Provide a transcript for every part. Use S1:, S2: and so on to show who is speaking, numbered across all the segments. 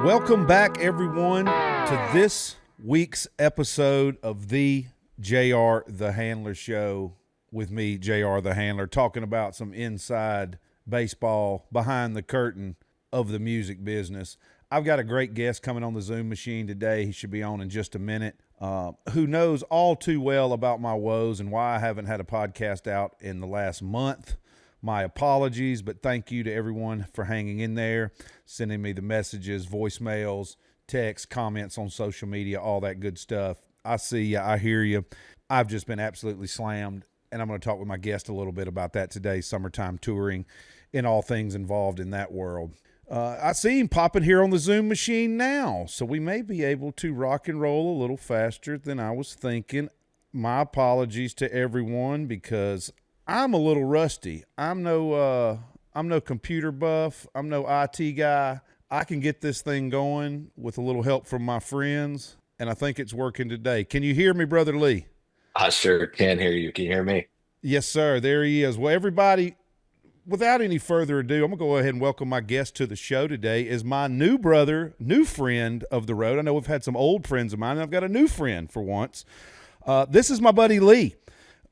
S1: Welcome back, everyone, to this week's episode of the JR the Handler Show with me, JR the Handler, talking about some inside baseball, behind the curtain of the music business. I've got a great guest coming on the Zoom machine today. He should be on in just a minute, who knows all too well about my woes and why I haven't had a podcast out in the last month. My apologies, but thank you to everyone for hanging in there, sending me the messages, voicemails, texts, comments on social media, all that good stuff. I see you. I hear you. I've just been absolutely slammed, and I'm going to talk with my guest a little bit about that today, summertime touring and all things involved in that world. I see him popping here on the Zoom machine now, so we may be able to rock and roll a little faster than I was thinking. My apologies to everyone because I'm a little rusty. I'm no computer buff. I'm no IT guy. I can get this thing going with a little help from my friends, and I think it's working today. Can you hear me, Brother Lee?
S2: I sure can hear you. Can you hear me?
S1: Yes, sir. There he is. Well, everybody, without any further ado, I'm going to go ahead and welcome my guest to the show today is my new brother, new friend of the road. I know we've had some old friends of mine, and I've got a new friend for once. This is my buddy Lee.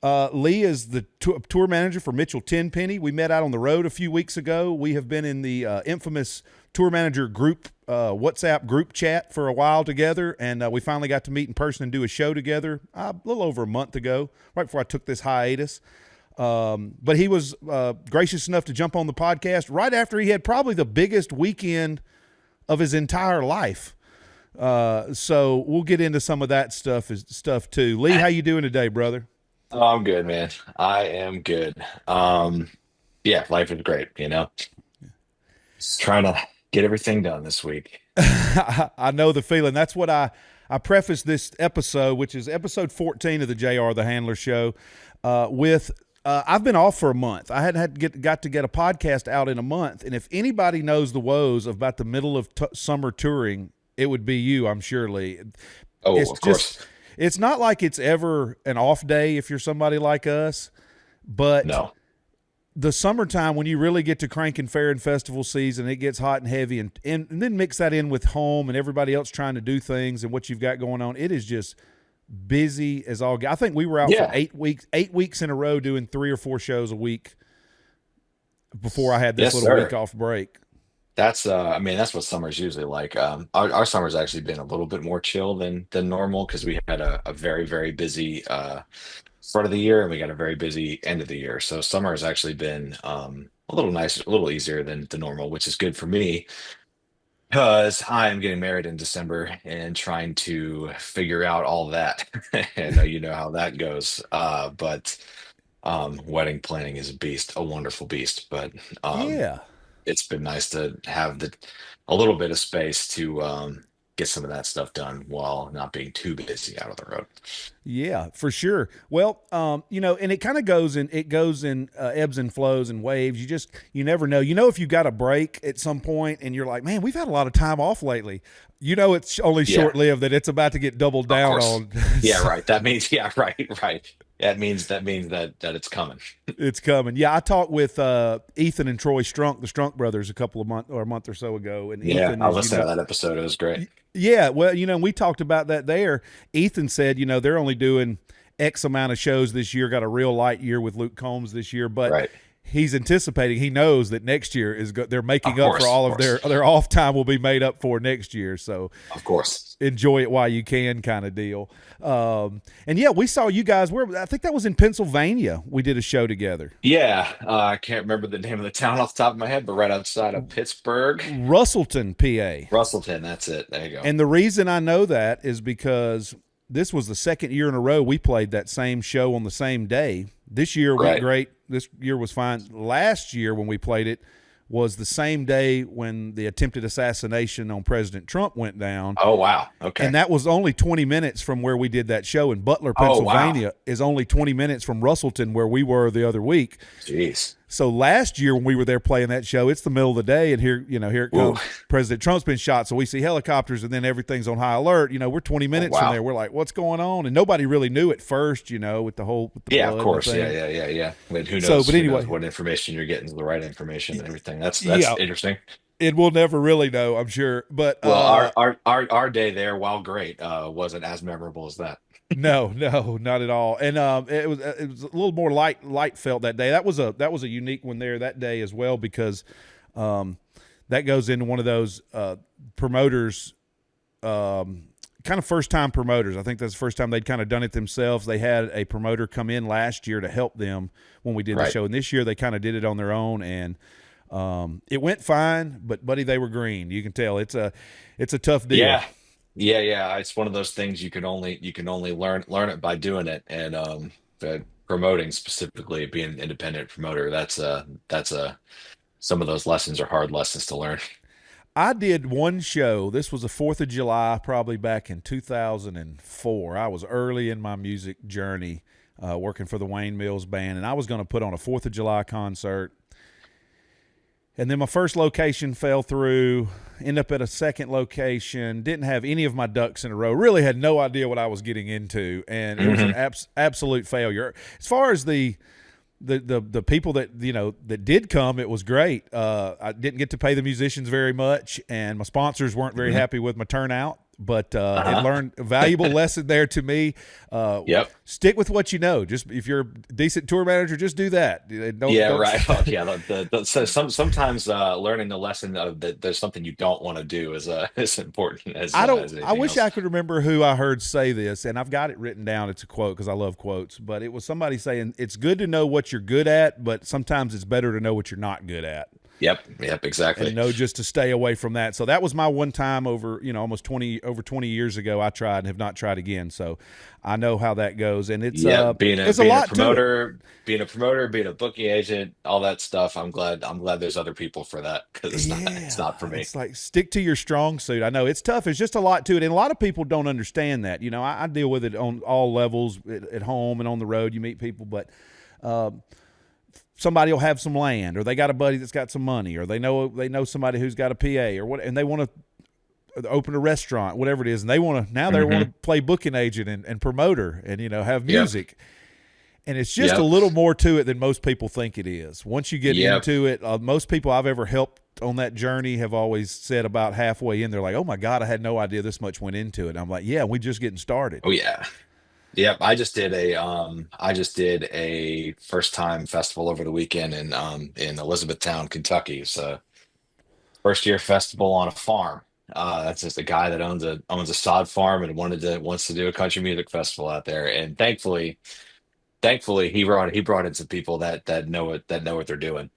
S1: Lee is the tour manager for Mitchell Tenpenny. We met out on the road a few weeks ago. We have been in the infamous tour manager group, WhatsApp group chat for a while together, and we finally got to meet in person and do a show together a little over a month ago, right before I took this hiatus. But he was gracious enough to jump on the podcast right after he had probably the biggest weekend of his entire life. So we'll get into some of that stuff too. Lee, how you doing today, brother?
S2: Oh, I'm good, man. I am good. Yeah, life is great, Just trying to get everything done this week.
S1: I know the feeling. That's what I prefaced this episode, which is episode 14 of the JR the Handler Show, with I've been off for a month. I hadn't got to get a podcast out in a month, and if anybody knows the woes of about the middle of summer touring, it would be you, I'm sure, Lee.
S2: Oh,
S1: It's
S2: of
S1: just
S2: course.
S1: it's not like it's ever an off day if you're somebody like us, but
S2: No.
S1: the summertime when you really get to cranking fair and festival season, it gets hot and heavy, and then mix that in with home and everybody else trying to do things and what you've got going on. It is just busy as all. I think we were out for
S2: Yeah.
S1: 8 weeks in a row doing 3 or 4 shows a week before I had this
S2: Yes,
S1: little week
S2: sir.
S1: off break.
S2: That's what summer's usually like. Our summer's actually been a little bit more chill than normal because we had a very, very busy start of the year and we got a very busy end of the year. So summer has actually been a little nicer, a little easier than the normal, which is good for me because I am getting married in December and trying to figure out all that. And you know how that goes. But wedding planning is a beast, a wonderful beast. But um,
S1: Yeah.
S2: it's been nice to have a little bit of space to get some of that stuff done while not being too busy out of the road.
S1: Yeah, for sure. Well, and it kind of goes in ebbs and flows and waves. You never know. If you got a break at some point and you're like, man, we've had a lot of time off lately. It's only
S2: Yeah,
S1: short lived that it's about to get doubled
S2: of
S1: down
S2: course.
S1: on.
S2: Yeah, right. That means yeah, right, right. That means that it's coming.
S1: It's coming. Yeah, I talked with Ethan and Troy Strunk, the Strunk brothers, a month or so ago, and
S2: Yeah,
S1: Ethan,
S2: I
S1: as you
S2: listened
S1: know,
S2: to that episode. It was great.
S1: yeah, well, we talked about that there. Ethan said, they're only doing X amount of shows this year, got a real light year with Luke Combs this year, but
S2: Right.
S1: he's anticipating, he knows that next year they're
S2: Of
S1: making up for
S2: course, of
S1: all of
S2: course,
S1: their off time will be made up for next year. So
S2: of course.
S1: enjoy it while you can kind of deal. And yeah, we saw you guys I think that was in Pennsylvania. We did a show together.
S2: Yeah, I can't remember the name of the town off the top of my head, but right outside of Pittsburgh,
S1: Russellton, PA.
S2: Russellton. That's it. There you go.
S1: And the reason I know that is because this was the second year in a row we played that same show on the same day. This year went
S2: Right.
S1: great. This year was fine. Last year when we played it was the same day when the attempted assassination on President Trump went down.
S2: Oh wow. Okay.
S1: And that was only 20 minutes from where we did that show. In Butler,
S2: Oh wow.
S1: Pennsylvania is only 20 minutes from Russellton where we were the other week.
S2: Jeez.
S1: So last year when we were there playing that show, it's the middle of the day, and here it
S2: Ooh.
S1: comes. President Trump's been shot, so we see helicopters, and then everything's on high alert. We're 20
S2: Oh
S1: minutes from
S2: wow.
S1: there. We're like, what's going on? And nobody really knew at first, with the
S2: Yeah, of
S1: blood and the
S2: course. Yeah,
S1: thing.
S2: yeah, yeah, yeah. But who
S1: So,
S2: knows?
S1: but
S2: Who knows
S1: anyway,
S2: what information you're getting is the right information and everything. That's
S1: yeah,
S2: interesting.
S1: And we'll never really know, I'm sure. But
S2: Well, our day there, while great, wasn't as memorable as that.
S1: no, no, not at all. And it was a little more light felt that day. That was a unique one there that day as well, because that goes into one of those promoters, kind of first time promoters. I think that's the first time they'd kind of done it themselves. They had a promoter come in last year to help them when we did the show, and this year they kind of did it on their own, and it went fine. But buddy, they were green. You can tell it's a tough deal.
S2: Yeah. It's one of those things you can only learn it by doing it. And promoting, specifically being an independent promoter, that's some of those lessons are hard lessons to learn.
S1: I did one show. This was the 4th of July, probably back in 2004. I was early in my music journey, working for the Wayne Mills Band, and I was going to put on a 4th of July concert. And then my first location fell through, ended up at a second location, didn't have any of my ducks in a row, really had no idea what I was getting into, and it was an absolute failure. As far as the people that that did come, it was great. I didn't get to pay the musicians very much, and my sponsors weren't very happy with my turnout. But it learned a valuable lesson there to me. Stick with what you know. Just if you're a decent tour manager, just do that.
S2: Sometimes learning the lesson of that there's something you don't want to do is important as
S1: I don't.
S2: as
S1: I
S2: anything
S1: wish
S2: else.
S1: I could remember who I heard say this, and I've got it written down. It's a quote because I love quotes. But it was somebody saying it's good to know what you're good at, but sometimes it's better to know what you're not good at.
S2: Yep, exactly.
S1: And know just to stay away from that. So that was my one time over almost 20 years ago. I tried and have not tried again. So I know how that goes, and it's
S2: being
S1: there's a lot
S2: being a promoter, being a booking agent, all that stuff. I'm glad there's other people for that, because it's not for me.
S1: It's like stick to your strong suit. I know it's tough. It's just a lot to it, and a lot of people don't understand that. I deal with it on all levels at home and on the road. You meet people, but somebody will have some land, or they got a buddy that's got some money, or they know somebody who's got a PA or what, and they want to open a restaurant, whatever it is, and they want to play booking agent and promoter and have music. And it's just a little more to it than most people think it is. Once you get into it, most people I've ever helped on that journey have always said about halfway in, they're like, "Oh my God, I had no idea this much went into it." And I'm like, "Yeah, we're just getting started."
S2: Oh yeah. Yep, I just did a first time festival over the weekend in Elizabethtown, Kentucky. So first year festival on a farm. That's just a guy that owns a sod farm and wants to do a country music festival out there. And thankfully he brought in some people that know what they're doing.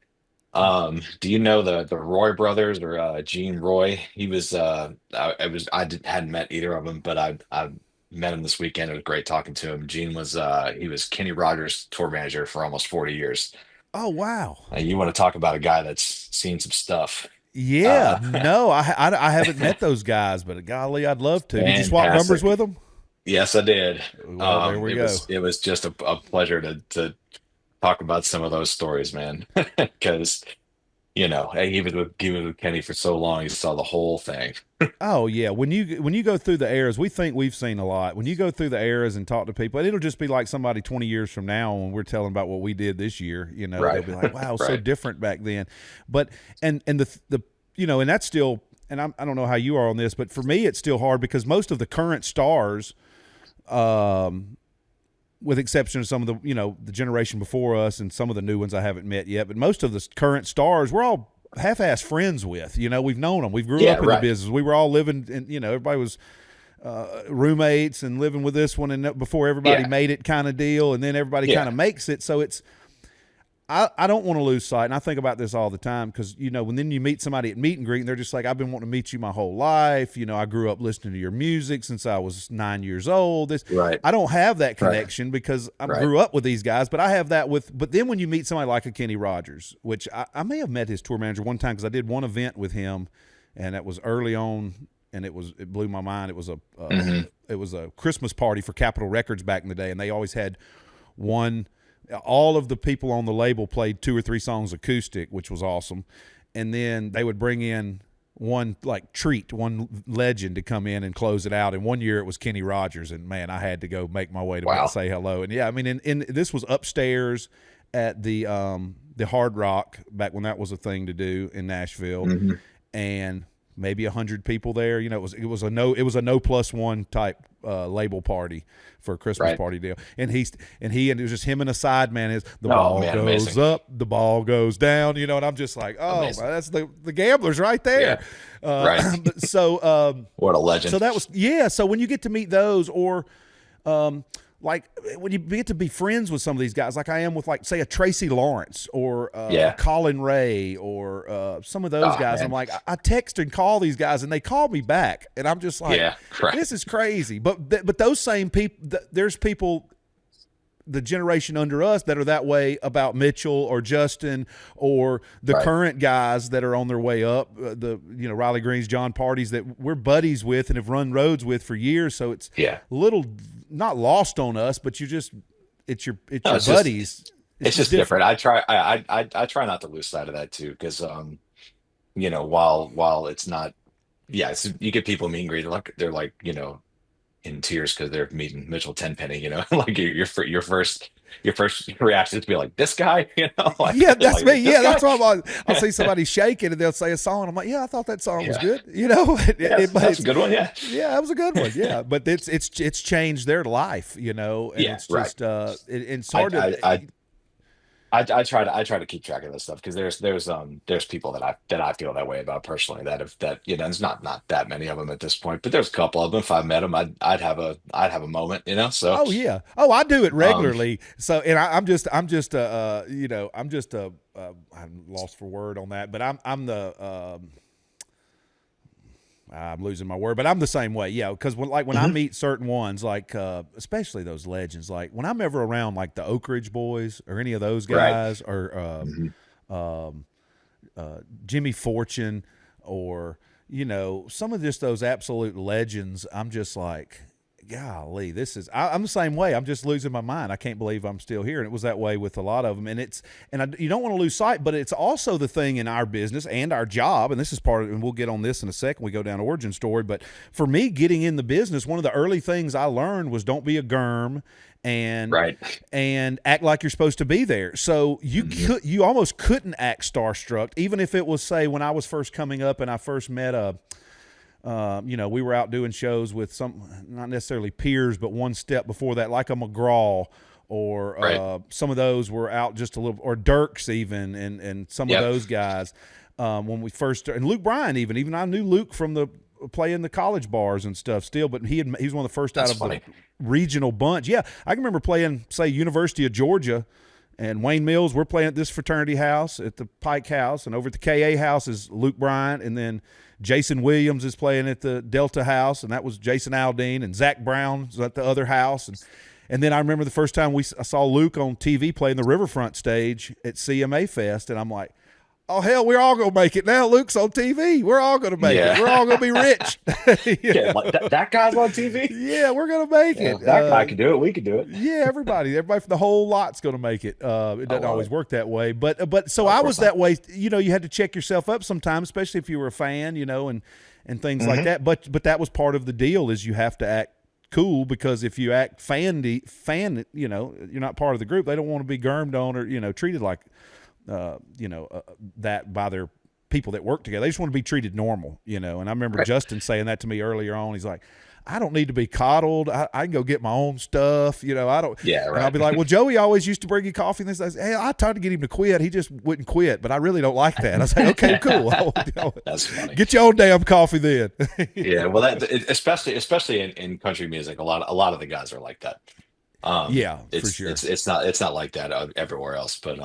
S2: Do you know the Roy brothers, or Gene Roy? He was hadn't met either of them, but I met him this weekend. It was great talking to him. Gene he was Kenny Rogers' tour manager for almost 40 years.
S1: Oh wow!
S2: You want to talk about a guy that's seen some stuff?
S1: Yeah, no, I haven't met those guys, but golly, I'd love to. Did you swap numbers with them?
S2: Yes, I did.
S1: Well, there we go.
S2: It was just a pleasure to talk about some of those stories, man. Because he was with Kenny for so long, he saw the whole thing.
S1: Oh yeah, when you go through the eras, we think we've seen a lot. When you go through the eras and talk to people, and it'll just be like somebody 20 years from now when we're telling about what we did this year. They'll be like, "Wow, so different back then." But and the and that's still, and I don't know how you are on this, but for me, it's still hard because most of the current stars, with exception of some of the generation before us and some of the new ones I haven't met yet, but most of the current stars we're all half-ass friends with. We've known them. We grew up in the business. We were all living in, everybody was roommates and living with this one, and before everybody made it kind of deal, and then everybody kind of makes it. So it's I don't want to lose sight, and I think about this all the time because, when then you meet somebody at meet and greet, and they're just like, I've been wanting to meet you my whole life. I grew up listening to your music since I was 9 years old. I don't have that connection because I grew up with these guys, but I have that but then when you meet somebody like a Kenny Rogers, which I may have met his tour manager one time because I did one event with him, and that was early on, and it blew my mind. It was a Christmas party for Capitol Records back in the day, and they always had all of the people on the label played 2 or 3 songs acoustic, which was awesome. And then they would bring in one legend to come in and close it out. And one year it was Kenny Rogers, and man, I had to go make my way to say hello. And yeah, I mean, in this was upstairs at the Hard Rock back when that was a thing to do in Nashville. and maybe 100 people there. You know, it was a no plus one type label party for a Christmas party deal. And it was just him and a side man. Is the ball goes
S2: amazing.
S1: up, the ball goes down. You know, and I'm just like, oh, that's the gamblers right there.
S2: Yeah. Right.
S1: So
S2: what a legend.
S1: So that was So when you get to meet those, or like when you get to be friends with some of these guys, like I am with, like, say, a Tracy Lawrence or Colin Ray or some of those guys, man. I'm like, I text and call these guys and they call me back, and I'm just like, this is crazy. But those same people, there's people, the generation under us, that are that way about Mitchell or Justin or the current guys that are on their way up, Riley Greens, John Parties, that we're buddies with and have run roads with for years. So it's a little not lost on us, but it's your buddies.
S2: It's just different. I try not to lose sight of that too, because while it's not, you get people meet and greet, they're like in tears because they're meeting Mitchell Tenpenny, like your first reaction is to be like, this guy, like,
S1: that's
S2: like,
S1: me. Yeah,
S2: guy?
S1: that's what I'll see somebody shaking and they'll say a song. And I'm like, I thought that song was good.
S2: That's a good one. Yeah,
S1: that was a good one. Yeah, but it's changed their life, and it's just it's hard
S2: I try to keep track of this stuff, because there's people that I feel that way about personally, that there's not that many of them at this point, but there's a couple of them. If I met them, I'd have a moment, so.
S1: Oh yeah. Oh, I do it regularly. So, and I'm lost for word on that, but I'm losing my word, but I'm the same way. Yeah. Cause when I meet certain ones, like, especially those legends, like when I'm ever around like the Oak Ridge Boys or any of those guys, or, Jimmy Fortune, or, some of just those absolute legends, I'm just like, golly, I'm the same way. I'm just losing my mind. I can't believe I'm still here. And it was that way with a lot of them. And you don't want to lose sight, but it's also the thing in our business and our job. And this is part of it. And we'll get on this in a second. We go down origin story. But for me, getting in the business, one of the early things I learned was don't be a germ and act like you're supposed to be there. So you almost couldn't act starstruck, even if it was, say, when I was first coming up and I first met we were out doing shows with some, not necessarily peers, but one step before that, like a McGraw, or some of those were out just a little, or Dirks even, and some of those guys. When we first, and Luke Bryan even I knew Luke from the playing the college bars and stuff still, but he was one of the first out of the regional bunch. Yeah, I can remember playing, say, University of Georgia, and Wayne Mills, we're playing at this fraternity house at the Pike House, and over at the KA house is Luke Bryant, and then Jason Williams is playing at the Delta House, and that was Jason Aldean, and Zach Brown was at the other house. And then I remember the first time I saw Luke on TV playing the Riverfront stage at CMA Fest, and I'm like, oh, hell, we're all going to make it now. Luke's on TV. We're all going to make it. We're all going to be rich.
S2: Like that guy's on TV?
S1: Yeah, we're going to make it.
S2: That guy can do it. We can do it.
S1: Yeah, everybody from the whole lot's going to make it. It doesn't always work that way. But so I was that way. You had to check yourself up sometimes, especially if you were a fan, and things like that. But that was part of the deal, is you have to act cool, because if you act fan, you're not part of the group. They don't want to be germed on or, treated like that by their people that work together. They just want to be treated normal, and I remember Justin saying that to me earlier on. He's like, I don't need to be coddled. I can go get my own stuff. I don't. Yeah, right. And I'll be like, well, Joey always used to bring you coffee. And this, hey, I tried to get him to quit. He just wouldn't quit, but I really don't like that. I was like, okay, cool.
S2: That's funny.
S1: Get your own damn coffee then.
S2: Yeah, well, especially in country music, a lot of the guys are like that.
S1: For sure.
S2: It's not like that everywhere else, but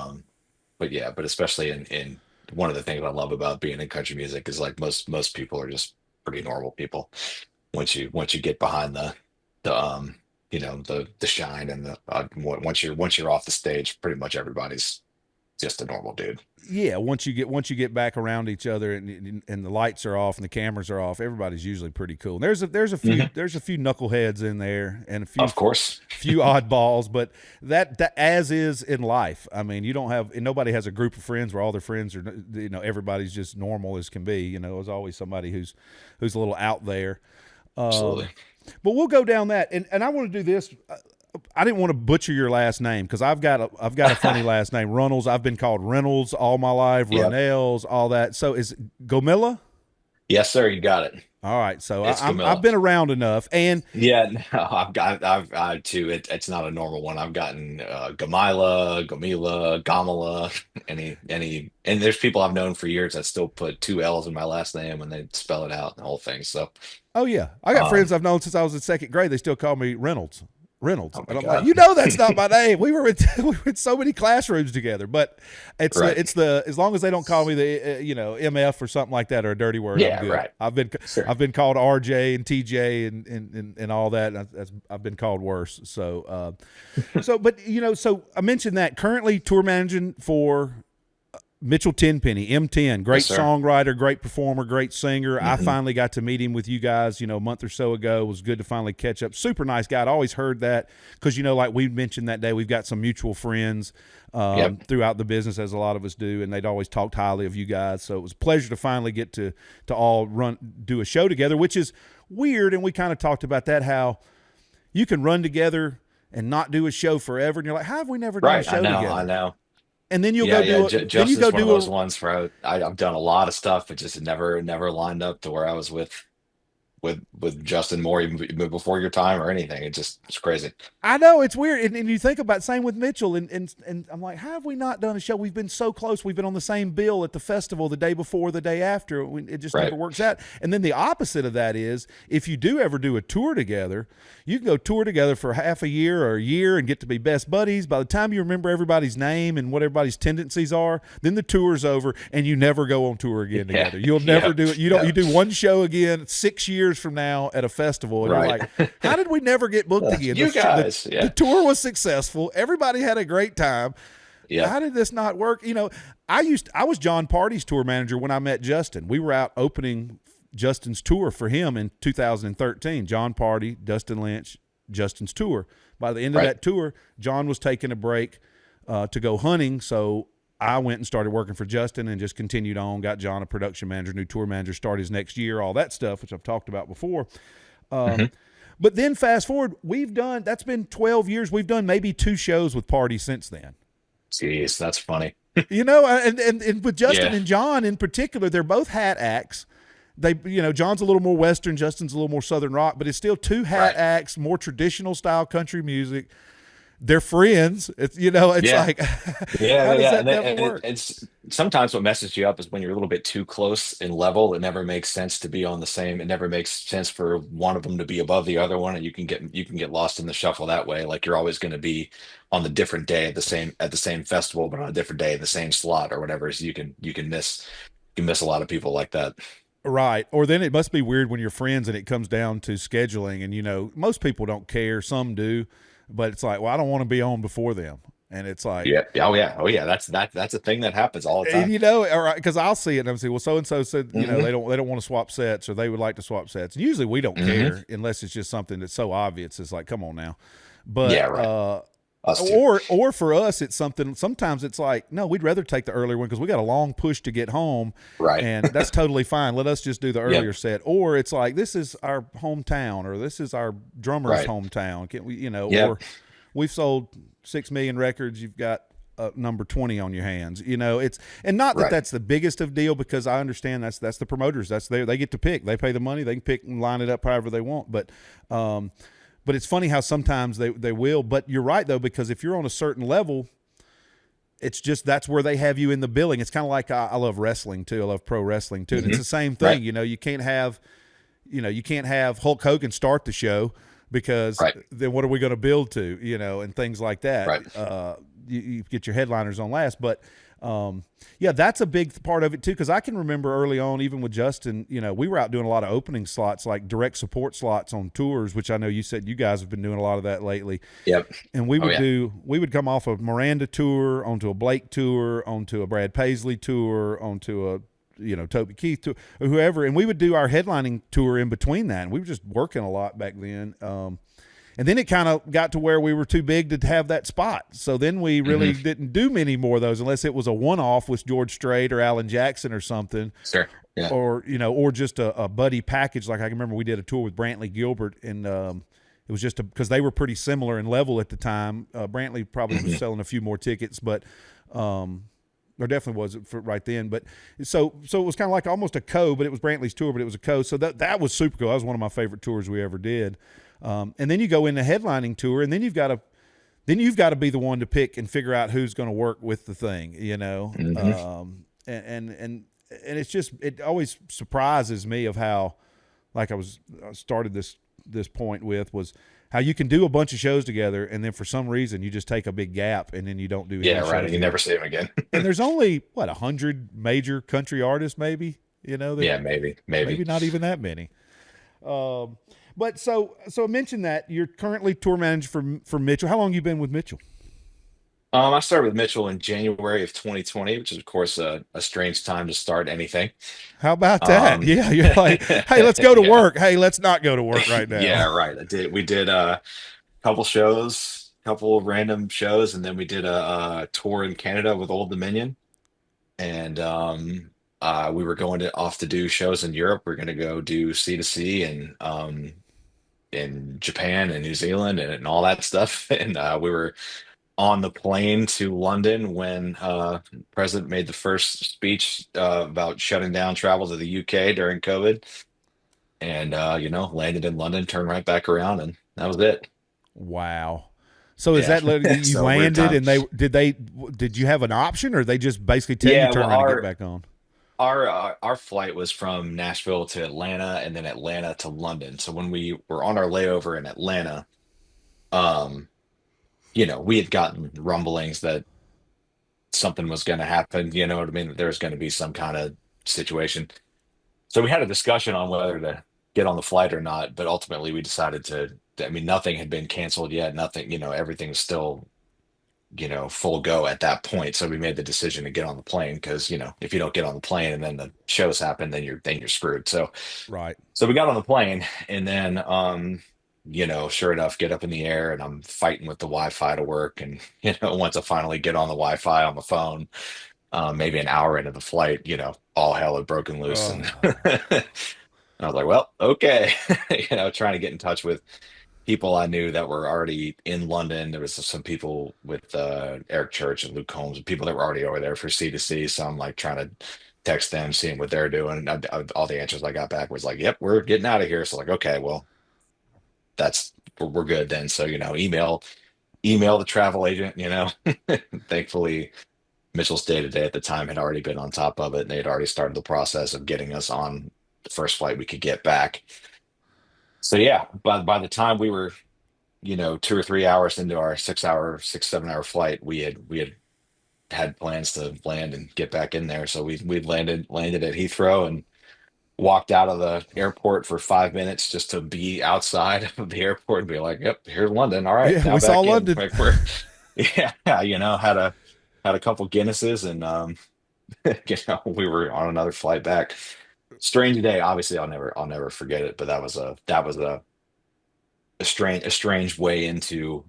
S2: especially in one of the things I love about being in country music is, like, most people are just pretty normal people. Once you get behind the shine and once you're off the stage, pretty much everybody's just a normal dude.
S1: Yeah, once you get back around each other and the lights are off and the cameras are off, everybody's usually pretty cool. And there's a few knuckleheads in there, and a few,
S2: of course,
S1: few oddballs, but that as is in life. I mean, nobody has a group of friends where all their friends are, everybody's just normal as can be. There's always somebody who's a little out there.
S2: Absolutely.
S1: But we'll go down that, and I want to do this. I didn't want to butcher your last name, because I've got a funny last name, Runnels. I've been called Reynolds all my life, Runnels, all that. So is Gomila?
S2: Yes, sir. You got it.
S1: All right, so
S2: It's
S1: I've
S2: Gomila.
S1: been around enough, and
S2: Yeah, no, I've too. It's not a normal one. I've gotten Gomila, Gomila, and there's people I've known for years that still put two L's in my last name when they spell it out and the whole thing. So,
S1: oh yeah, I got friends
S2: um,
S1: I've known since I was in second grade. They still call me Reynolds. Reynolds,
S2: oh my
S1: and I'm like,
S2: God,
S1: that's not my name. We were in, we were in so many classrooms together, but
S2: right?
S1: it's the as long as they don't call me the MF or something like that or a dirty word, I'm
S2: Yeah,
S1: good.
S2: right.
S1: I've
S2: Sure.
S1: been called RJ and TJ and all that. And I've been called worse. But so I mentioned that currently tour managing for Mitchell Tenpenny, M10,
S2: Yes,
S1: great
S2: sir.
S1: songwriter, great performer, great singer. I
S2: Hmm.
S1: finally got to meet him with you guys, a month or so ago. It was good to finally catch up. Super nice guy. I'd always heard that because, like we mentioned that day, we've got some mutual friends
S2: Yep.
S1: throughout the business, as a lot of us do, and they'd always talked highly of you guys. So it was a pleasure to finally get to all do a show together, which is weird. And we kind of talked about that, how you can run together and not do a show forever. And you're like, how have we never done a
S2: Right. I
S1: show
S2: know. I
S1: together?
S2: know.
S1: And then
S2: Yeah, yeah.
S1: then you go
S2: Justin's one of
S1: do
S2: those
S1: a
S2: ones where I've done a lot of stuff, but just never lined up to where I was with Justin Moore even before your time or anything. It's crazy.
S1: I know it's weird, and you think about same with Mitchell, and I'm like, how have we not done a show? We've been so close. We've been on the same bill at the festival the day before, the day after. It just never
S2: Right.
S1: works out. And then the opposite of that is if you do ever do a tour together, you can go tour together for half a year or a year and get to be best buddies. By the time you remember everybody's name and what everybody's tendencies are, then the tour's over, and you never go on tour again
S2: Yeah.
S1: together. You'll never
S2: Yep.
S1: do it. You
S2: Yep.
S1: do one show again 6 years from now at a festival, and you're
S2: Right.
S1: like, how did we never get booked again?
S2: You guys.
S1: The
S2: Yeah.
S1: tour was successful. Everybody had a great time.
S2: Yep.
S1: How did this not work? I was John Party's tour manager when I met Justin. We were out opening Justin's tour for him in 2013. John Party, Dustin Lynch, Justin's tour. By the end of
S2: Right.
S1: that tour, John was taking a break to go hunting, so I went and started working for Justin and just continued on. Got John a production manager, new tour manager, start his next year, all that stuff, which I've talked about before.
S2: Hmm.
S1: But then fast forward, that's been 12 years. We've done maybe 2 shows with Party since then.
S2: Jeez, that's funny.
S1: And with Justin
S2: Yeah.
S1: and John in particular, they're both hat acts. John's a little more Western, Justin's a little more Southern rock, but it's still 2 hat
S2: Right.
S1: acts, more traditional style country music. They're friends. It's
S2: Yeah.
S1: like,
S2: Yeah,
S1: how does
S2: yeah,
S1: that never work?
S2: it's sometimes what messes you up is when you're a little bit too close in level. It never makes sense to be on the same. It never makes sense for one of them to be above the other one, and you can get lost in the shuffle that way. Like you're always going to be on the different day at the same festival, but on a different day, the same slot or whatever. So you can miss a lot of people like that.
S1: Right. Or then it must be weird when you're friends and it comes down to scheduling, and most people don't care, some do, but it's like, well, I don't want to be on before them. And it's like,
S2: Yeah. Oh yeah. Oh yeah. That's a thing that happens all the
S1: and
S2: time.
S1: all right, because I'll see it and I'm saying, well, so and so said,
S2: Hmm.
S1: they don't want to swap sets or they would like to swap sets. And usually we don't
S2: Hmm.
S1: care unless it's just something that's so obvious. It's like, come on now. But
S2: Yeah. Right. Us too.
S1: or for us, it's something. Sometimes it's like, no, we'd rather take the earlier one because we got a long push to get home,
S2: Right.
S1: and that's totally fine. Let us just do the
S2: Yep.
S1: earlier set. Or it's like, this is our hometown, or this is our drummer's
S2: Right.
S1: hometown. Can we, or
S2: Yep.
S1: we've sold 6 million records. You've got number 20 on your hands. It's and not that
S2: Right.
S1: that's the biggest of deal because I understand that's the promoters. That's they get to pick. They pay the money. They can pick and line it up however they want. But it's funny how sometimes they will. But you're right though, because if you're on a certain level, it's just that's where they have you in the billing. It's kind of like I love wrestling too. I love pro wrestling too. And it's
S2: Hmm.
S1: the same
S2: Right.
S1: thing. You can't have Hulk Hogan start the show because
S2: Right.
S1: then what are we going to build to? And things like that.
S2: Right.
S1: You get your headliners on last, but yeah, that's a big part of it too. Because I can remember early on, even with Justin, we were out doing a lot of opening slots, like direct support slots on tours, which I know you said you guys have been doing a lot of that lately.
S2: Yep.
S1: And we
S2: Oh yeah.
S1: we would come off a Miranda tour onto a Blake tour, onto a Brad Paisley tour, onto a Toby Keith tour, or whoever, and we would do our headlining tour in between that. And we were just working a lot back then. And then it kind of got to where we were too big to have that spot. So then we really
S2: Hmm.
S1: didn't do many more of those unless it was a one-off with George Strait or Alan Jackson or something,
S2: Sure. Yeah.
S1: or just a buddy package. Like I can remember we did a tour with Brantley Gilbert, and it was just because they were pretty similar in level at the time. Brantley probably was
S2: Hmm.
S1: selling a few more tickets, but There definitely was for right then. But so it was kind of like almost a co, but it was Brantley's tour, but it was a co. So that was super cool. That was one of my favorite tours we ever did. And then you go in the headlining tour, and then you've got to be the one to pick and figure out who's going to work with the thing, and it's just, it always surprises me of how, like I started this point with, was how you can do a bunch of shows together, and then for some reason you just take a big gap, and then you don't do any shows
S2: right. And you
S1: together.
S2: never see them again.
S1: And there's only 100 major country artists, maybe.
S2: Maybe
S1: not even that many. But so I mentioned that you're currently tour manager for Mitchell. How long have you been with Mitchell?
S2: I started with Mitchell in January of 2020, which is of course a strange time to start anything.
S1: How about that? Yeah, you're like, hey, let's go to work. Hey, let's not go to work right now.
S2: Yeah, right. We did a couple of random shows, and then we did a tour in Canada with Old Dominion, and we were off to do shows in Europe. We're going to go do C to C and in Japan and New Zealand and all that stuff, and we were on the plane to London when the president made the first speech about shutting down travel to the UK during COVID, and landed in London, turned right back around, and that was it.
S1: Wow. So is that you
S2: So
S1: landed and did you have an option, or they just basically tell you turn around and get back on?
S2: Our flight was from Nashville to Atlanta, and then Atlanta to London. So when we were on our layover in Atlanta, we had gotten rumblings that something was going to happen. You know what I mean? That there was going to be some kind of situation. So we had a discussion on whether to get on the flight or not, but ultimately we decided to. I mean, nothing had been canceled yet. Nothing, everything's still, full go at that point. So we made the decision to get on the plane because, if you don't get on the plane and then the shows happen, then you're screwed. So,
S1: right.
S2: So we got on the plane, and then, sure enough, get up in the air, and I'm fighting with the Wi-Fi to work. And, once I finally get on the Wi-Fi on the phone, maybe an hour into the flight, all hell had broken loose.
S1: Oh.
S2: And I was like, well, okay, trying to get in touch with people I knew that were already in London. There was some people with Eric Church and Luke Combs, people that were already over there for C to C. So I'm like trying to text them, seeing what they're doing. And all the answers I got back was like, "Yep, we're getting out of here." So like, okay, well, we're good then. So email the travel agent. Thankfully, Mitchell's Day-to-Day at the time had already been on top of it, and they had already started the process of getting us on the first flight we could get back. So yeah, by the time we were, 2 or 3 hours into our 7 hour flight, we had plans to land and get back in there. So we landed at Heathrow and walked out of the airport for 5 minutes just to be outside of the airport and be like, "Yep, here's London. All right,
S1: yeah,
S2: now
S1: we
S2: back
S1: saw
S2: in."
S1: London.
S2: Like had a couple Guinnesses, and we were on another flight back. Strange day. Obviously, I'll never forget it. But that was a strange way into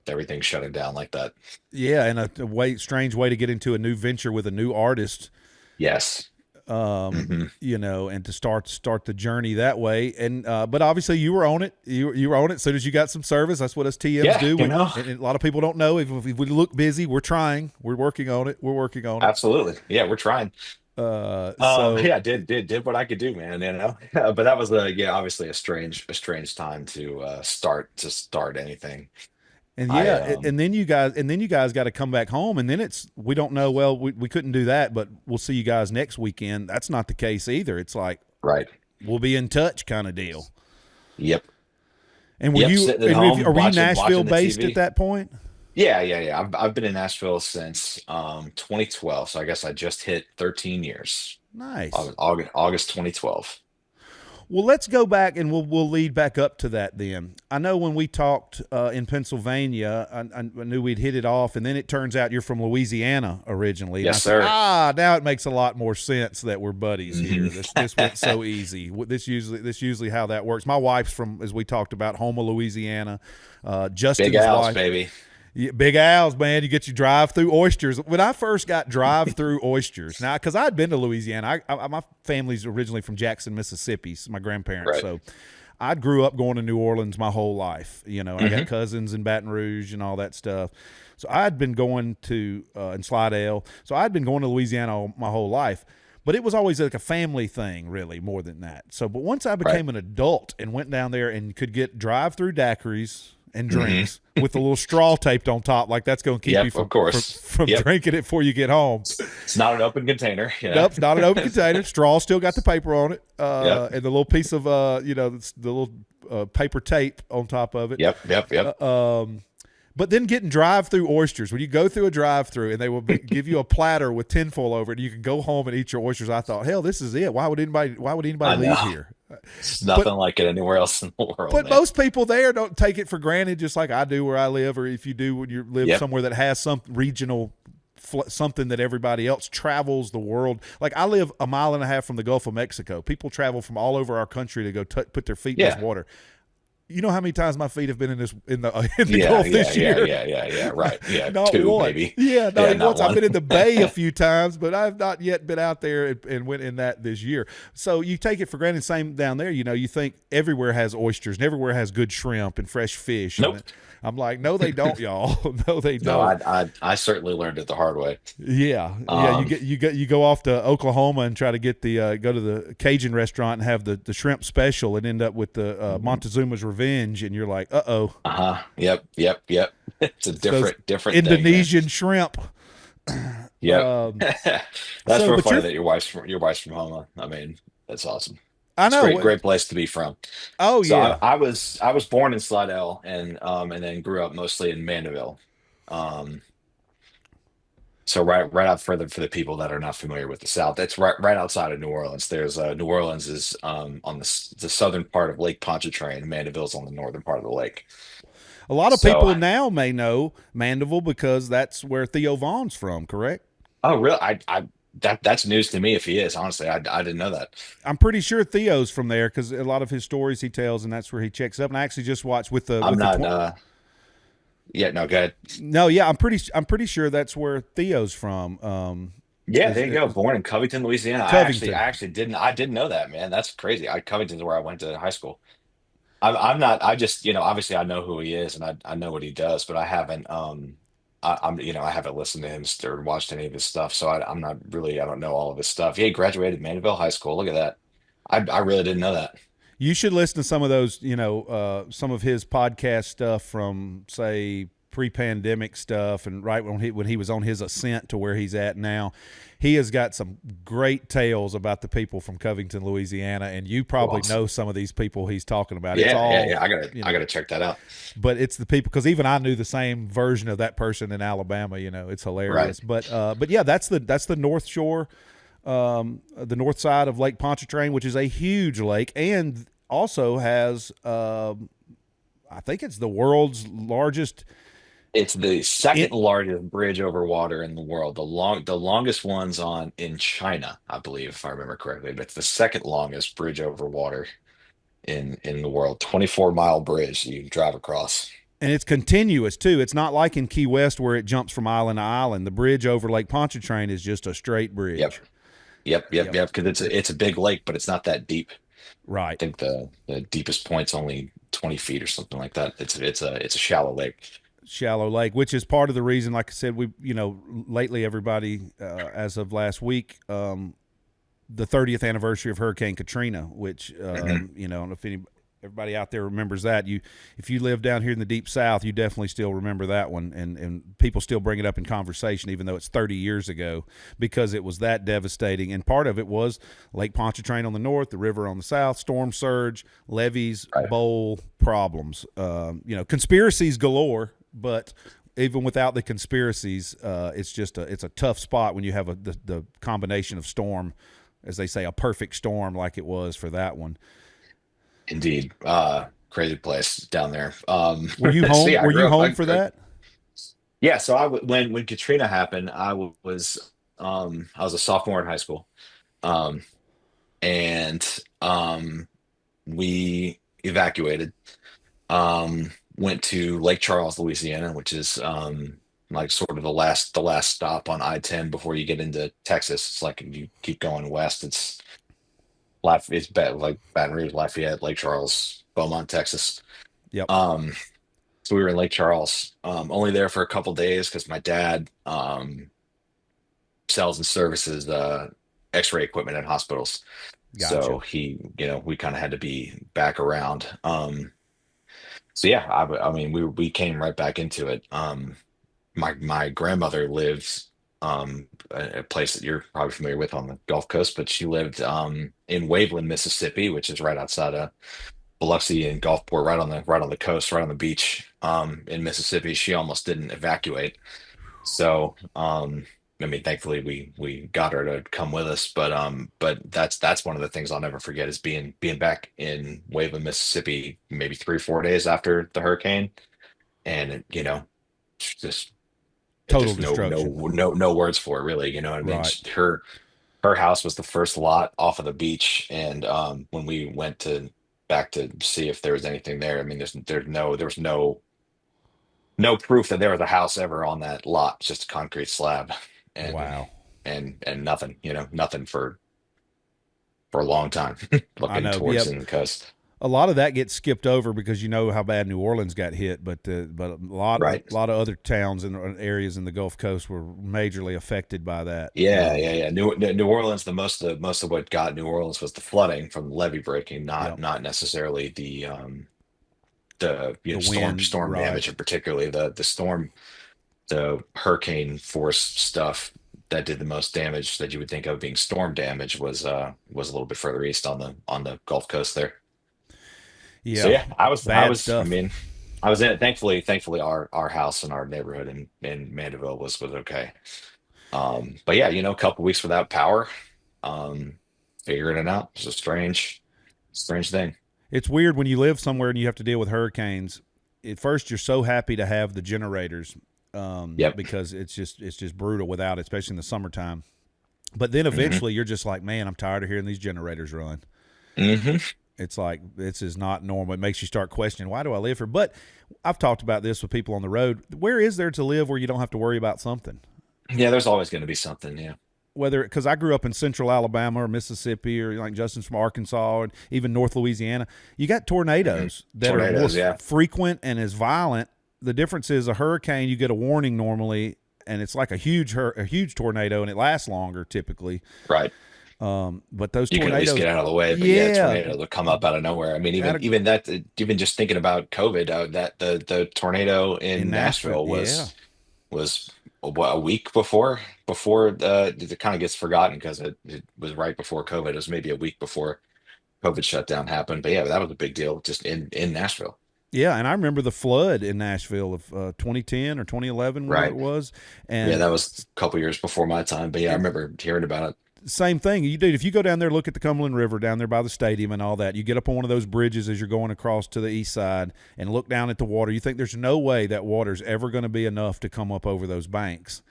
S2: everything shutting down like that.
S1: Yeah, and a strange way to get into a new venture with a new artist.
S2: Yes.
S1: And to start the journey that way. And but obviously you were on it. You were on it as soon as you got some service. That's what us TMs do. And a lot of people don't know, if we look busy, we're trying. We're working on it.
S2: Absolutely. Yeah, we're trying. Did what I could do, man. But that was obviously a strange time to start anything.
S1: And and then you guys got to come back home, and then we don't know. Well, we couldn't do that, but we'll see you guys next weekend. That's not the case either. It's like,
S2: right,
S1: we'll be in touch kind of deal.
S2: Yep.
S1: And were you Nashville based at that point?
S2: Yeah. I've been in Nashville since 2012, so I guess I just hit 13 years.
S1: Nice.
S2: August 2012.
S1: Well, let's go back, and we'll lead back up to that then. I know when we talked in Pennsylvania, I knew we'd hit it off, and then it turns out you're from Louisiana originally.
S2: Yes, sir.
S1: Now it makes a lot more sense that we're buddies here. This went so easy. This usually how that works. My wife's from, as we talked about, Houma, Louisiana. Justin's
S2: Big Al's,
S1: wife,
S2: baby.
S1: Yeah, Big Al's, man. You get your drive-through oysters. When I first got drive-through oysters, now because I'd been to Louisiana, my family's originally from Jackson, Mississippi. So my grandparents,
S2: right.
S1: So I grew up going to New Orleans my whole life. I got cousins in Baton Rouge and all that stuff. So I had been going to in Slidell. So I'd been going to Louisiana my whole life, but it was always like a family thing, really, more than that. So, but once I
S2: Right.
S1: became an adult and went down there and could get drive-through daiquiris and
S2: Hmm.
S1: drinks with a little straw taped on top, like that's going to keep you
S2: Yep, of course.
S1: from
S2: Yep.
S1: drinking it before you get home.
S2: It's not an open container. Yeah.
S1: Nope, it's not an open container. Straw still got the paper on it,
S2: Yep.
S1: and the little piece of the little paper tape on top of it.
S2: Yep. Yep. Yep.
S1: But then getting drive-through oysters, when you go through a drive-through and they will give you a platter with tinfoil over it, and you can go home and eat your oysters. I thought, hell, this is it. Why would
S2: I
S1: anybody
S2: know.
S1: leave here?
S2: It's
S1: But
S2: nothing like it anywhere else in the world,
S1: but
S2: man.
S1: most people there don't take it for granted, just like I do where I live, or if you do when you live
S2: Yep.
S1: somewhere that has some regional something that everybody else travels the world. Like I live a mile and a half from the Gulf of Mexico. People travel from all over our country to go put their feet in this
S2: Yeah.
S1: water. You know how many times my feet have been in this in the
S2: Yeah.
S1: Gulf
S2: Yeah.
S1: this
S2: Yeah.
S1: year?
S2: Yeah. Yeah. Yeah. Right. Yeah.
S1: Not
S2: Two,
S1: once.
S2: maybe.
S1: Yeah, not
S2: Yeah.
S1: even
S2: Not
S1: once. I've
S2: one.
S1: been in the Bay a few times, but I've not yet been out there and went in that this year. So you take it for granted. Same down there. You know, you think everywhere has oysters and everywhere has good shrimp and fresh fish.
S2: Nope.
S1: And I'm like, no, they don't, y'all. No, they
S2: No,
S1: don't.
S2: I certainly learned it the hard way.
S1: Yeah, yeah.
S2: Um,
S1: You go off to Oklahoma and try to get the go to the Cajun restaurant and have the shrimp special and end up with the Montezuma's Revenge, and you're like, uh-oh,
S2: uh-huh. Yep. Yep. Yep. It's a
S1: it's those
S2: different thing, man.
S1: Indonesian shrimp.
S2: Yep.
S1: Um,
S2: That's
S1: so,
S2: real
S1: but
S2: funny
S1: you're,
S2: that your wife's from home. I mean, that's awesome.
S1: I
S2: It's
S1: know.
S2: great place to be from.
S1: Oh
S2: So
S1: yeah,
S2: I was born in Slidell and then grew up mostly in Mandeville. Um, so right out further for the people that are not familiar with the South, that's right outside of New Orleans. There's New Orleans is on the southern part of Lake Pontchartrain. Mandeville's on the northern part of the lake.
S1: a lot of
S2: So,
S1: people now may know Mandeville because that's where Theo Vaughn's from. Correct?
S2: oh really? I that's news to me if he is. Honestly, I didn't know that.
S1: I'm pretty sure Theo's from there because a lot of his stories he tells, and that's where he checks up. And I actually just watched with the
S2: I'm not.
S1: 20.
S2: Yeah, no, go ahead.
S1: No, yeah, I'm pretty sure that's where Theo's from.
S2: Yeah,
S1: Is
S2: there you go. Born in Covington, Louisiana.
S1: Covington.
S2: I actually didn't know that, man. That's crazy. Covington's where I went to high school. I'm not. I just, obviously I know who he is and I know what he does, but I haven't. I haven't listened to him or watched any of his stuff, so I'm not really. I don't know all of his stuff. Yeah, he graduated Mandeville High School. Look at that. I really didn't know that.
S1: You should listen to some of those, some of his podcast stuff from, say, pre-pandemic stuff, and right when he was on his ascent to where he's at now. He has got some great tales about the people from Covington, Louisiana, and you
S2: Oh,
S1: probably know
S2: awesome.
S1: some of these people he's talking about. It's
S2: Yeah, yeah,
S1: all,
S2: yeah.
S1: you
S2: I
S1: know,
S2: gotta check that out.
S1: but it's the people because even I knew the same version of that person in Alabama. It's
S2: Right.
S1: hilarious. But yeah, that's the North Shore, the north side of Lake Pontchartrain, which is a huge lake, and also has I think it's the world's largest.
S2: It's the
S1: In,
S2: second largest bridge over water in the world. The longest one's on in China, I believe, if I remember correctly. But it's the second longest bridge over water in the world. 24-mile bridge you can drive across.
S1: and it's continuous too. It's not like in Key West where it jumps from island to island. The bridge over Lake Pontchartrain is just a straight
S2: Yep.
S1: bridge.
S2: Yep.
S1: Yep.
S2: Yep. Because it's a big lake, but it's not that deep. I
S1: Right.
S2: think the deepest point's only 20 feet or something like that. It's a shallow lake.
S1: Shallow lake, which is part of the reason, like I said, lately everybody, as of last week, the 30th anniversary of Hurricane Katrina, which,
S2: Hmm.
S1: I don't know if everybody out there remembers that. If you live down here in the deep South, you definitely still remember that one, and people still bring it up in conversation, even though it's 30 years ago, because it was that devastating. And part of it was Lake Pontchartrain on the north, the river on the south, storm surge, levees,
S2: Right.
S1: bowl problems, conspiracies galore. But even without the conspiracies, it's a tough spot when you have the combination of storm, as they say, a perfect storm like it was for that one.
S2: Indeed. Crazy place down there.
S1: Were you
S2: So
S1: home?
S2: yeah, I
S1: Were you
S2: grew up.
S1: home for that?
S2: Yeah, so when Katrina happened, I was a sophomore in high school. Um, and we evacuated. Went to Lake Charles, Louisiana, which is like sort of the last stop on I-10 before you get into Texas. It's like you keep going west. It's like Baton Rouge, Lafayette, Lake Charles, Beaumont, Texas.
S1: Yep.
S2: Um, So we were in Lake Charles, only there for a couple days because my dad sells and services X-ray equipment in hospitals. So
S1: Gotcha.
S2: we kind of had to be back around. So yeah, I mean, we came right back into it. My grandmother lives a place that you're probably familiar with on the Gulf Coast, but she lived in Waveland, Mississippi, which is right outside of Biloxi and Gulfport, right on the coast, right on the beach in Mississippi. She almost didn't evacuate. So, I mean, thankfully we got her to come with us, but that's one of the things I'll never forget is being back in Waveland, Mississippi, maybe 3, 4 days after the hurricane, and just
S1: Total
S2: just
S1: destruction.
S2: no words for it, really. You know what I mean?
S1: Right.
S2: Her house was the first lot off of the beach, and when we went to back to see if there was anything there, I mean, there was no proof that there was a house ever on that lot, just a concrete slab, and
S1: Wow.
S2: and nothing, nothing for a long time,
S1: I
S2: looking
S1: know.
S2: towards
S1: Yep.
S2: the coast.
S1: A lot of that gets skipped over because you know how bad New Orleans got hit, but a
S2: Right.
S1: lot of other towns and areas in the Gulf Coast were majorly affected by that.
S2: Yeah. New Orleans, the most of what got New Orleans was the flooding from the levee breaking,
S1: Yep.
S2: not necessarily the
S1: The wind,
S2: storm
S1: right?
S2: damage, and particularly the hurricane force stuff that did the most damage that you would think of being storm damage was a little bit further east on the Gulf Coast there. So
S1: Yeah.
S2: yeah,
S1: Bad stuff.
S2: I was in it. Thankfully our house and our neighborhood in Mandeville was okay. But yeah, a couple weeks without power, um, figuring it out. It's a strange thing.
S1: It's weird when you live somewhere and you have to deal with hurricanes. At first, you're so happy to have the generators
S2: Yep.
S1: because it's just brutal without it, especially in the summertime. But then
S2: hmm
S1: eventually, you're just like, man, I'm tired of hearing these generators run.
S2: hmm
S1: It's like this is not normal. It makes you start questioning, why do I live here? But I've talked about this with people on the road. Where is there to live where you don't have to worry about something?
S2: Yeah, there's always going to be something. Yeah.
S1: Whether because I grew up in central Alabama or Mississippi or like Justin's from Arkansas and even North Louisiana, you got
S2: hmm
S1: tornadoes that are more
S2: Tornadoes. Yeah.
S1: frequent and as violent. The difference is a hurricane, you get a warning normally, and it's like a huge tornado, and it lasts longer typically.
S2: Right.
S1: But those
S2: You can at least
S1: tornadoes,
S2: get out of the way, but yeah,
S1: yeah,
S2: tornadoes will come up out of nowhere. I mean,
S1: out of,
S2: even just thinking about COVID, that the tornado
S1: in
S2: in
S1: Nashville,
S2: Nashville
S1: yeah,
S2: was what, a week before it kind of gets forgotten because it was right before COVID. It was maybe a week before COVID shutdown happened, but yeah, that was a big deal just in Nashville.
S1: yeah. And I remember the flood in Nashville of 2010 or 2011, whenever it
S2: Right.
S1: was,
S2: Yeah,
S1: and
S2: that was a couple years before my time, but yeah, I
S1: and
S2: remember hearing about it.
S1: same thing. You do if you go down there, look at the Cumberland River down there by the stadium and all that. You get up on one of those bridges as you're going across to the east side and look down at the water. You think there's no way that water's ever going to be enough to come up over those banks.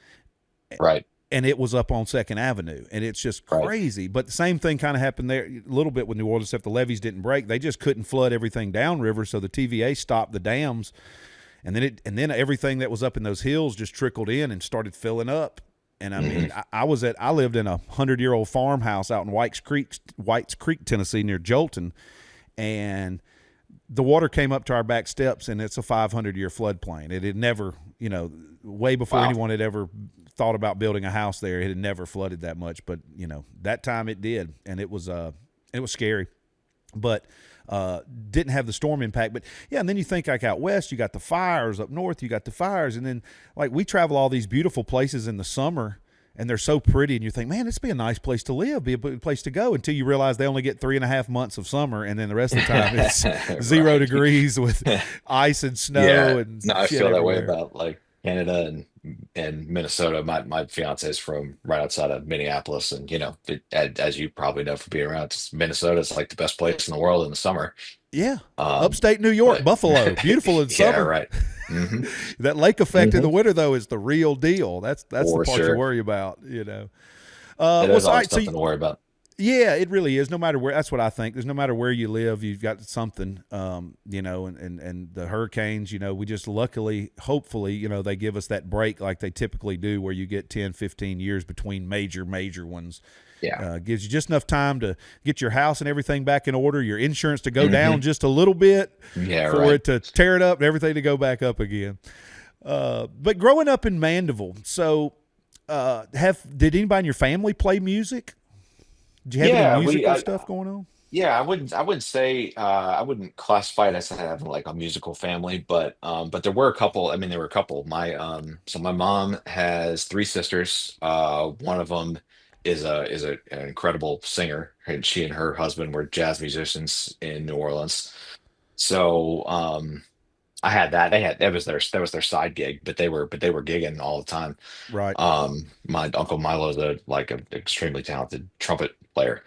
S2: Right.
S1: And it was up on Second Avenue, and it's just
S2: Right.
S1: crazy. But the same thing kind of happened there a little bit with New Orleans. If the levees didn't break, they just couldn't flood everything downriver, so the TVA stopped the dams, and then everything that was up in those hills just trickled in and started filling up. And I
S2: hmm
S1: mean, I lived in a 100-year-old farmhouse out in Whites Creek, Tennessee, near Jolton, and the water came up to our back steps, and it's a 500-year floodplain. It had never, way before
S2: Wow.
S1: anyone had ever thought about building a house there, it had never flooded that much. But that time it did, and it was scary, but didn't have the storm impact. But yeah, and then you think like out west, you got the fires. Up north, you got the fires, and then like we travel all these beautiful places in the summer. And they're so pretty, and you think, man, this would be a nice place to live, be a good place to go, until you realize they only get 3.5 months of summer, and then the rest of the time it's zero
S2: Right.
S1: degrees with ice and snow
S2: Yeah,
S1: and
S2: no, I
S1: shit
S2: feel that way
S1: everywhere.
S2: about like Canada and Minnesota. My fiance is from right outside of Minneapolis, and as you probably know from being around, Minnesota is like the best place in the world in the summer.
S1: Yeah,
S2: Um,
S1: upstate New York,
S2: but
S1: Buffalo, beautiful in
S2: yeah,
S1: summer.
S2: right. hmm
S1: That lake effect in
S2: hmm
S1: the winter, though, is the real deal. That's the
S2: For
S1: part you
S2: sure,
S1: worry about.
S2: it
S1: Well,
S2: is
S1: so, all
S2: always
S1: right, so
S2: something to worry about.
S1: Yeah, it really is. No matter where, that's what I think. There's no matter where you live, you've got something, and the hurricanes, we just luckily, hopefully, they give us that break like they typically do where you get 10, 15 years between major ones.
S2: Yeah.
S1: Gives you just enough time to get your house and everything back in order, your insurance to go down
S2: Hmm.
S1: just a little bit
S2: Yeah,
S1: for
S2: right.
S1: it to tear it up and everything to go back up again. But growing up in Mandeville, so did anybody in your family play music? Do you have any
S2: Yeah,
S1: musical stuff going on?
S2: yeah, I wouldn't say I wouldn't classify it as having like a musical family, but there were a couple. I mean, there were a couple. So my mom has three sisters. One of them an incredible singer, and she and her husband were jazz musicians in New Orleans. So I had that. That was their side gig, but they were gigging all the time.
S1: Right.
S2: My uncle Milo's an extremely talented trumpet player.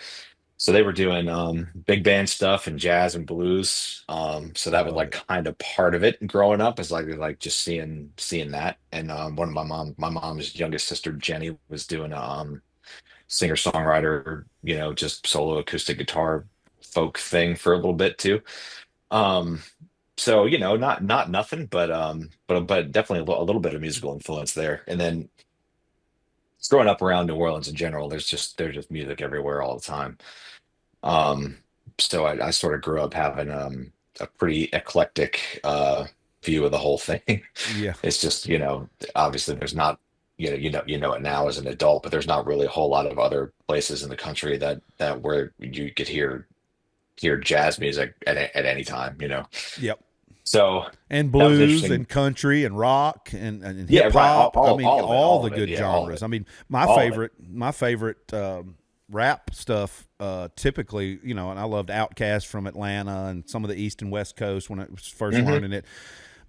S2: So they were doing big band stuff and jazz and blues. So that was
S1: Love
S2: like
S1: it.
S2: kind of part of it growing up is like just seeing that. And one of my mom's youngest sister Jenny was doing a singer-songwriter, just solo acoustic guitar folk thing for a little bit too. Um, so not nothing, but definitely a little bit of musical influence there. And then growing up around New Orleans in general, there's just music everywhere all the time. Um, so I sort of grew up having a pretty eclectic view of the whole thing.
S1: Yeah.
S2: It's just, obviously there's not, you know it now as an adult, but there's not really a whole lot of other places in the country that where you could hear jazz music at any time.
S1: Yep.
S2: So
S1: And
S2: that was
S1: blues and
S2: interesting.
S1: country and rock and
S2: Yeah,
S1: hip
S2: right. All,
S1: hop. I
S2: all,
S1: mean,
S2: all of it,
S1: all
S2: all
S1: the
S2: of it.
S1: good
S2: Yeah, all of
S1: genres.
S2: it,
S1: I mean, my
S2: all of it.
S1: favorite, rap stuff, typically, and I loved Outkast from Atlanta and some of the East and West Coast when I was first
S2: Hmm.
S1: learning it.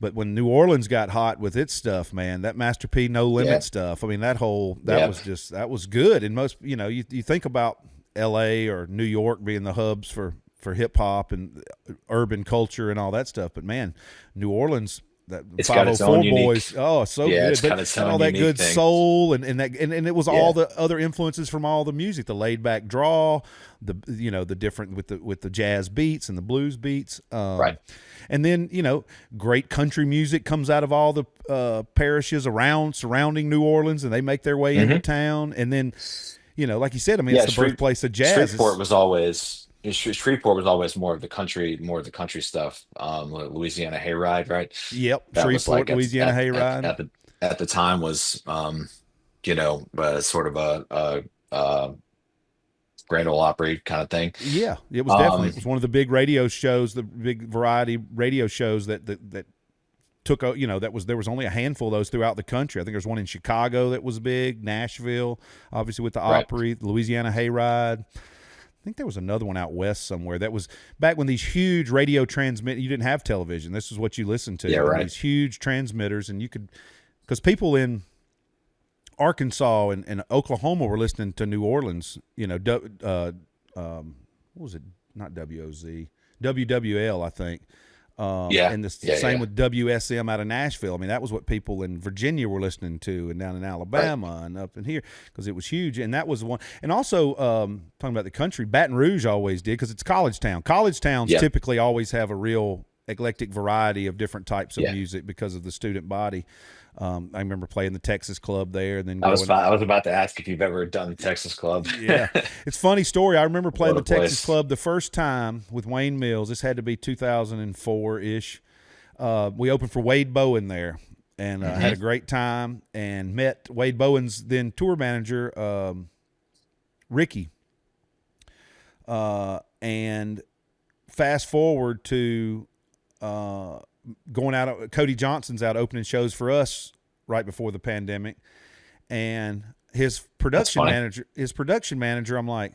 S1: But when New Orleans got hot with its stuff, man, that Master P No
S2: Yeah,
S1: Limit stuff. I mean,
S2: yeah,
S1: that was good. And most, you think about L.A. or New York being the hubs for hip hop and urban culture and all that stuff. But man, New Orleans, that
S2: it's got its own
S1: 504
S2: unique.
S1: boys, oh, so
S2: Yeah,
S1: good.
S2: it's
S1: But
S2: got its
S1: and all
S2: own
S1: that
S2: unique
S1: good
S2: thing.
S1: soul and it was all
S2: Yeah,
S1: the other influences from all the music, the laid back draw, the different with the jazz beats and the blues beats.
S2: right.
S1: And then great country music comes out of all the parishes around surrounding New Orleans, and they make their way into
S2: Hmm.
S1: town. And then like you said, I mean, it's
S2: Yeah,
S1: the birthplace of jazz.
S2: Shreveport was always more of the country stuff. Louisiana Hayride, right?
S1: Yep,
S2: That was
S1: Shreveport,
S2: like
S1: Louisiana hayride.
S2: at the time was sort of a Grand Ole Opry kind of thing.
S1: Yeah, it was definitely.
S2: Um,
S1: It was one of the big radio shows, the big variety radio shows that took. There was only a handful of those throughout the country. I think there's one in Chicago that was big, Nashville, obviously with the
S2: right.
S1: Opry, Louisiana Hayride. I think there was another one out west somewhere that was back when these huge radio transmit. You didn't have television. This is what you listened
S2: Yeah,
S1: to, and
S2: right.
S1: these huge transmitters, and you could, because people in Arkansas and Oklahoma were listening to New Orleans. What was it? Not WOZ, WWL, I think.
S2: Yeah,
S1: And the
S2: yeah,
S1: same
S2: yeah.
S1: with WSM out of Nashville. I mean, that was what people in Virginia were listening to, and down in
S2: Right.
S1: Alabama and up in here because it was huge. And that was the one. And also talking about the country, Baton Rouge always did because it's college town. College towns
S2: Yeah,
S1: typically always have a real eclectic variety of different types of
S2: yeah.
S1: music because of the student body. I remember playing the Texas Club there, and then
S2: I was
S1: growing.
S2: about I was about to ask if you've ever done the Texas Club.
S1: Yeah, it's a funny story. I remember playing
S2: What
S1: the
S2: a
S1: Texas
S2: place.
S1: Club the first time with Wayne Mills. This had to be 2004 ish. We opened for Wade Bowen there, and had a
S2: Hmm.
S1: great time. And met Wade Bowen's then tour manager, Ricky. And fast forward to uh, going out. Cody Johnson's out opening shows for us right before the pandemic, and
S2: That's funny.
S1: his production manager, I'm like,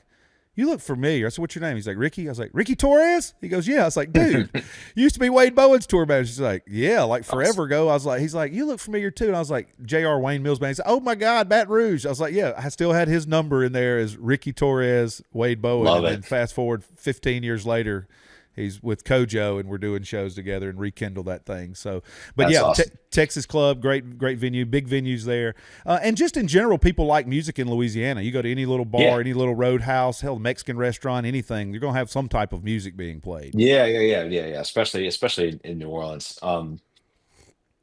S1: you look familiar. I said, what's your name? He's like, Ricky. I was like, Ricky Torres? He goes, yeah. I was like, dude, you used to be Wade Bowen's tour manager. He's like, yeah, like forever
S2: Awesome.
S1: ago. He's like, you look familiar too. And I was like, J.R. Wayne Mills band. He said, oh my God, Baton Rouge. I was like, yeah, I still had his number in there as Ricky Torres, Wade Bowen.
S2: Love
S1: And then
S2: it.
S1: fast forward 15 years later, He's with Kojo, and we're doing shows together and rekindle that thing. So, but
S2: That's
S1: yeah,
S2: awesome.
S1: Texas Club, great venue, big venues there, and just in general, people like music in Louisiana. You go to any little
S2: Yeah.
S1: bar, any little roadhouse, hell, Mexican restaurant, anything, you're gonna have some type of music being played.
S2: Yeah. Especially in New Orleans.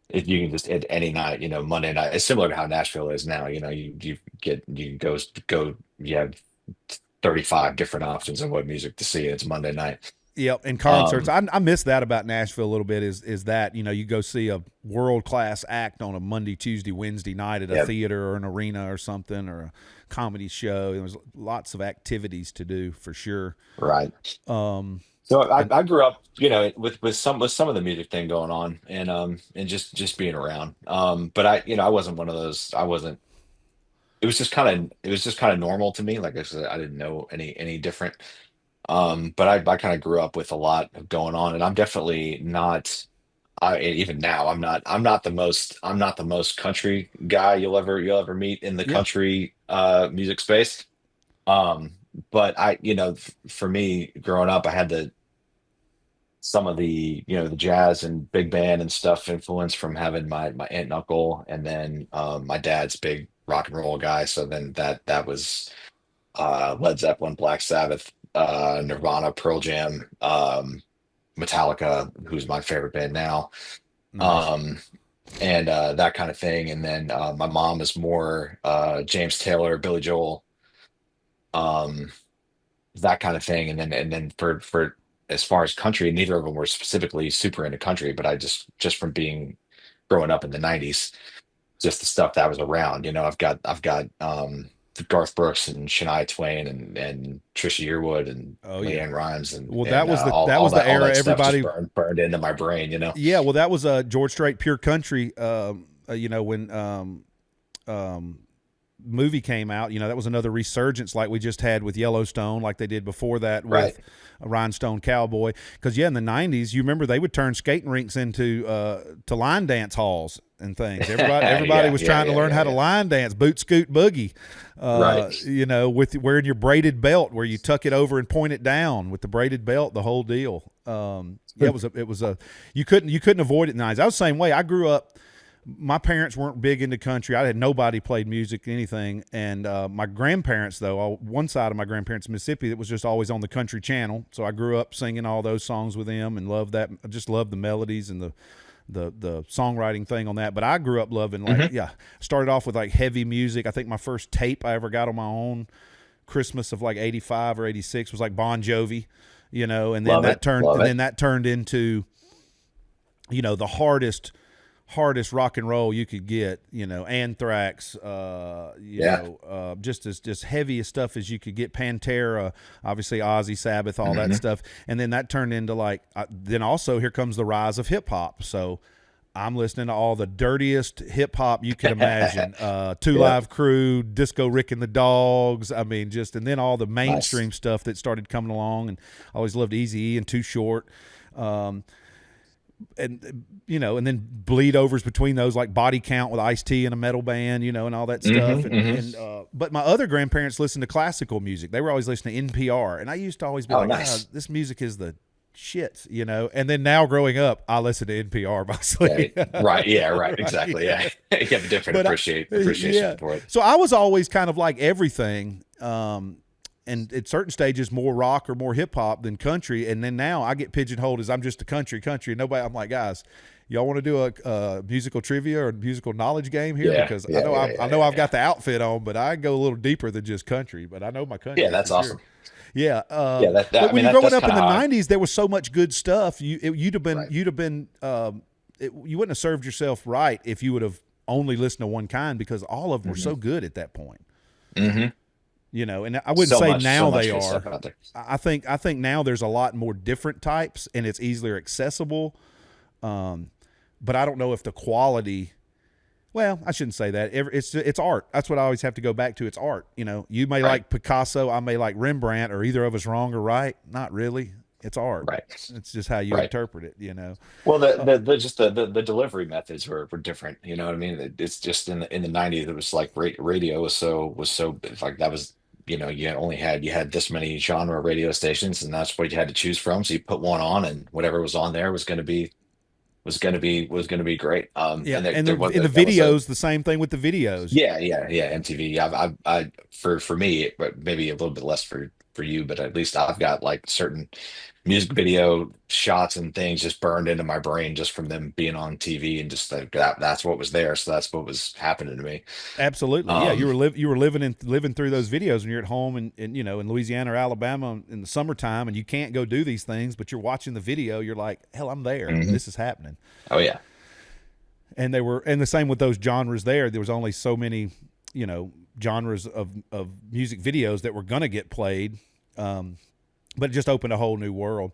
S2: If you can just at any night, Monday night, it's similar to how Nashville is now. You go, you have 35 different options of what music to see. It's Monday night.
S1: Yep, and concerts.
S2: Um,
S1: I miss that about Nashville a little bit. Is that you go see a world class act on a Monday, Tuesday, Wednesday night at a
S2: yeah,
S1: theater or an arena or something or a comedy show. There was lots of activities to do for sure.
S2: right.
S1: Um,
S2: So
S1: and
S2: I grew up, with some of the music thing going on, and just being around. But I wasn't one of those. I wasn't. It was just kind of normal to me. Like I said, I didn't know any different. But I kind of grew up with a lot of going on, and I'm definitely not. Even now, I'm not the most country guy you'll ever meet in the
S1: yeah,
S2: country music space. Um, but for me, growing up, I had some of the jazz and big band and stuff influence from having my aunt and uncle, and then my dad's big rock and roll guy. So then that was Led Zeppelin, Black Sabbath, Nirvana, Pearl Jam, Metallica, who's my favorite band now,
S1: nice.
S2: um, and that kind of thing. And then my mom is more James Taylor, Billy Joel, um, that kind of thing. And then for as far as country, neither of them were specifically super into country, but I just from being growing up in the '90s, just the stuff that was around. I've got the Garth Brooks and Shania Twain and Trisha Yearwood and
S1: Oh yeah.
S2: Leanne Rimes
S1: Well,
S2: and all
S1: that
S2: all
S1: was the
S2: that all
S1: era
S2: that stuff just
S1: everybody.
S2: burned into my brain.
S1: Yeah, well, that was George Strait, Pure Country. When um, movie came out, that was another resurgence like we just had with Yellowstone, like they did before that
S2: Right.
S1: with Rhinestone Cowboy. Because yeah, in the '90s, you remember they would turn skating rinks into to line dance halls and things. Everybody
S2: Yeah,
S1: was
S2: yeah,
S1: trying to
S2: yeah,
S1: learn
S2: yeah,
S1: how to
S2: yeah.
S1: line dance, boot scoot boogie.
S2: Right.
S1: With wearing your braided belt, where you tuck it over and point it down with the braided belt, the whole deal. Yeah, it was a you couldn't avoid it in the '90s. I was the same way. I grew up, my parents weren't big into country. I had nobody played music, anything. And my grandparents, though, one side of my grandparents in Mississippi, it was just always on the country channel. So I grew up singing all those songs with them and loved that. I just loved the melodies and the songwriting thing on that. But I grew up loving,
S2: Hmm.
S1: started off with like heavy music. I think my first tape I ever got on my own, Christmas of like '85 or '86, was like Bon Jovi, and then
S2: Love it. Love it.
S1: that turned into the hardest rock and roll you could get, Anthrax,
S2: Yeah.
S1: just as heavy as stuff as you could get, Pantera, obviously Ozzy, Sabbath, all that
S2: Hmm.
S1: stuff. And then that turned into like, then also here comes the rise of hip hop. So I'm listening to all the dirtiest hip hop you could imagine. Two
S2: Yep.
S1: Live Crew, Disco Rick and the Dogs. I mean, and then all the
S2: Nice.
S1: mainstream stuff that started coming along. And I always loved Eazy-E and Too Short. Um, and then bleed overs between those, like Body Count with Ice-T and a metal band, and all that stuff.
S2: Hmm.
S1: But my other grandparents listened to classical music. They were always listening to NPR, and I used to always be
S2: Oh,
S1: like, God,
S2: nice.
S1: this music is the shit. And then now growing up, I listen to NPR
S2: Yeah.
S1: mostly.
S2: Right. Yeah. Right. Exactly. Yeah. You have a different
S1: But
S2: appreciation
S1: yeah,
S2: for it.
S1: so I was always kind of like everything. And at certain stages, more rock or more hip hop than country. And then now I get pigeonholed as I'm just a country. And nobody, I'm like, guys, y'all want to do a musical trivia or musical knowledge game here?
S2: Yeah.
S1: Because
S2: Yeah. Yeah.
S1: I
S2: Yeah.
S1: know
S2: Yeah.
S1: I've
S2: Yeah.
S1: got the outfit on, but I go a little deeper than just country. But I know my
S2: Yeah.
S1: country for
S2: That's
S1: sure.
S2: awesome.
S1: Yeah.
S2: Yeah.
S1: But
S2: I
S1: when
S2: mean,
S1: you're growing
S2: that's
S1: up
S2: kind
S1: in
S2: of
S1: the
S2: how I.
S1: '90s, there was so much good stuff. You'd have been
S2: Right.
S1: you wouldn't have served yourself right if you would have only listened to one kind, because all of them were
S2: Hmm.
S1: so good at that point.
S2: Hmm.
S1: And I wouldn't say
S2: So
S1: now
S2: much
S1: they
S2: good
S1: are.
S2: stuff out there.
S1: I think now there's a lot more different types and it's easier accessible. But I don't know if the quality. Well, I shouldn't say that. It's art. That's what I always have to go back to. It's art. You may
S2: Right.
S1: like Picasso, I may like Rembrandt. Are either of us wrong or right? Not really. It's art.
S2: Right.
S1: It's just how you
S2: Right.
S1: interpret it.
S2: Well,
S1: Uh,
S2: the delivery methods were different. You know what I mean? It's just in the '90s, it was like radio was so like that was you had this many genre radio stations, and that's what you had to choose from. So you put one on, and whatever was on there was going to be great.
S1: Yeah,
S2: And there,
S1: and
S2: there was
S1: in the
S2: that was a
S1: videos, the same thing with the videos.
S2: yeah, MTV. For me, but maybe a little bit less for you, but at least I've got like certain music video shots and things just burned into my brain just from them being on TV, and just like that's what was there. So that's what was happening to me.
S1: Absolutely, yeah.
S2: Um,
S1: You were living through those videos when you're at home in in Louisiana or Alabama in the summertime, and you can't go do these things, but you're watching the video. You're like, hell, I'm there.
S2: mhm.
S1: This is happening.
S2: Oh yeah.
S1: And the same with those genres. There was only so many genres of music videos that were going to get played, but it just opened a whole new world.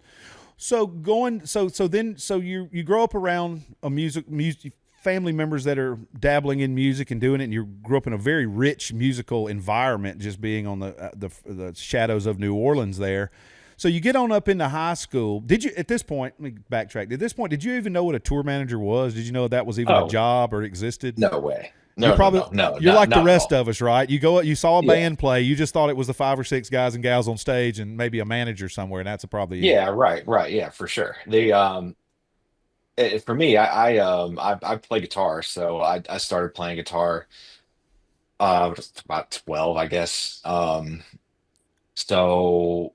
S1: So you grow up around a music family members that are dabbling in music and doing it, and you grew up in a very rich musical environment, just being on the shadows of New Orleans there. So you get on up into high school. Did you at this point? Let me backtrack. At this point, did you even know what a tour manager was? Did you know that was even a
S2: Oh,
S1: job or existed?
S2: no way.
S1: You're
S2: No, no,
S1: probably
S2: no, no,
S1: you're like the
S2: not at
S1: rest
S2: all.
S1: of us, right? You saw a
S2: Yeah.
S1: band play. You just thought it was the five or six guys and gals on stage and maybe a manager somewhere, and that's probably it.
S2: Yeah, right, right. Yeah, for sure. For me, I play guitar, so I started playing guitar about 12, I guess. So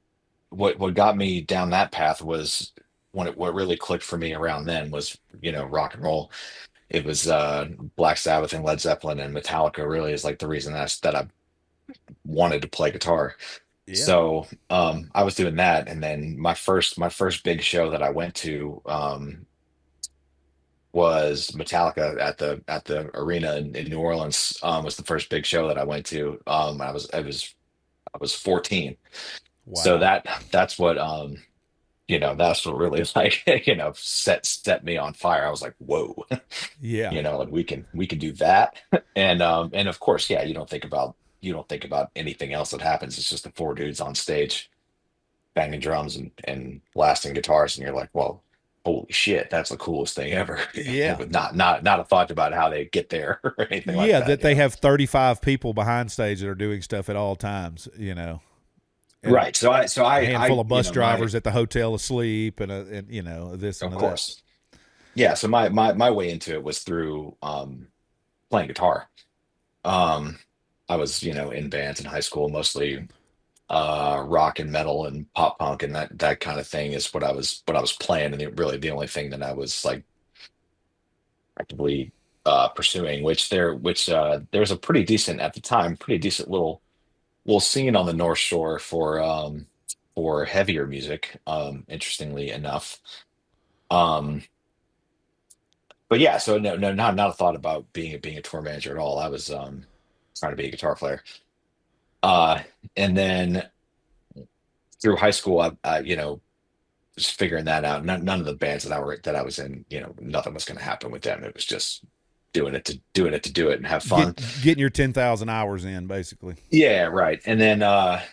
S2: what got me down that path was what really clicked for me around then was, rock and roll. It was Black Sabbath and Led Zeppelin and Metallica really is like the reason that I wanted to play guitar.
S1: Yeah.
S2: So I was doing that, and then my first big show that I went to was Metallica at the arena in New Orleans. Was the first big show that I went to. I was 14. So
S1: Wow.
S2: that's what that's what really like set me on fire. I was like, whoa,
S1: Yeah.
S2: like we can do that. And of course, yeah, you don't think about anything else that happens. It's just the four dudes on stage banging drums and blasting guitars, and you're like, well, holy shit, that's the coolest thing ever.
S1: Yeah.
S2: But not a thought about how they get there or anything like
S1: Yeah,
S2: that,
S1: that they have 35 people behind stage that are doing stuff at all times, and
S2: Right.
S1: a handful of bus
S2: my
S1: drivers at the hotel asleep and this and
S2: of
S1: that.
S2: course. Yeah, so my way into it was through playing guitar. Um I was, in bands in high school, mostly rock and metal and pop punk, and that kind of thing is what I was playing, and really the only thing that I was like actively pursuing, there's a pretty decent at the time, pretty decent little scene on the North Shore for heavier music, interestingly enough. Um but yeah, so no, no, not a thought about being a tour manager at all. I was trying to be a guitar player. Uh and then through high school, I just figuring that out. None of the bands that I was in, nothing was going to happen with them. It was just doing it to do it and have fun.
S1: Getting your 10,000 hours in, basically.
S2: Yeah, right. And then I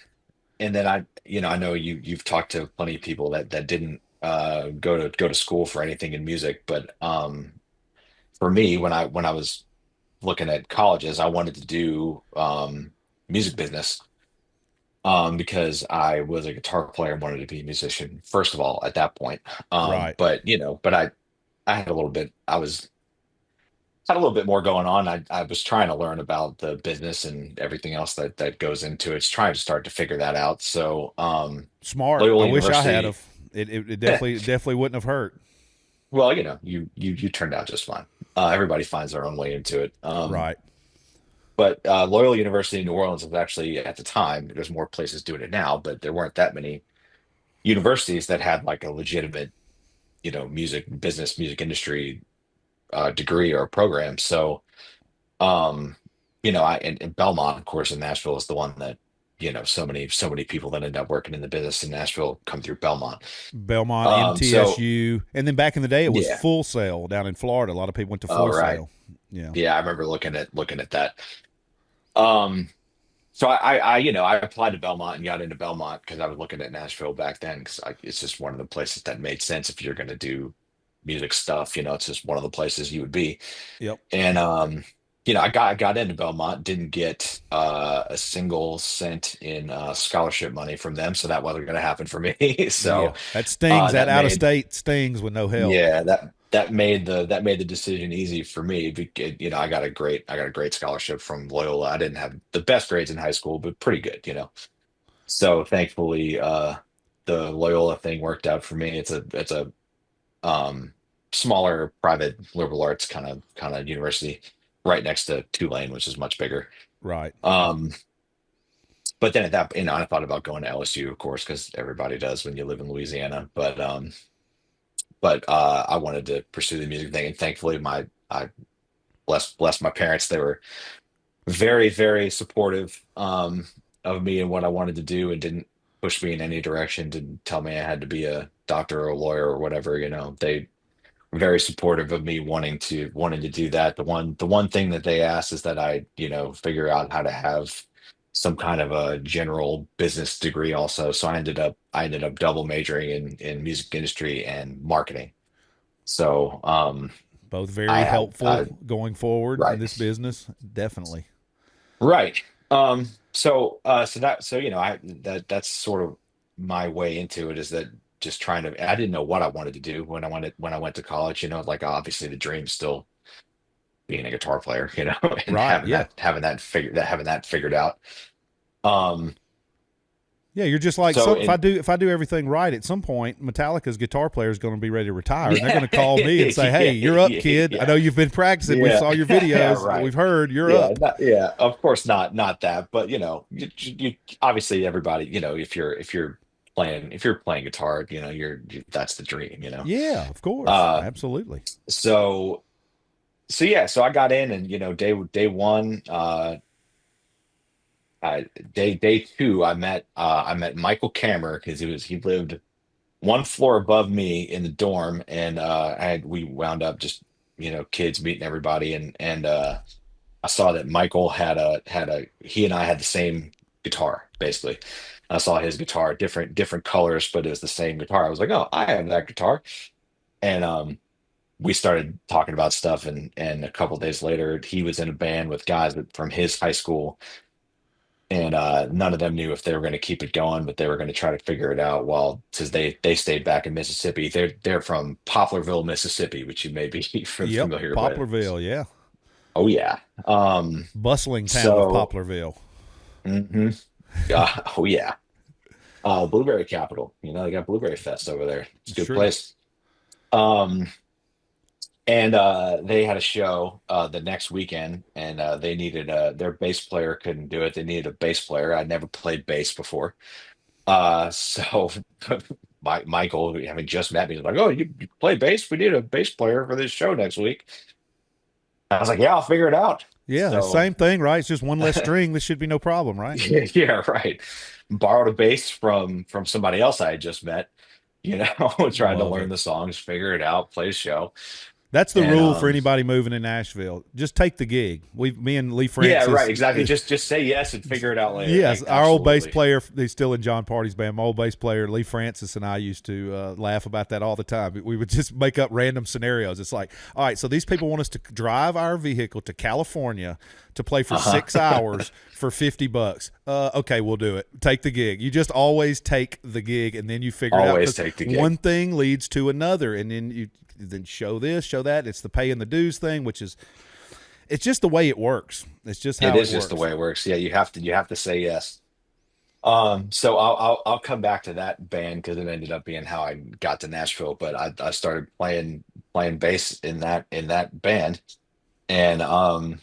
S2: know you've talked to plenty of people that didn't go to school for anything in music, but for me, when I was looking at colleges, I wanted to do music business, because I was a guitar player and wanted to be a musician, first of all, at that point.
S1: Right.
S2: But I had a little bit, had a little bit more going on. I was trying to learn about the business and everything else that goes into it. It's trying to start to figure that out. So,
S1: Smart. I
S2: Loyola
S1: wish I had
S2: University,
S1: of. It definitely wouldn't have hurt.
S2: well, you turned out just fine. Everybody finds their own way into it.
S1: Right.
S2: But Loyola University in New Orleans was actually, at the time, there's more places doing it now, but there weren't that many universities that had like a legitimate, music business, music industry degree or program. So, um, and Belmont, of course, in Nashville is the one that, so many people that end up working in the business in Nashville come through Belmont.
S1: Belmont,
S2: So
S1: MTSU, and then back in the day, it was
S2: yeah,
S1: Full Sail down in Florida. A lot of people went to
S2: all
S1: Full
S2: right.
S1: Sail. Yeah.
S2: Yeah, I remember looking at that. Um, so I applied to Belmont and got into Belmont because I was looking at Nashville back then, because it's just one of the places that made sense if you're going to do music stuff. It's just one of the places you would be.
S1: Yep.
S2: And I got into Belmont, didn't get a single cent in scholarship money from them, so that wasn't going to happen for me.
S1: Yeah,
S2: So
S1: that stings. That
S2: that
S1: out of
S2: made
S1: state stings with no help.
S2: yeah, that made the decision easy for me. I got a great scholarship from Loyola. I didn't have the best grades in high school, but pretty good. So thankfully, the Loyola thing worked out for me. It's a um, smaller private liberal arts kind of university right next to Tulane, which is much bigger.
S1: Right.
S2: Um, but then at that, I thought about going to LSU, of course, because everybody does when you live in Louisiana. But I wanted to pursue the music thing, and thankfully, my I bless my parents. They were very very supportive of me and what I wanted to do, and didn't push me in any direction. Didn't tell me I had to be a doctor or a lawyer or whatever. They very supportive of me wanting to do that. The one thing that they asked is that I, figure out how to have some kind of a general business degree also. So I ended up double majoring in music industry and marketing. So
S1: Both very helpful
S2: I
S1: going forward in
S2: right.
S1: this business. Definitely.
S2: Right. So I that's sort of my way into it, is that just trying to I didn't know what I wanted to do when I went to college, like obviously the dream's still being a guitar player, and
S1: Right. Yeah.
S2: having that figured out. Um,
S1: Yeah, you're just like,
S2: so
S1: so
S2: in
S1: if I do everything right, at some point Metallica's guitar player is going to be ready to retire, and they're going
S2: yeah,
S1: to call me and say, "Hey,
S2: yeah,
S1: you're up, kid. I
S2: yeah,
S1: know you've been practicing. We
S2: yeah,
S1: saw your
S2: yeah,
S1: videos.
S2: right.
S1: We've heard you're
S2: Yeah,
S1: up."
S2: yeah, of course not that, but obviously everybody, if you're playing guitar, that's the dream,
S1: Yeah, of course,
S2: Uh
S1: absolutely.
S2: so so I got in, and day one, day two, I met Michael Kammer, because he lived one floor above me in the dorm, and we wound up just kids meeting everybody, and I saw that Michael had a he and I had the same guitar, basically. I saw his guitar, different colors, but it was the same guitar. I was like, oh, I have that guitar. And we started talking about stuff, and a couple days later he was in a band with guys from his high school, and none of them knew if they were going to keep it going, but they were going to try to figure it out, while since they stayed back in Mississippi. They're from Poplarville, Mississippi, which you may be
S1: Yep,
S2: familiar with.
S1: Poplarville. Yeah,
S2: Oh yeah.
S1: bustling town of
S2: So
S1: Poplarville.
S2: mhm. Oh yeah. Blueberry capital. They got Blueberry Fest over there. It's a
S1: It's
S2: good
S1: true.
S2: place. Um, and they had a show the next weekend, and they needed their bass player couldn't do it. They needed a bass player. I'd never played bass before. So Michael, having just met me, was like, "Oh, you play bass? We need a bass player for this show next week." I was like, "Yeah, I'll figure it out."
S1: Yeah, it's
S2: So
S1: same thing, right? It's just one less string. This should be no problem, right?
S2: yeah, right. Borrowed a bass from somebody else I had just met, trying to
S1: Love
S2: learn
S1: it.
S2: the songs, figure it out, play a show.
S1: That's the
S2: And
S1: rule for anybody moving to Nashville. Just take the gig. Me and Lee
S2: yeah, right,
S1: Francis.
S2: exactly. Just say yes and figure it out later.
S1: Yes, our old bass
S2: Absolutely.
S1: player, he's still in John Party's band. My old bass player, Lee Francis, and I used to laugh about that all the time. We would just make up random scenarios. It's like, all right, so these people want us to drive our vehicle to California to play for
S2: Uh-huh.
S1: 6 hours for $50. Okay, we'll do it. Take the gig. You just always take the gig, and then you figure it out,
S2: Always
S1: because
S2: take the gig.
S1: one thing leads to another, and then you then show this, show that. It's the pay and the dues thing, which is it's just the way it works. It's just
S2: It
S1: how it
S2: is just the
S1: works.
S2: way it works. Yeah, you have to say yes. So I'll come back to that band, because it ended up being how I got to Nashville. But I started playing bass in that band, and so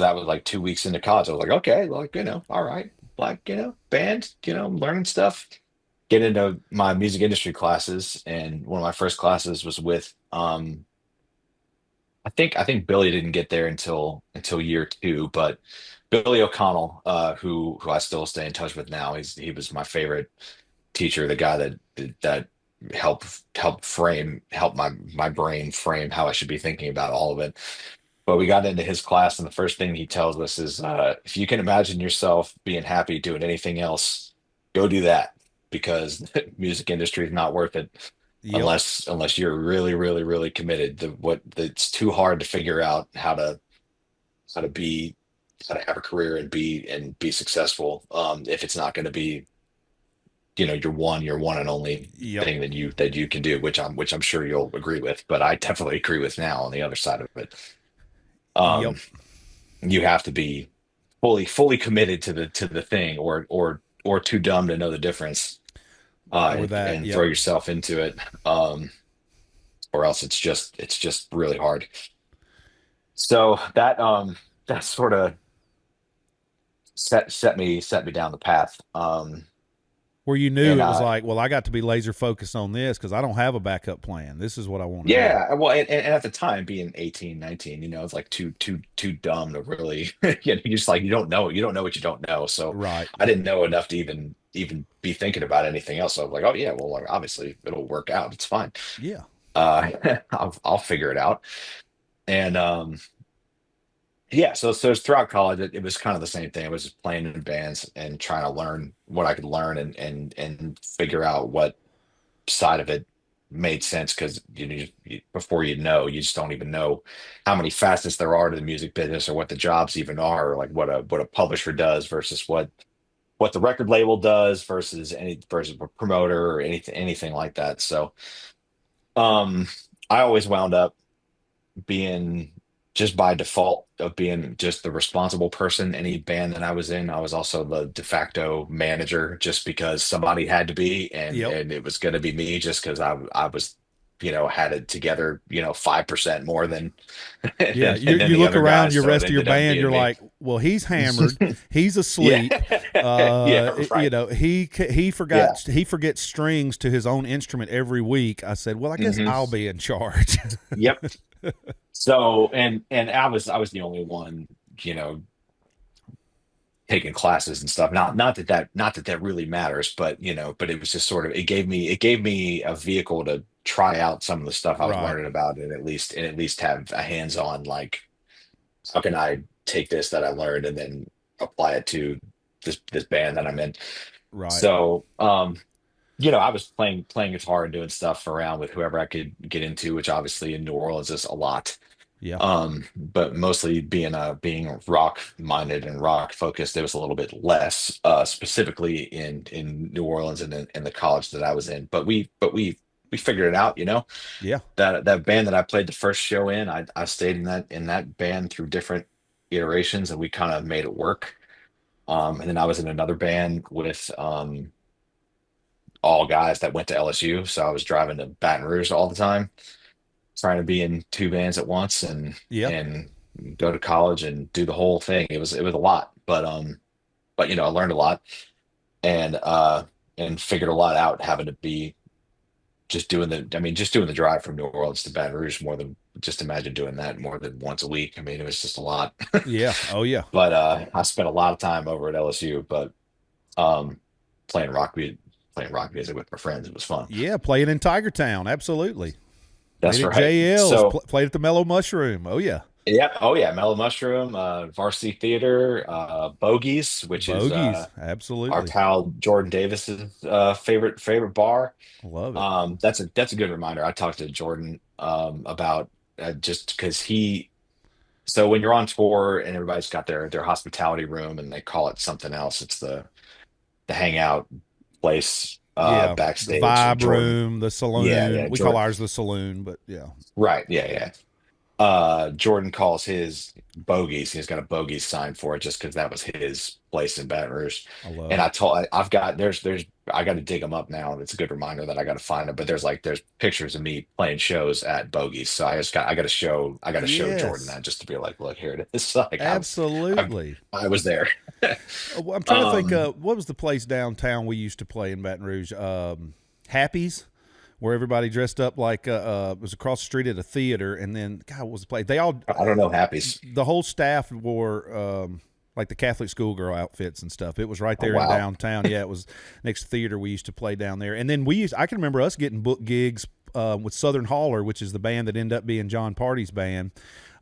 S2: that was like 2 weeks into college. I was like, okay, like, all right, like, band, I'm learning stuff, get into my music industry classes. And one of my first classes was with, I think Billy didn't get there until year two, but Billy O'Connell, who I still stay in touch with now. He was my favorite teacher, the guy that helped my brain frame how I should be thinking about all of it. But we got into his class, and the first thing he tells us is, if you can imagine yourself being happy doing anything else, go do that, because the music industry is not worth it
S1: Yep.
S2: unless you're really, really, really committed. It's too hard to figure out how to. how to be, how to have a career and be successful. If it's not going to be, your one and only
S1: Yep.
S2: thing that you can do, which I'm sure you'll agree with, but I definitely agree with now on the other side of it.
S1: Yep.
S2: Um, you have to be fully committed to the thing, or too dumb to know the difference,
S1: Or that.
S2: and throw
S1: Yep.
S2: yourself into it. Or else it's just really hard. So that sort of set me down the path.
S1: Where you knew
S2: And
S1: it was like, well, I got to be laser focused on this because I don't have a backup plan. This is what I want to do.
S2: Yeah, well, and at the time, being 18, 19, it's like too dumb to really, you just like, you don't know what you don't know. So
S1: Right.
S2: I didn't know enough to even be thinking about anything else. So I was like, oh yeah, well, like, obviously it'll work out. It's fine.
S1: Yeah.
S2: I'll figure it out. And yeah, so it's throughout college, it was kind of the same thing. I was just playing in bands and trying to learn what I could learn, and figure out what side of it made sense, because before you just don't even know how many facets there are to the music business, or what the jobs even are, or like what a publisher does versus what the record label does versus a promoter or anything like that. So um I always wound up being, just by default of being just the responsible person. Any band that I was in, I was also the de facto manager, just because somebody had to be, and
S1: Yep.
S2: and it was going to be me, just because I was, had it together, 5% more than
S1: Yeah.
S2: than
S1: You
S2: the
S1: look
S2: other
S1: around
S2: guys,
S1: your
S2: so it
S1: rest of your
S2: ended up
S1: band,
S2: being
S1: you're
S2: me.
S1: like, well, he's hammered, he's
S2: Yeah.
S1: asleep.
S2: Yeah, right.
S1: He forgets strings to his own instrument every week. I said, well, I guess
S2: Yeah.
S1: I'll be in charge.
S2: Yep. So, and I was the only one, you know, taking classes and stuff. Not that that really matters, but but it was just sort of, it gave me a vehicle to try out some of the stuff I was
S1: Right.
S2: learning about, and at least have a hands-on, like, how can I take this that I learned and then apply it to this band that I'm in.
S1: Right.
S2: So I was playing guitar and doing stuff around with whoever I could get into, which obviously in New Orleans is a lot.
S1: Yeah.
S2: But mostly being rock minded and rock focused, it was a little bit less, specifically in New Orleans, and in the college that I was in. But we figured it out.
S1: Yeah.
S2: That band that I played the first show in, I stayed in that band through different iterations, and we kind of made it work. And then I was in another band with all guys that went to LSU, so I was driving to Baton Rouge all the time, trying to be in two bands at once, and
S1: Yep.
S2: and go to college and do the whole thing. It was a lot, but I learned a lot, and figured a lot out, having to be just doing the drive from New Orleans to Baton Rouge, more than, just imagine doing that more than once a week. I mean, it was just a lot.
S1: Yeah. Oh yeah.
S2: But I spent a lot of time over at LSU, but um playing rock music with my friends, it was fun.
S1: Yeah. Playing in Tiger Town. Absolutely. Played
S2: That's
S1: at
S2: right.
S1: JL's.
S2: So
S1: Played at the Mellow Mushroom. Oh yeah.
S2: yeah, oh yeah, Mellow Mushroom, Varsity Theater, Bogies, which is
S1: Bogies.
S2: our
S1: Absolutely.
S2: pal Jordan Davis's favorite bar.
S1: Love it.
S2: That's a good reminder. I talked to Jordan about, just because so when you're on tour and everybody's got their hospitality room, and they call it something else, it's the hangout place
S1: Yeah. The
S2: backstage.
S1: vibe
S2: Jordan,
S1: room, the
S2: yeah,
S1: saloon.
S2: yeah,
S1: We call
S2: Jordan,
S1: ours the saloon, but yeah.
S2: right, yeah, yeah. Jordan calls his Bogies. He's got a Bogies sign for it, just because that was his place in Baton Rouge.
S1: I love
S2: And
S1: it.
S2: I've got there's I got to dig them up now. It's a good reminder that I got to find them. But there's pictures of me playing shows at Bogies. So I got to show Jordan
S1: Yes.
S2: that, just to be like, look, here it is. Like, I
S1: Absolutely.
S2: I was there.
S1: Well, I'm trying to think.
S2: Um,
S1: What was the place downtown we used to play in Baton Rouge? Happy's, where everybody dressed up like it was across the street at a theater, and then God, what was the place? They all,
S2: I don't know, Happy's.
S1: the whole staff wore like the Catholic schoolgirl outfits and stuff. It was right
S2: Oh
S1: there in
S2: wow.
S1: downtown. Yeah, it was next to the theater. We used to play down there, and then I can remember us getting booked gigs with Southern Hauler, which is the band that ended up being John Party's band.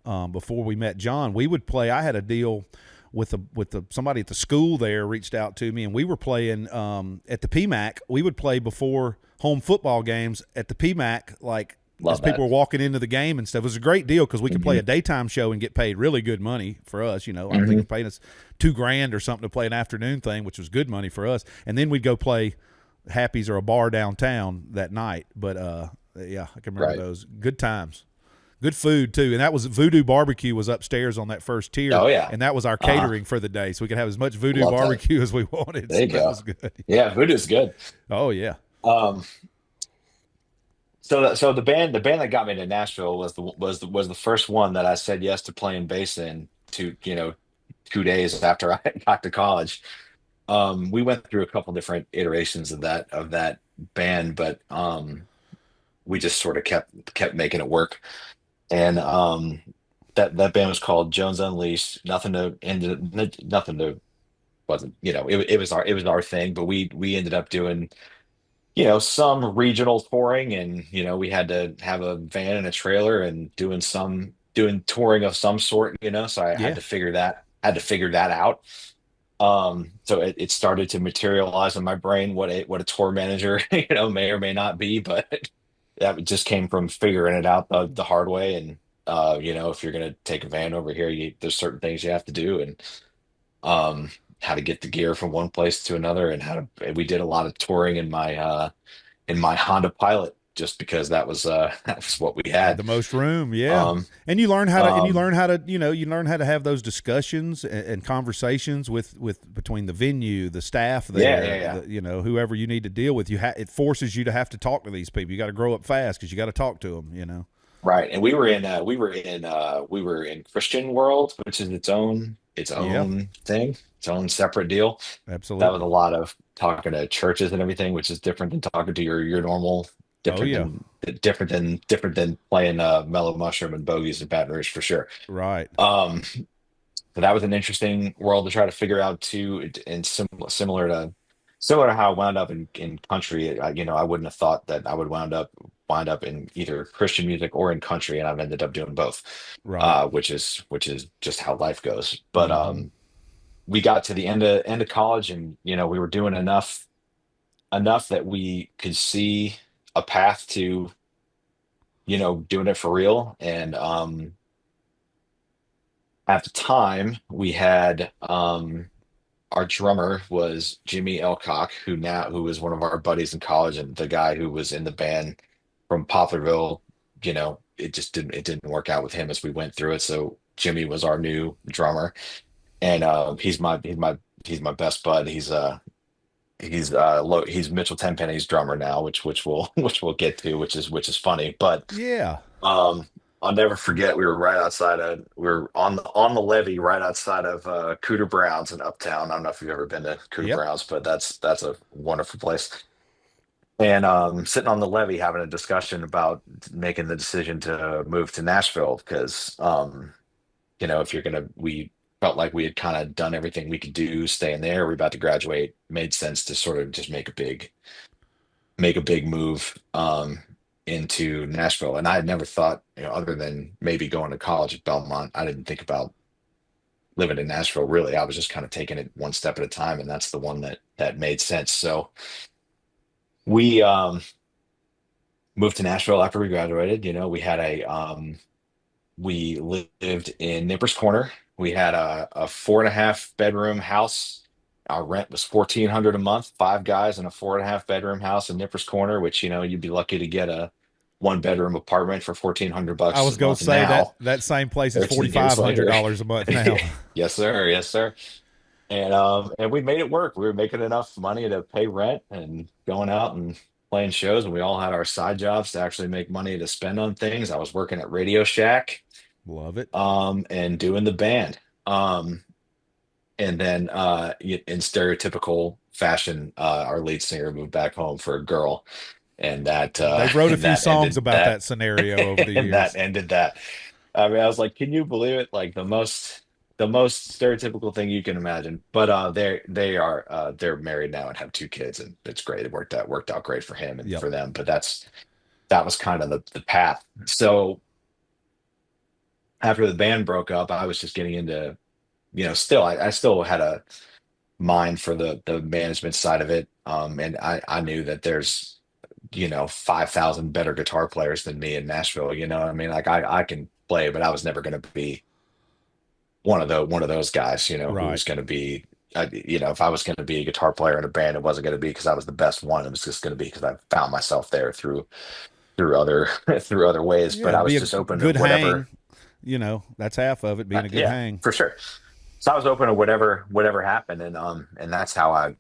S1: Before we met John, we would play. I had a deal with somebody at the school there reached out to me, and we were playing at the PMAC. We would play before home football games at the PMAC, like as
S2: Love
S1: people
S2: that.
S1: were walking into the game and stuff. It was a great deal because we could play
S2: Hmm.
S1: a daytime show and get paid really good money for us. I think
S2: Hmm.
S1: it paid us $2,000 or something to play an afternoon thing, which was good money for us. And then we'd go play Happy's or a bar downtown that night. But yeah, I can remember
S2: Right.
S1: those good times. Good food too, and that was Voodoo Barbecue was upstairs on that first tier,
S2: Oh yeah.
S1: and that was our
S2: Uh-huh.
S1: catering for the day, so we could have as much Voodoo
S2: Love that.
S1: Barbecue as we wanted.
S2: There
S1: So
S2: you
S1: that
S2: go.
S1: was good.
S2: Yeah, voodoo's good.
S1: Oh yeah,
S2: Um, so the band that got me to Nashville was the first one that I said yes to playing bass in 2 days after I got to college. We went through a couple different iterations of that band, but we just sort of kept making it work. And that band was called Jones Unleashed. Nothing to wasn't it was our thing, but we ended up doing some regional touring, and we had to have a van and a trailer and doing touring of some sort, so I had
S1: yeah.
S2: to figure that out. So it started to materialize in my brain what a tour manager may or may not be, but that just came from figuring it out the hard way. And if you're going to take a van over here, there's certain things you have to do, and um how to get the gear from one place to another, and we did a lot of touring in my Honda Pilot, just because that was that was what we
S1: Had
S2: had.
S1: the most room, yeah.
S2: Um,
S1: And you learn how to,
S2: um,
S1: you learn how to have those discussions and conversations with between the venue, the staff
S2: yeah,
S1: there,
S2: yeah, yeah.
S1: whoever you need to deal with. It forces you to have to talk to these people. You got to grow up fast because you got to talk to them.
S2: Right. And we were in Christian world, which is its
S1: Yeah,
S2: own thing, its own separate deal. That was
S1: absolutely.
S2: a lot of talking to churches and everything, which is different than talking to your normal,
S1: Oh
S2: different
S1: yeah,
S2: than different than playing Mellow Mushroom and Bogies and Baton Rouge for sure.
S1: right.
S2: Um, So that was an interesting world to try to figure out too, and similar to how I wound up in country. I wouldn't have thought that I would wind up in either Christian music or in country, and I've ended up doing both,
S1: Right.
S2: which is just how life goes. But
S1: Hmm.
S2: we got to the end of college, and we were doing enough that we could see a path to doing it for real. And at the time, we had our drummer was Jimmy Elcock, who was one of our buddies in college, and the guy who was in the band from Poplarville. It didn't work out with him as we went through it. So Jimmy was our new drummer, and he's my best bud. He's Mitchell Tenpenny's drummer now, which we'll which we'll get to, which is funny. But
S1: Yeah.
S2: um, I'll never forget. We were on the levee right outside of Cooter Brown's in Uptown. I don't know if you've ever been to Cooter
S1: Yep.
S2: Brown's, but that's a wonderful place. And sitting on the levee having a discussion about making the decision to move to Nashville, because if we felt like we had kind of done everything we could do staying there. We're about to graduate. Made sense to sort of just make a big move into Nashville. And I had never thought, other than maybe going to college at Belmont, I didn't think about living in Nashville really. I was just kind of taking it one step at a time, and that's the one that made sense. So we moved to Nashville after we graduated. We lived in Nippers Corner. We had a 4.5 bedroom house. Our rent was 1,400 a month, five guys in a 4.5 bedroom house in Nippers Corner, which you'd be lucky to get a 1 bedroom apartment for 1,400
S1: I
S2: bucks
S1: was
S2: a
S1: going to
S2: month
S1: say that
S2: now,
S1: that same place is
S2: 13 years later.
S1: $4,500 a month now.
S2: Yes, sir. Yes, sir. And we made it work. We were making enough money to pay rent and going out and playing shows, and we all had our side jobs to actually make money to spend on things. I was working at Radio Shack,
S1: Love it.
S2: and doing the band. And then in stereotypical fashion, our lead singer moved back home for a girl, and that
S1: They've wrote a
S2: and
S1: few
S2: that
S1: songs
S2: ended
S1: about
S2: that
S1: that scenario over the
S2: and that
S1: years.
S2: ended that. I mean, I was like, can you believe it? Like the most stereotypical thing you can imagine. But they're married now and have two kids, and it's great. It worked out great for him and
S1: Yep.
S2: for them. But that was kind of the path. So after the band broke up, I was just getting into, still I still had a mind for the management side of it. And I knew that 5,000 better guitar players than me in Nashville. You know what I mean? Like I can play, but I was never going to be one of those guys, who
S1: Right.
S2: was going to be, if I was going to be a guitar player in a band, it wasn't going to be because I was the best one. It was just going to be because I found myself there through other through other ways.
S1: Yeah,
S2: But I
S1: it'd
S2: was
S1: be a
S2: just open to
S1: good hang.
S2: whatever.
S1: That's half of it being a good
S2: Yeah,
S1: hang.
S2: for sure. So I was open to whatever happened, and that's how I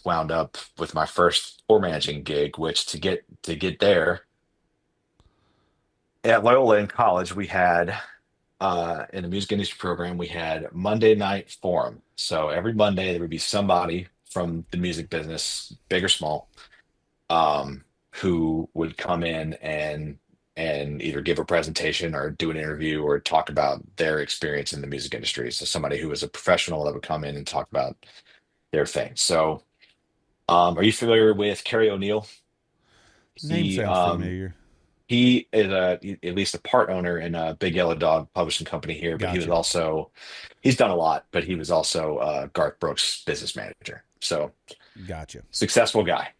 S2: wound up with my first tour managing gig. Which to get there at Loyola in college, we had in the music industry program, we had Monday night forum. So every Monday there would be somebody from the music business, big or small, um, who would come in and either give a presentation or do an interview or talk about their experience in the music industry. So somebody who was a professional that would come in and talk about their thing. So, are you familiar with Kerry O'Neill?
S1: Name
S2: He
S1: sounds
S2: um,
S1: familiar.
S2: he is at least a part owner in a Big Yellow Dog publishing company here, but
S1: Gotcha.
S2: he's done a lot, but he was also Garth Brooks' business manager. So
S1: Gotcha.
S2: successful guy.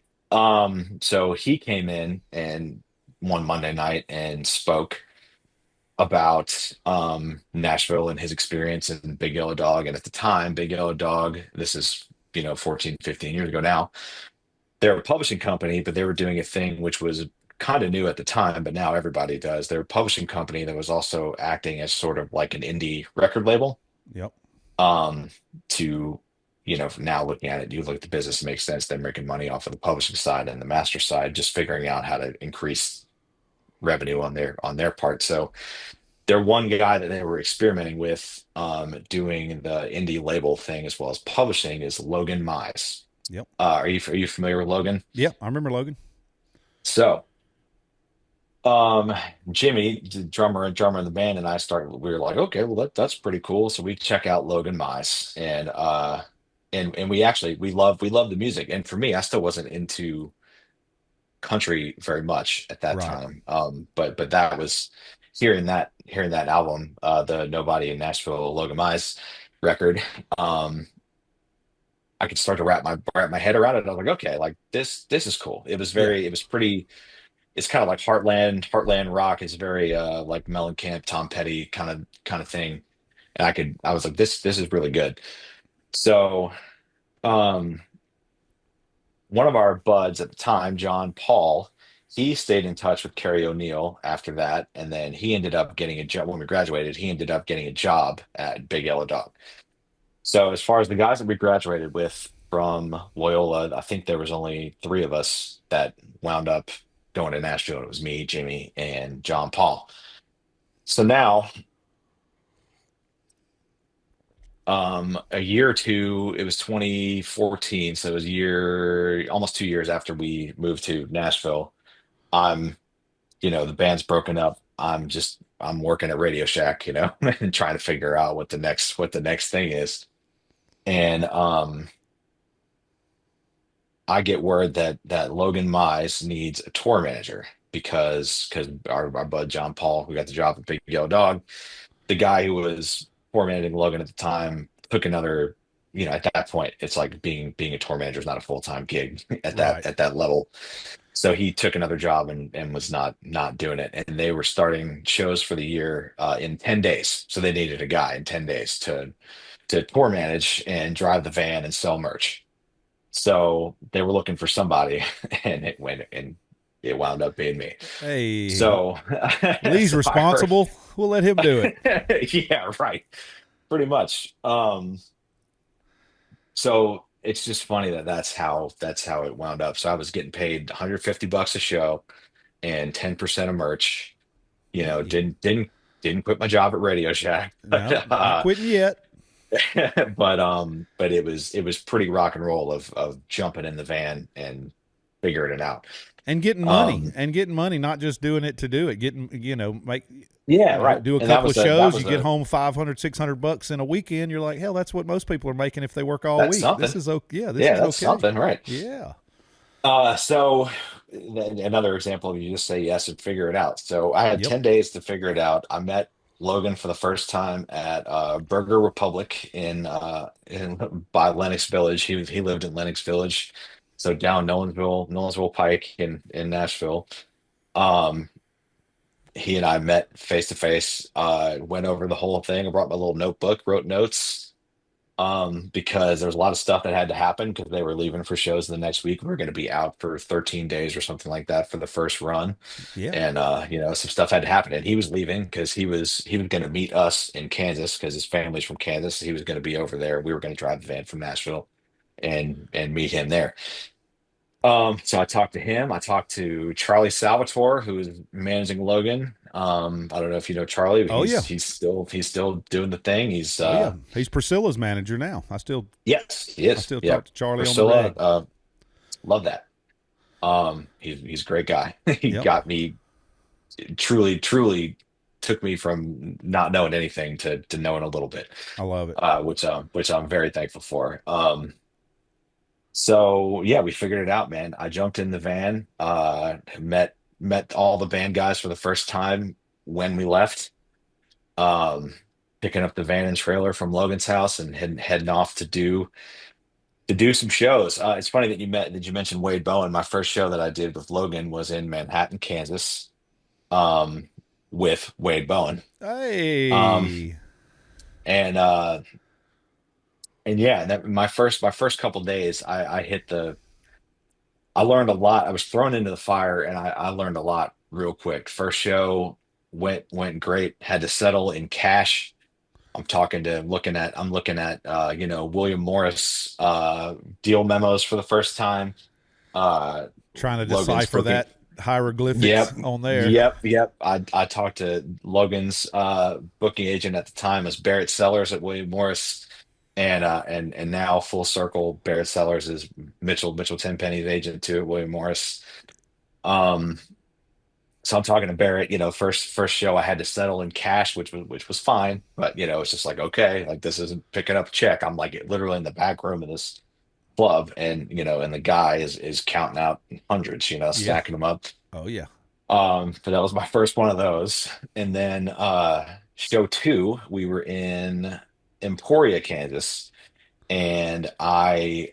S2: So he came in and one Monday night and spoke about Nashville and his experience in Big Yellow Dog. And at the time, Big Yellow Dog, this is, 14, 15 years ago now, they're a publishing company, but they were doing a thing which was kind of new at the time, but now everybody does. They're a publishing company that was also acting as sort of like an indie record label.
S1: Yep.
S2: Um, to, now looking at it, you look at the business, it makes sense. They're making money off of the publishing side and the master side, just figuring out how to increase revenue on their part. So they're one guy that they were experimenting with, doing the indie label thing as well as publishing is Logan Mize.
S1: Yep.
S2: Are you familiar with Logan?
S1: Yep. I remember Logan.
S2: So, um, Jimmy, the drummer in the band, and I started. We were like, okay, well that's pretty cool. So we check out Logan Mize, and we love the music. And for me, I still wasn't into country very much at that
S1: Right.
S2: time. But that was hearing that album, the Nobody in Nashville Logan Mize record. Um, I could start to wrap my head around it. I was like, okay, like this is cool.
S1: Yeah.
S2: It was pretty. It's kind of like Heartland rock is very like Mellencamp, Tom Petty kind of thing. And I was like, this is really good. So, um, one of our buds at the time, John Paul, he stayed in touch with Kerry O'Neill after that, and then he ended up getting a job when we graduated. He ended up getting a job at Big Yellow Dog. So as far as the guys that we graduated with from Loyola, I think there was only three of us that wound up going to Nashville. It was me, Jimmy, and John Paul. So now, a year or two, it was 2014, so it was a year, almost 2 years after we moved to Nashville. I'm, the band's broken up. I'm working at Radio Shack, and trying to figure out what the next thing is. And I get word that Logan Mize needs a tour manager because our bud John Paul, who got the job at Big Yellow Dog, the guy who was tour managing Logan at the time, took another. At that point, it's like being a tour manager is not a full-time gig at that
S1: Right.
S2: at that level. So he took another job and was not doing it. And they were starting shows for the year in 10 days. So they needed a guy in 10 days to tour manage and drive the van and sell merch. So they were looking for somebody, and it wound up being me.
S1: Hey,
S2: So,
S1: Lee's
S2: so I heard,
S1: responsible. We'll let him do it.
S2: yeah, right, pretty much. So it's just funny that's how it wound up. So I was getting paid 150 bucks a show and 10% of merch.
S1: Hey,
S2: Didn't quit my job at Radio Shack,
S1: no, not quitting yet.
S2: but it was pretty rock and roll of jumping in the van and figuring it out.
S1: And getting money
S2: Um,
S1: and getting money, not just doing it to do it. Getting, make,
S2: yeah, right.
S1: do a
S2: And that
S1: couple of
S2: was a that
S1: shows. You
S2: was
S1: get
S2: a
S1: home 500, 600 bucks in a weekend. You're like, hell, that's what most people are making if they work all
S2: that's
S1: week. This
S2: something.
S1: is okay. Yeah, this
S2: Yeah,
S1: is
S2: that's
S1: okay.
S2: something, right?
S1: Yeah.
S2: So another example of you just say yes and figure it out. So I had
S1: Yep.
S2: 10 days to figure it out. I met Logan for the first time at Burger Republic in by Lenox Village. He lived in Lenox Village, so down Nolensville Pike in Nashville. Um, he and I met face to face, went over the whole thing. I brought my little notebook, wrote notes, because there was a lot of stuff that had to happen because they were leaving for shows the next week. We were going to be out for 13 days or something like that for the first run.
S1: Yeah.
S2: And some stuff had to happen. And he was leaving because he was going to meet us in Kansas because his family's from Kansas. He was going to be over there. We were going to drive the van from Nashville and meet him there. So I talked to him. I talked to Charlie Salvatore, who is managing Logan. I don't know if you know Charlie, but
S1: Oh yeah.
S2: he's still doing the thing. He's
S1: Oh yeah. He's Priscilla's manager now.
S2: yes, he
S1: I
S2: is.
S1: still talk
S2: Yep.
S1: to Charlie on the
S2: Priscilla,
S1: reg.
S2: love that. He's a great guy. He
S1: Yep.
S2: got me truly took me from not knowing anything to knowing a little bit,
S1: I love it.
S2: which I'm very thankful for. So yeah, we figured it out, man. I jumped in the van, met all the band guys for the first time when we left. Um, Picking up the van and trailer from Logan's house and heading off to do some shows. It's funny that you mentioned Wade Bowen. My first show that I did with Logan was in Manhattan, Kansas, um, with Wade Bowen. Um,
S1: Hey.
S2: and yeah, that my first couple days, I learned a lot. I was thrown into the fire, and I learned a lot real quick. First show went great. Had to settle in cash. I'm looking at William Morris deal memos for the first time.
S1: Trying to
S2: Logan's
S1: decipher
S2: booking.
S1: that hieroglyphics
S2: Yep,
S1: on there.
S2: yep. I talked to Logan's booking agent at the time as Barrett Sellers at William Morris, and now full circle, Barrett Sellers is Mitchell Tenpenny's agent too at William Morris. Um, so I'm talking to Barrett. First show I had to settle in cash, which was fine, but it's just like, okay, like this isn't picking up a check. I'm like literally in the back room of this club, and the guy is counting out hundreds,
S1: Yeah.
S2: stacking them up.
S1: Oh yeah.
S2: But that was my first one of those. And then show two, we were in Emporia, Kansas, and we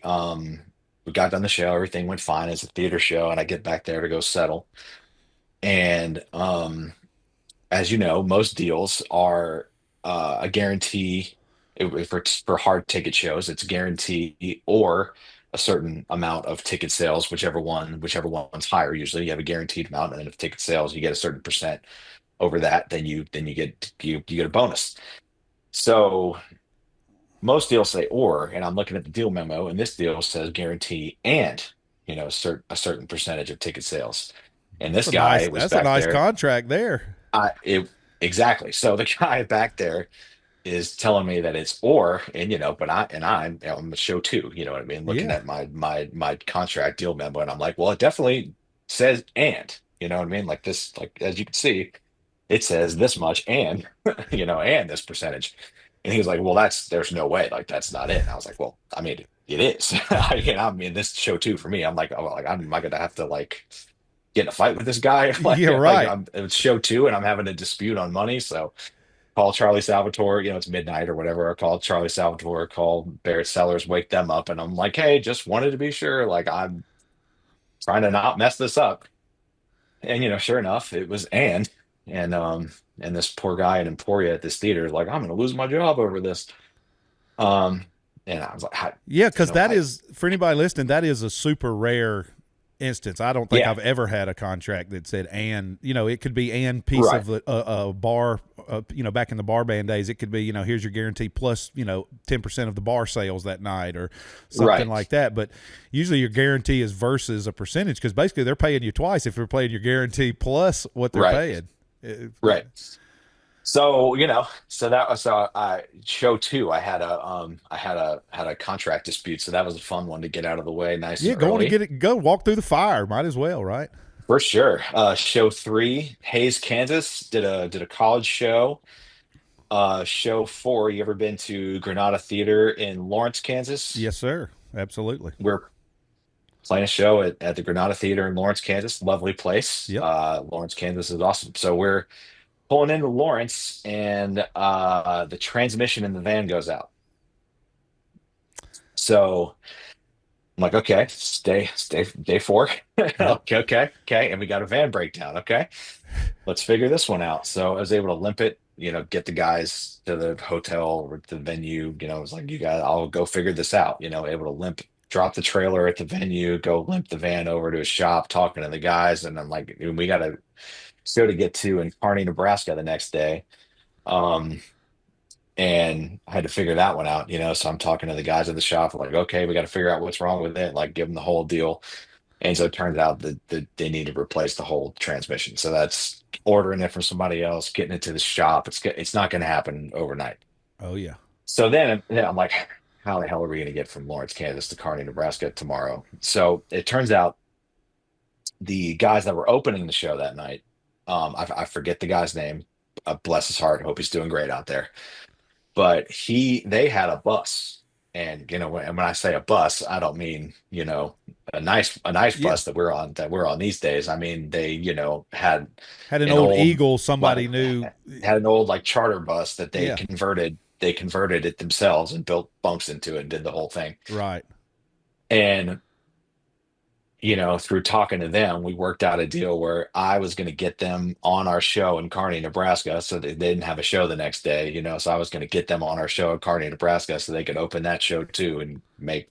S2: got done the show, everything went fine. It's a theater show, and I get back there to go settle. And as you know, most deals are a guarantee. For hard ticket shows, it's a guarantee or a certain amount of ticket sales, whichever one's higher. Usually, you have a guaranteed amount, and then if ticket sales, you get a certain percent over that. Then you get a bonus. So most deals say or, and I'm looking at the deal memo, and this deal says guarantee and a certain percentage of ticket sales. And this guy was
S1: That's a
S2: back
S1: nice
S2: there.
S1: contract there.
S2: Exactly. So the guy back there is telling me that it's or, and but I'm a show two, you know what I mean? Looking
S1: Yeah.
S2: at my contract deal memo, and I'm like, well, it definitely says and, you know what I mean? Like this, like as you can see, it says this much and and this percentage. And he was like, well, there's no way, like that's not it. And I was like, well, I mean, it is. I mean, this show two for me. I'm like, oh, like am I gonna have to like get in a fight with this guy?
S1: Yeah, right.
S2: It's show two, and I'm having a dispute on money, so call Charlie Salvatore, it's midnight or whatever. I call Charlie Salvatore, call Barrett Sellers, wake them up, and I'm like, hey, just wanted to be sure. Like I'm trying to not mess this up. And sure enough, it was and this poor guy in Emporia at this theater is like, I'm gonna lose my job over this. Um, and I was like,
S1: Yeah, because that
S2: I
S1: is, for anybody listening, that is a super rare instance. I don't think
S2: yeah,
S1: I've ever had a contract that said and, it could be and piece
S2: right,
S1: of a bar, back in the bar band days, it could be, here's your guarantee plus, 10% of the bar sales that night or something
S2: right,
S1: like that. But usually your guarantee is versus a percentage because basically they're paying you twice if they're paying your guarantee plus what they're
S2: right,
S1: paying.
S2: right. So, so I show two, I had a contract dispute, so that was a fun one to get out of the way nice
S1: Yeah,
S2: and
S1: going to
S2: early.
S1: get it, go walk through the fire. Might as well, right?
S2: For sure. Show three, Hayes, Kansas, did a college show. Show four, you ever been to Granada Theater in Lawrence, Kansas?
S1: Yes, sir. Absolutely.
S2: We're playing a show at the Granada Theater in Lawrence, Kansas. Lovely place.
S1: Yep.
S2: Lawrence, Kansas is awesome. So we're pulling into Lawrence, and the transmission in the van goes out. So I'm like, okay, stay, day four.
S1: Yep.
S2: Okay, okay, okay. And we got a van breakdown. Okay, let's figure this one out. So I was able to limp it, get the guys to the hotel or the venue. I was like, you guys, I'll go figure this out. Able to drop the trailer at the venue, go limp the van over to a shop, talking to the guys. And I'm like, we got a show to get to in Kearney, Nebraska the next day. Um, and I had to figure that one out. So I'm talking to the guys at the shop, like, okay, we got to figure out what's wrong with it, like give them the whole deal. And so it turns out that they need to replace the whole transmission. So that's ordering it from somebody else, getting it to the shop. It's not going to happen overnight.
S1: Oh yeah.
S2: So then I'm like, how the hell are we going to get from Lawrence, Kansas to Kearney, Nebraska tomorrow? So it turns out the guys that were opening the show that night, I forget the guy's name. Bless his heart. Hope he's doing great out there. But they had a bus. And when I say a bus, I don't mean a nice
S1: Yeah.
S2: bus that we're on these days. I mean they had
S1: Had an
S2: an
S1: old
S2: old,
S1: Eagle somebody
S2: like,
S1: knew.
S2: had an old like charter bus that they
S1: Yeah.
S2: converted it themselves and built bunks into it and did the whole thing.
S1: Right.
S2: And through talking to them, we worked out a deal where I was going to get them on our show in Kearney, Nebraska, so they didn't have a show the next day. So I was going to get them on our show in Kearney, Nebraska, so they could open that show too and make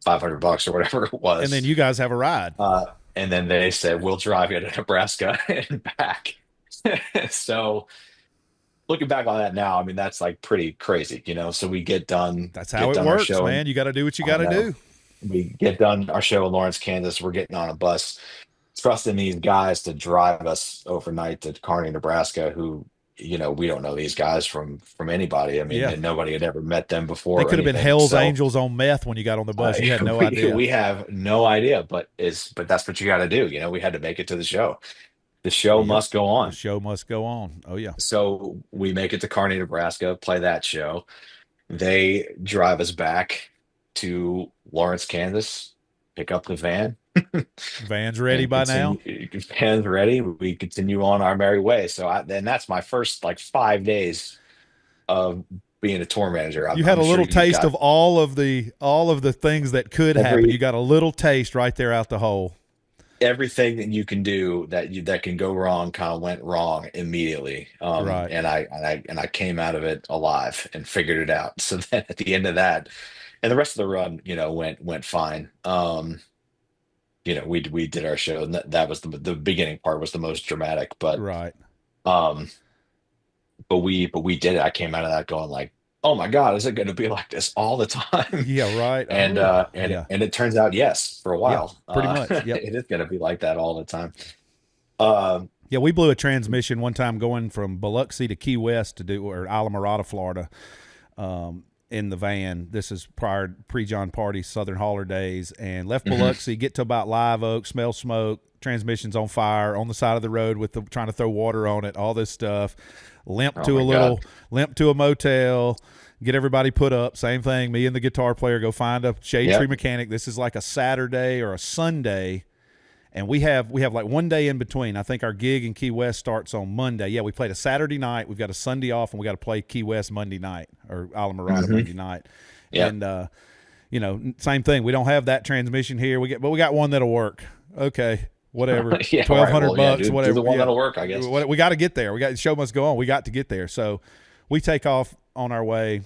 S2: $500 or whatever it
S1: And then
S2: was.
S1: you guys have a ride.
S2: Uh, and then they said, "We'll drive you to Nebraska and back." So looking back on that now, I mean, that's like pretty crazy. So we
S1: That's how
S2: get
S1: it
S2: done our
S1: works,
S2: show, and
S1: man. You got to do what you got
S2: I
S1: to
S2: know
S1: do.
S2: we get done our show in Lawrence, Kansas. We're getting on a bus, trusting these guys to drive us overnight to Kearney, Nebraska, who, we don't know these guys from anybody. I mean,
S1: Yeah.
S2: and nobody had ever met them
S1: They
S2: before or
S1: could have been
S2: anything.
S1: Hell's
S2: So
S1: Angels on meth when you got on the bus. You had no
S2: we
S1: idea.
S2: we have no idea, but that's what you got to do. We had to make it to the show. The show
S1: Yep.
S2: must go
S1: The
S2: on.
S1: show must go on. Oh yeah.
S2: So we make it to Kearney, Nebraska, play that show. They drive us back to Lawrence, Kansas, pick up the van,
S1: Van's ready
S2: and
S1: by now.
S2: continue. Van's ready. We continue on our merry way. So then that's my first like 5 days of being a tour manager. I'm,
S1: You had
S2: I'm
S1: a
S2: sure
S1: little
S2: you
S1: taste
S2: got
S1: of all of the things that could happen. You
S2: every
S1: got a little taste right there out the hole.
S2: everything that you can do that can go wrong kind of went wrong immediately.
S1: Right.
S2: And I came out of it alive and figured it out. So then at the end of that, and the rest of the run, went fine. We did our show, and that was the beginning part was the most dramatic,
S1: Right.
S2: um, but we did it. I came out of that going like, oh my God, is it going to be like this all the time?
S1: Yeah. Right.
S2: And
S1: Oh.
S2: uh and
S1: Yeah.
S2: and it turns out yes, for a
S1: Yeah.
S2: while.
S1: Pretty much. Yep.
S2: It is going to be like that all the time. Um,
S1: Yeah, we blew a transmission one time going from Biloxi to Key West to do or Islamorada, Florida, in the van. This is pre-John Party Southern Hauler days, and left
S2: mhm.
S1: Biloxi, get to about Live Oak, smell smoke, transmission's on fire on the side of the road with trying to throw water on it, all this stuff.
S2: Oh my God.
S1: Limp to a motel. Get everybody put up. Same thing. Me and the guitar player go find a shade tree
S2: Yep.
S1: mechanic. This is like a Saturday or a Sunday, and we have like one day in between. I think our gig in Key West starts on Monday. Yeah, we played a Saturday night. We've got a Sunday off, and we got to play Key West Monday night or Alamorada
S2: hmm
S1: Monday night.
S2: Yep.
S1: And same thing. We don't have that transmission here. But we got one that'll work. Okay, whatever.
S2: Yeah.
S1: twelve
S2: Right.
S1: hundred
S2: Well, yeah.
S1: bucks,
S2: Do
S1: whatever.
S2: the one
S1: Yeah,
S2: that'll work, I guess.
S1: we got to get there. The show must go on. We got to get there. So we take off on our way.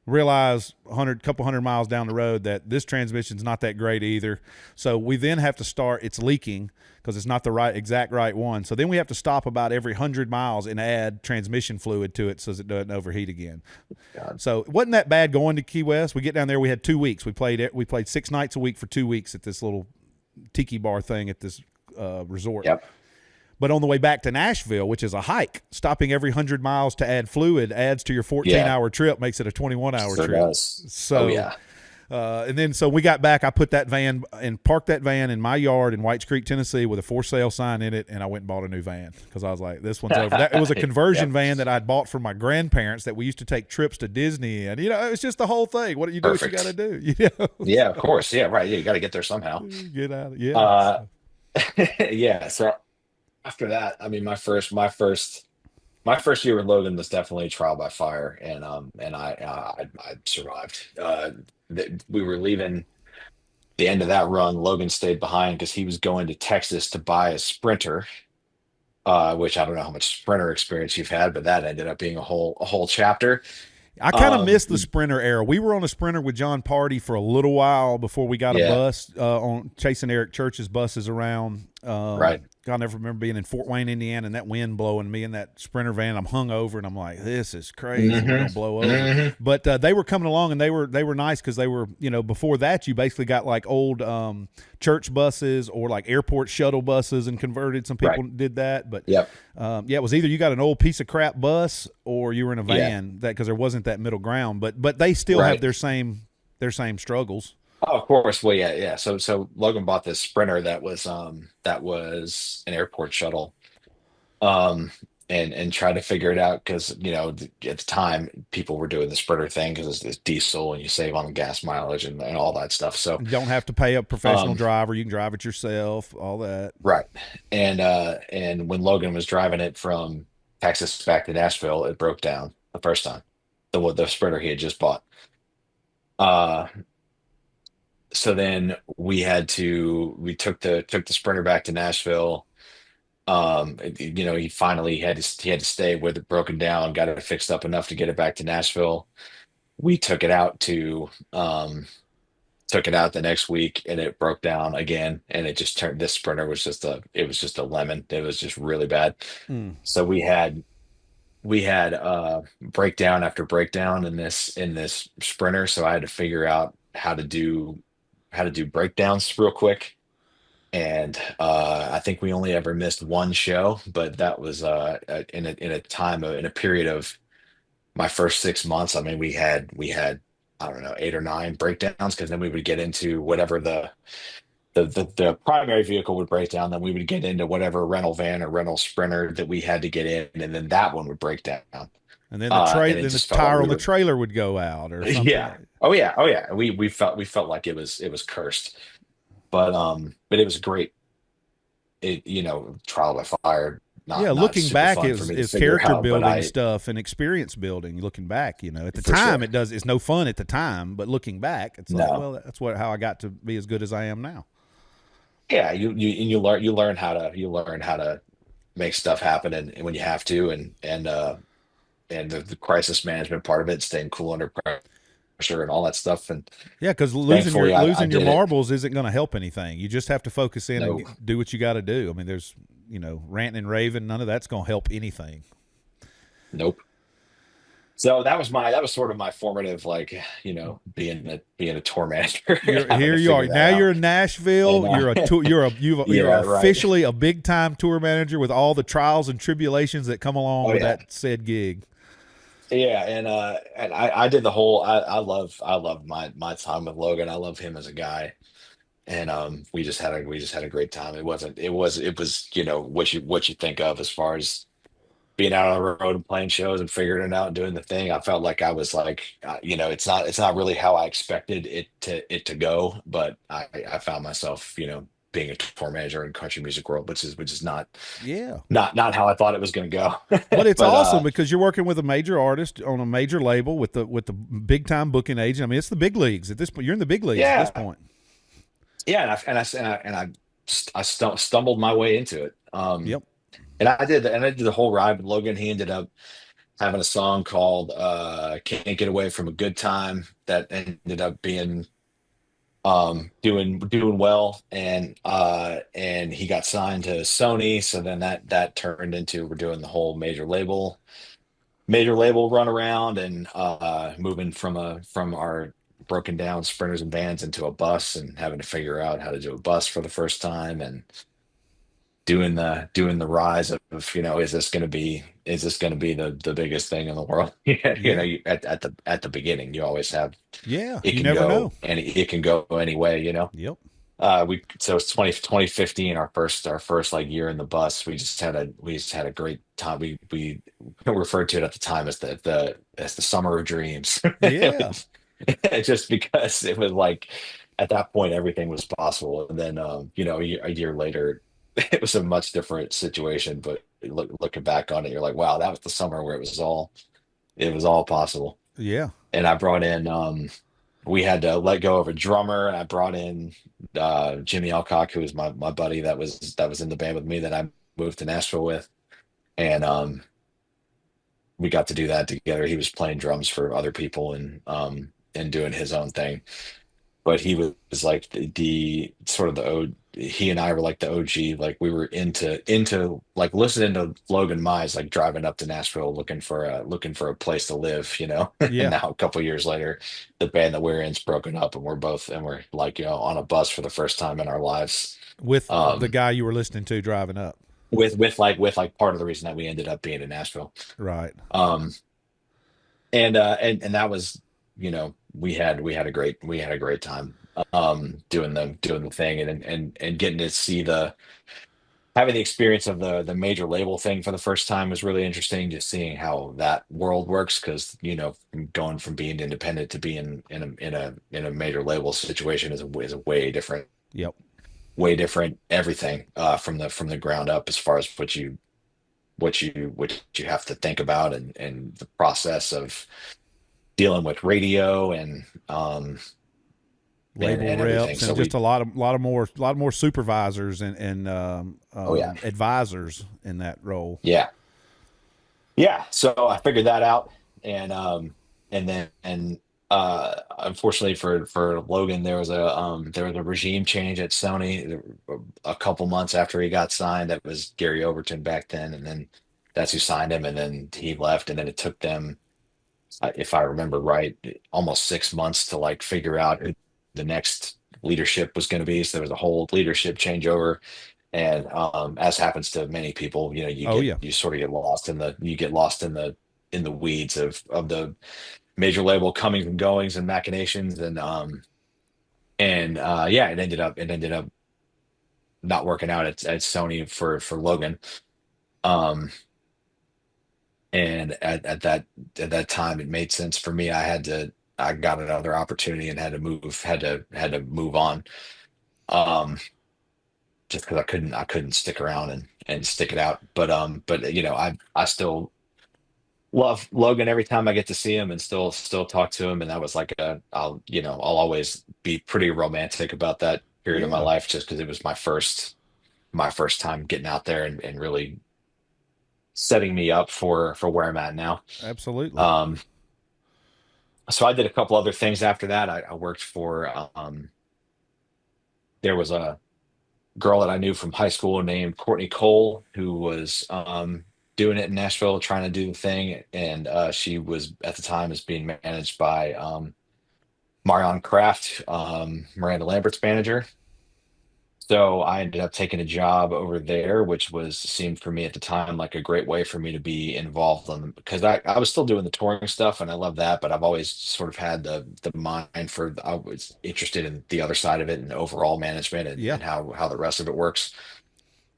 S1: Realize couple hundred miles down the road that this transmission's not that great either. So we then have to start. It's leaking because it's not the exact right one. So then we have to stop about every 100 miles and add transmission fluid to it so that it doesn't overheat again.
S2: God.
S1: So it wasn't that bad going to Key West. We get down there. We had 2 weeks. We played 6 nights a week for 2 weeks at this little tiki bar thing at this resort.
S2: Yep.
S1: But on the way back to Nashville, which is a hike, stopping every 100 miles to add fluid adds to your 14
S2: Yeah.
S1: hour trip, makes it a 21-hour
S2: Sure
S1: trip.
S2: does. Oh
S1: So,
S2: yeah.
S1: and then so we got back. I put that van and parked that van in my yard in Whites Creek, Tennessee, with a for sale sign in it, and I went and bought a new van because I was like, this one's over. It was a conversion
S2: Yep.
S1: van that I'd bought from my grandparents that we used to take trips to Disney in. It's just the whole thing. What do you do? What you got to
S2: Perfect.
S1: do?
S2: Yeah. Of course. Yeah. Right. Yeah. You got to get there somehow.
S1: Get out of yeah.
S2: Uh, yeah. So after that, I mean, my first year with Logan was definitely trial by fire, and I survived. We were leaving The end of that run, Logan stayed behind because he was going to Texas to buy a Sprinter, which I don't know how much Sprinter experience you've had, but that ended up being a whole chapter.
S1: I kind of missed the Sprinter era. We were on a Sprinter with John Party for a little while before we got a
S2: Yeah,
S1: bus on chasing Eric Church's buses around.
S2: right.
S1: God, I never remember being in Fort Wayne, Indiana, and that wind blowing me in that Sprinter van. I'm hung over, and I'm like, "This is crazy. We're
S2: hmm
S1: gonna blow over."
S2: hmm
S1: But they were coming along, and they were nice because they were, before that you basically got like old church buses or like airport shuttle buses and converted. Some people
S2: Right.
S1: did that, but
S2: Yep.
S1: yeah, it was either you got an old piece of crap bus or you were in a
S2: Yeah.
S1: van, that because there wasn't that middle ground. But they still have
S2: Right.
S1: their same struggles.
S2: Oh, of course. Well, yeah, yeah. So Logan bought this Sprinter that was an airport shuttle. Um and tried to figure it out because at the time people were doing the Sprinter thing because it's diesel and you save on the gas mileage and all that stuff. So
S1: You don't have to pay a professional
S2: um
S1: driver. You can drive it yourself. All that.
S2: right. And when Logan was driving it from Texas back to Nashville, it broke down the first time. The Sprinter he had just bought. Uh so then we took the Sprinter back to Nashville. He finally had to stay with it broken down, got it fixed up enough to get it back to Nashville. We took it out the next week and it broke down again, and it just turned, this Sprinter was just a lemon. It was just really bad.
S1: Mm.
S2: So we had breakdown after breakdown in this Sprinter. So I had to figure out how to do breakdowns real quick. And I think we only ever missed one show, but that was in a period of my first 6 months. I mean, we had I don't know, 8 or 9 breakdowns because then we would get into whatever the primary vehicle would break down. Then we would get into whatever rental van or rental Sprinter that we had to get in, and then that one would break down.
S1: And then the
S2: And it
S1: then the
S2: just felt like
S1: tire
S2: we
S1: on the
S2: were,
S1: trailer would go out or something.
S2: yeah, oh yeah, oh yeah. We felt like it was cursed, but it was great. Trial by fire,
S1: Yeah,
S2: not
S1: looking
S2: super
S1: back
S2: fun for
S1: is
S2: me to
S1: is
S2: figure
S1: character
S2: out, but
S1: building
S2: I
S1: stuff and experience building. Looking back, at the
S2: for
S1: time
S2: sure.
S1: it's no fun at the time, but looking back, it's like,
S2: No.
S1: well, that's how I got to be as good as I am now.
S2: Yeah, you learn how to make stuff happen, and when you have to, and the crisis management part of it, staying cool under pressure and all that stuff. And
S1: Yeah, because losing your
S2: thankfully I
S1: losing your
S2: did it.
S1: marbles isn't going to help anything. You just have to focus in and
S2: No,
S1: do what you got to do. I mean, there's ranting and raving. None of that's going to help anything.
S2: nope. So that was sort of my formative, like, being a tour manager,
S1: You're
S2: having
S1: here.
S2: to
S1: You are
S2: figure that
S1: now. You're
S2: out.
S1: in
S2: And
S1: Nashville. You're a tour. You're
S2: yeah, right.
S1: officially a big time tour manager with all the trials and tribulations that come along
S2: Oh
S1: with
S2: yeah.
S1: that said gig.
S2: Yeah, and I did the whole I love my time with Logan. I love him as a guy. And we just had a great time. It was what you think of as far as being out on the road and playing shows and figuring it out and doing the thing. I felt like I was like, it's not really how I expected it to go, but I found myself, being a tour manager in country music world, which is not
S1: Yeah.
S2: not not how I thought it was going to go.
S1: But it's
S2: But
S1: awesome because you're working with a major artist on a major label with the big time booking agent. I mean, it's the big leagues at this point. You're in the big leagues at this
S2: yeah,
S1: point.
S2: yeah, and I stumbled my way into it.
S1: Yep.
S2: And I did the whole ride with Logan. He ended up having a song called "Can't Get Away from a Good Time" that ended up being doing well, and he got signed to Sony. So then that turned into, we're doing the whole major label run around, and moving from our broken down Sprinters and vans into a bus, and having to figure out how to do a bus for the first time, and doing the rise of, is this going to be the biggest thing in the world? Yeah,
S1: Yeah.
S2: at the beginning, you always have,
S1: Yeah.
S2: it
S1: You
S2: can
S1: never know.
S2: go any way.
S1: Yep.
S2: So it's 2015, our first like year in the bus. We just had a great time. We referred to it at the time as the summer of dreams. It
S1: Yeah.
S2: was just because it was like, at that point everything was possible, and then a year later it was a much different situation. But looking back on it, you're like, wow, that was the summer where it was all possible.
S1: Yeah.
S2: And I brought in we had to let go of a drummer, and I brought in Jimmy Alcock, who was my buddy that was in the band with me that I moved to Nashville with, and we got to do that together. He was playing drums for other people and doing his own thing, but he was like the sort of the O. He and I were like the OG. Like we were into like listening to Logan Mize, like driving up to Nashville looking for a place to live, you know. And
S1: Yeah,
S2: now a couple years later, the band that we're in's broken up, and we're like, you know, on a bus for the first time in our lives.
S1: with the
S2: Um,
S1: guy you were listening to driving up.
S2: with part of the reason that we ended up being in Nashville.
S1: Right.
S2: Um, and that was, you know, we had a great time doing the thing, and getting to see the having the experience of the major label thing for the first time was really interesting, just seeing how that world works, because you know, going from being independent to being in a major label situation is a
S1: Yep.
S2: way different everything, from the ground up, as far as what you have to think about, and the process of dealing with radio and
S1: Label
S2: everything.
S1: reps
S2: So
S1: and just
S2: we,
S1: a lot more supervisors and
S2: oh yeah,
S1: advisors in that role.
S2: yeah, yeah. So I figured that out, and unfortunately for Logan, there was a regime change at Sony a couple months after he got signed. That was Gary Overton back then, and then that's who signed him, and then he left, and then it took them, if I remember right, almost 6 months to like figure out who the next leadership was going to be. So there was a whole leadership changeover, and as happens to many people, you know,
S1: Oh yeah,
S2: you sort of get lost in the weeds of the major label comings and goings and machinations, and yeah, it ended up not working out at Sony for Logan. Um, and at that time, it made sense for me. I got another opportunity and had to move on. Um, just because I couldn't stick around and stick it out. But you know, I still love Logan every time I get to see him, and still talk to him. And that was like I'll always be pretty romantic about that period of my
S1: yeah,
S2: life, just because it was my first time getting out there, and really setting me up for where I'm at now.
S1: absolutely.
S2: Um, so I did a couple other things after that. I worked for, there was a girl that I knew from high school named Courtney Cole, who was doing it in Nashville, trying to do the thing, and she was at the time is being managed by Marion Kraft, Miranda Lambert's manager. So I ended up taking a job over there, which seemed for me at the time like a great way for me to be involved on, because I was still doing the touring stuff and I love that, but I've always sort of had the mind for, I was interested in the other side of it and overall management, and,
S1: Yeah.
S2: and how the rest of it works.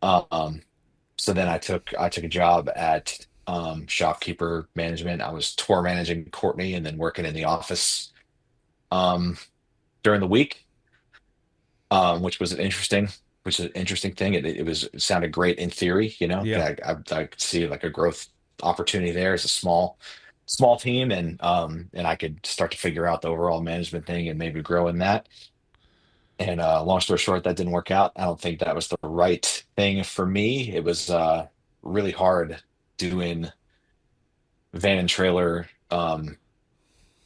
S2: Um, so then I took a job at shopkeeper management. I was tour managing Courtney and then working in the office um, during the week, which was an interesting thing. It sounded great in theory, you know.
S1: Yeah,
S2: I could see like a growth opportunity there as a small team, and I could start to figure out the overall management thing and maybe grow in that. And long story short, that didn't work out. I don't think that was the right thing for me. It was really hard doing van and trailer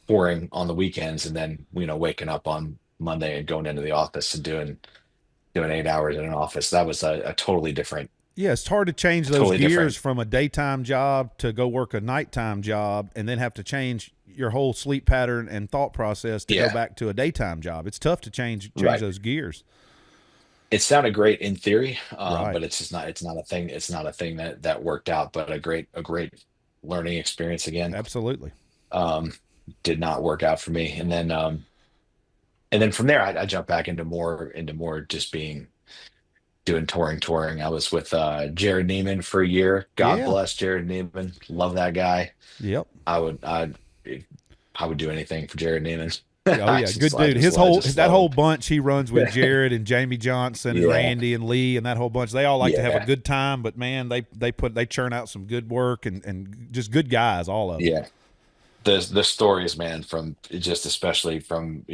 S2: touring on the weekends, and then waking up on Monday and going into the office and doing 8 hours in an office. That was a
S1: yeah. It's hard to change those
S2: totally
S1: gears
S2: different.
S1: from a daytime job to go work a nighttime job, and then have to change your whole sleep pattern and thought process to go
S2: Yeah,
S1: back to a daytime job. It's tough to change
S2: right.
S1: those gears.
S2: It sounded great in theory,
S1: Right.
S2: but it's just not. It's not a thing. It's not a thing that worked out. But a great learning experience again.
S1: Absolutely.
S2: Um, did not work out for me, and then from there, I jumped back into more just being doing touring. I was with Jared Neiman for a year. God
S1: Yeah.
S2: bless Jared Neiman. Love that guy.
S1: Yep.
S2: I would I would do anything for Jared Neiman.
S1: Oh
S2: I
S1: yeah,
S2: just
S1: good
S2: I
S1: dude.
S2: just
S1: His
S2: I
S1: whole
S2: just
S1: that
S2: love
S1: whole
S2: him.
S1: bunch he runs with Jared and Jamie Johnson and
S2: Yeah,
S1: Randy and Lee and that whole bunch. They all like to have a
S2: yeah,
S1: good time, but man, they churn out some good work and just good guys, all of them.
S2: yeah. the stories, man, from just especially from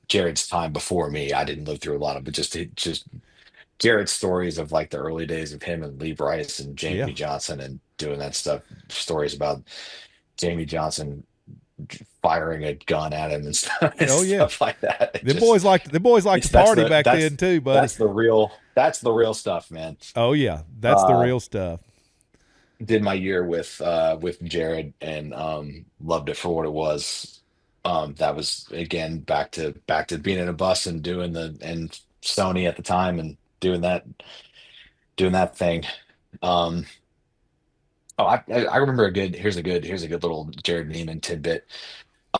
S2: Jared's time before me. I didn't live through a lot of, but just Jared's stories of like the early days of him and Lee Bryce and
S1: Yeah.
S2: Jamie Johnson and doing that stuff. Stories about Jamie Johnson firing a gun at him and stuff, and
S1: Oh yeah.
S2: stuff like that.
S1: The boys liked to
S2: It's
S1: party back then too, buddy.
S2: that's the real stuff, man.
S1: Oh yeah, that's the
S2: Uh,
S1: real stuff.
S2: did my year with Jared and loved it for what it was. That was again back to being in a bus and doing the and Sony at the time and doing that thing. Um, oh, I remember here's a good little Jared Neiman tidbit.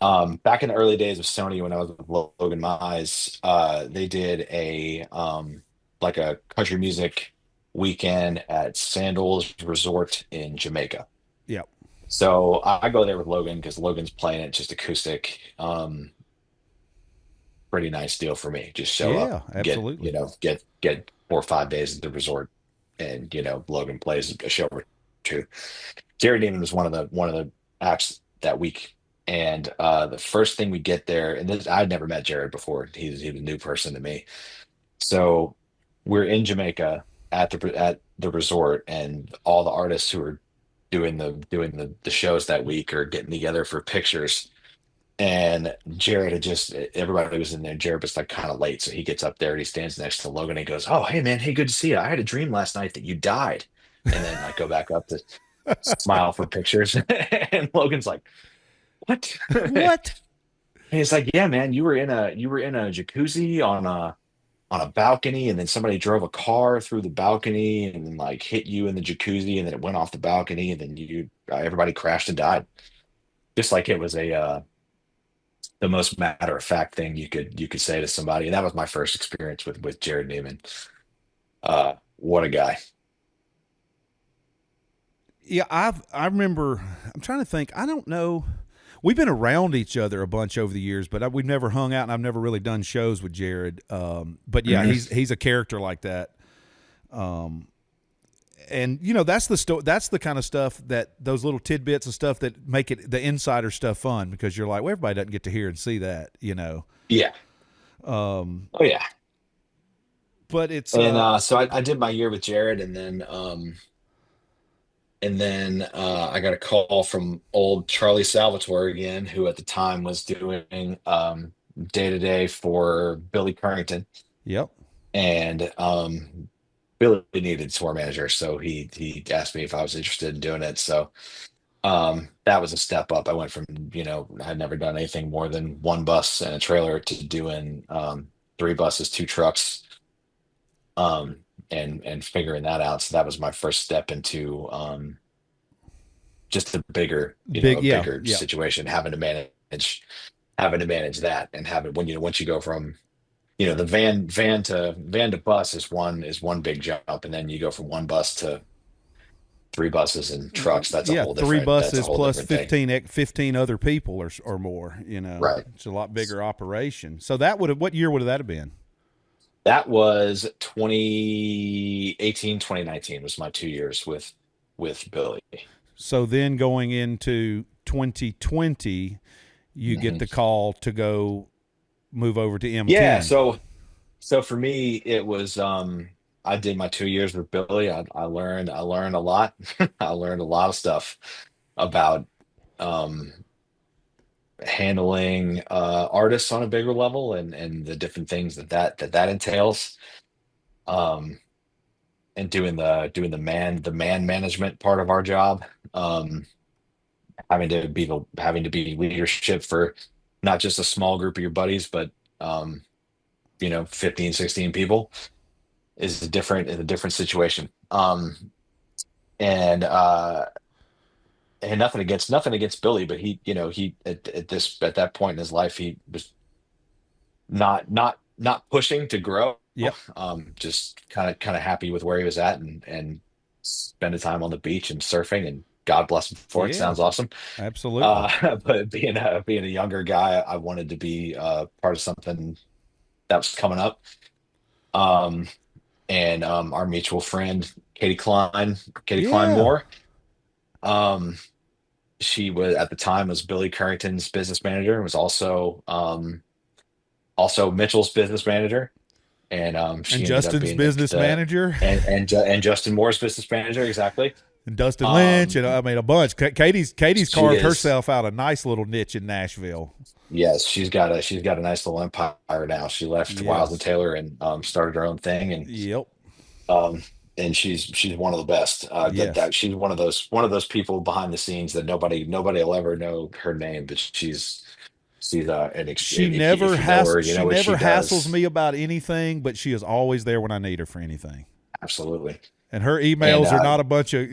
S2: Back in the early days of Sony when I was with Logan Mize, they did a like a country music weekend at Sandals Resort in Jamaica.
S1: Yeah.
S2: So I go there with Logan because Logan's playing it just acoustic. Pretty nice deal for me. Just show up,
S1: Yeah,
S2: get
S1: absolutely.
S2: get 4 or 5 days at the resort, and Logan plays a show or two. Jerry Neiman was one of the acts that week, and the first thing we get there, and this I'd never met Jared before. He was a new person to me. So we're in Jamaica at the resort, and all the artists who are doing the shows that week are getting together for pictures. And Jared had just everybody was in there. Jared was like kind of late, so he gets up there and he stands next to Logan and he goes, "Oh, hey man, hey, good to see you. I had a dream last night that you died." And then I go back up to smile for pictures, and Logan's like, "What?" And
S1: What?
S2: he's like, "Yeah, man, you were in a jacuzzi on a balcony, and then somebody drove a car through the balcony and then like hit you in the jacuzzi, and then it went off the balcony, and then everybody crashed and died." Just like it was the most matter of fact thing you could say to somebody. And that was my first experience with Jared Neiman. What a guy.
S1: Yeah, I remember. I'm trying to think. I don't know. We've been around each other a bunch over the years, but we've never hung out, and I've never really done shows with Jared. But yeah,
S2: Mhm.
S1: he's a character like that. Um, and that's that's the kind of stuff that those little tidbits of stuff that make it the insider stuff fun because you're like, well, everybody doesn't get to hear and see that.
S2: Yeah.
S1: Um,
S2: Oh yeah.
S1: but it's
S2: And so I did my year with Jared, and then I got a call from old Charlie Salvatore again, who at the time was doing day to day for Billy Currington,
S1: yep,
S2: and Billy needed tour manager, so he asked me if I was interested in doing it. So that was a step up. I went from I had never done anything more than one bus and a trailer to doing three buses, two trucks, and figuring that out. So that was my first step into just a bigger,
S1: big,
S2: a
S1: yeah,
S2: bigger
S1: yeah,
S2: situation, having to manage that, and having once you go from the van to bus is one big jump, and then you go from one bus to three buses and trucks. That's a
S1: yeah.
S2: whole
S1: Three
S2: different that's a
S1: buses
S2: whole
S1: plus
S2: different thing.
S1: 15 other people or more.
S2: Right.
S1: It's a lot bigger operation. So that would have what year would have that have been?
S2: That was 2018, 2019 was my 2 years with Billy.
S1: So then going into 2020, you get
S2: Mhm.
S1: the call to go move over to
S2: Yeah,
S1: M10.
S2: so for me it was I did my 2 years with Billy. I learned a lot. I learned a lot of stuff about um handling artists on a bigger level, and the different things that entails. Um and doing the man management part of our job. Um having to be leadership for not just a small group of your buddies, but 15, 16 people is a different situation. And nothing against Billy, but he at that point in his life he was not pushing to grow.
S1: Yep.
S2: Just kind of happy with where he was at, and spending time on the beach and surfing, and God bless him for it.
S1: Yeah.
S2: Sounds awesome.
S1: Absolutely.
S2: But being a younger guy, I wanted to be part of something that was coming up. Um, and our mutual friend Katie Klein
S1: Yeah.
S2: Moore. Um, she was at the time was Billy Currington's business manager, and was also Mitchell's business manager, and
S1: And
S2: she ended up
S1: Justin's
S2: being
S1: business
S2: the
S1: manager.
S2: and Justin Moore's business manager, exactly.
S1: And Dustin Lynch, and
S2: Um,
S1: I mean a bunch. Katie's
S2: she
S1: carved
S2: is
S1: herself out a nice little niche in Nashville.
S2: Yes, she's got a nice little empire now. She left Wiles and
S1: Yes.
S2: Taylor and started her own thing,
S1: Yep.
S2: um and she's one of the best. That
S1: Yes.
S2: she's one of those people behind the scenes that nobody will ever know her name, but she's if you know her, you
S1: She
S2: know what she
S1: never hassles
S2: does.
S1: me about anything, but she is always there when I need her for anything.
S2: Absolutely.
S1: And her
S2: And
S1: emails are not a bunch of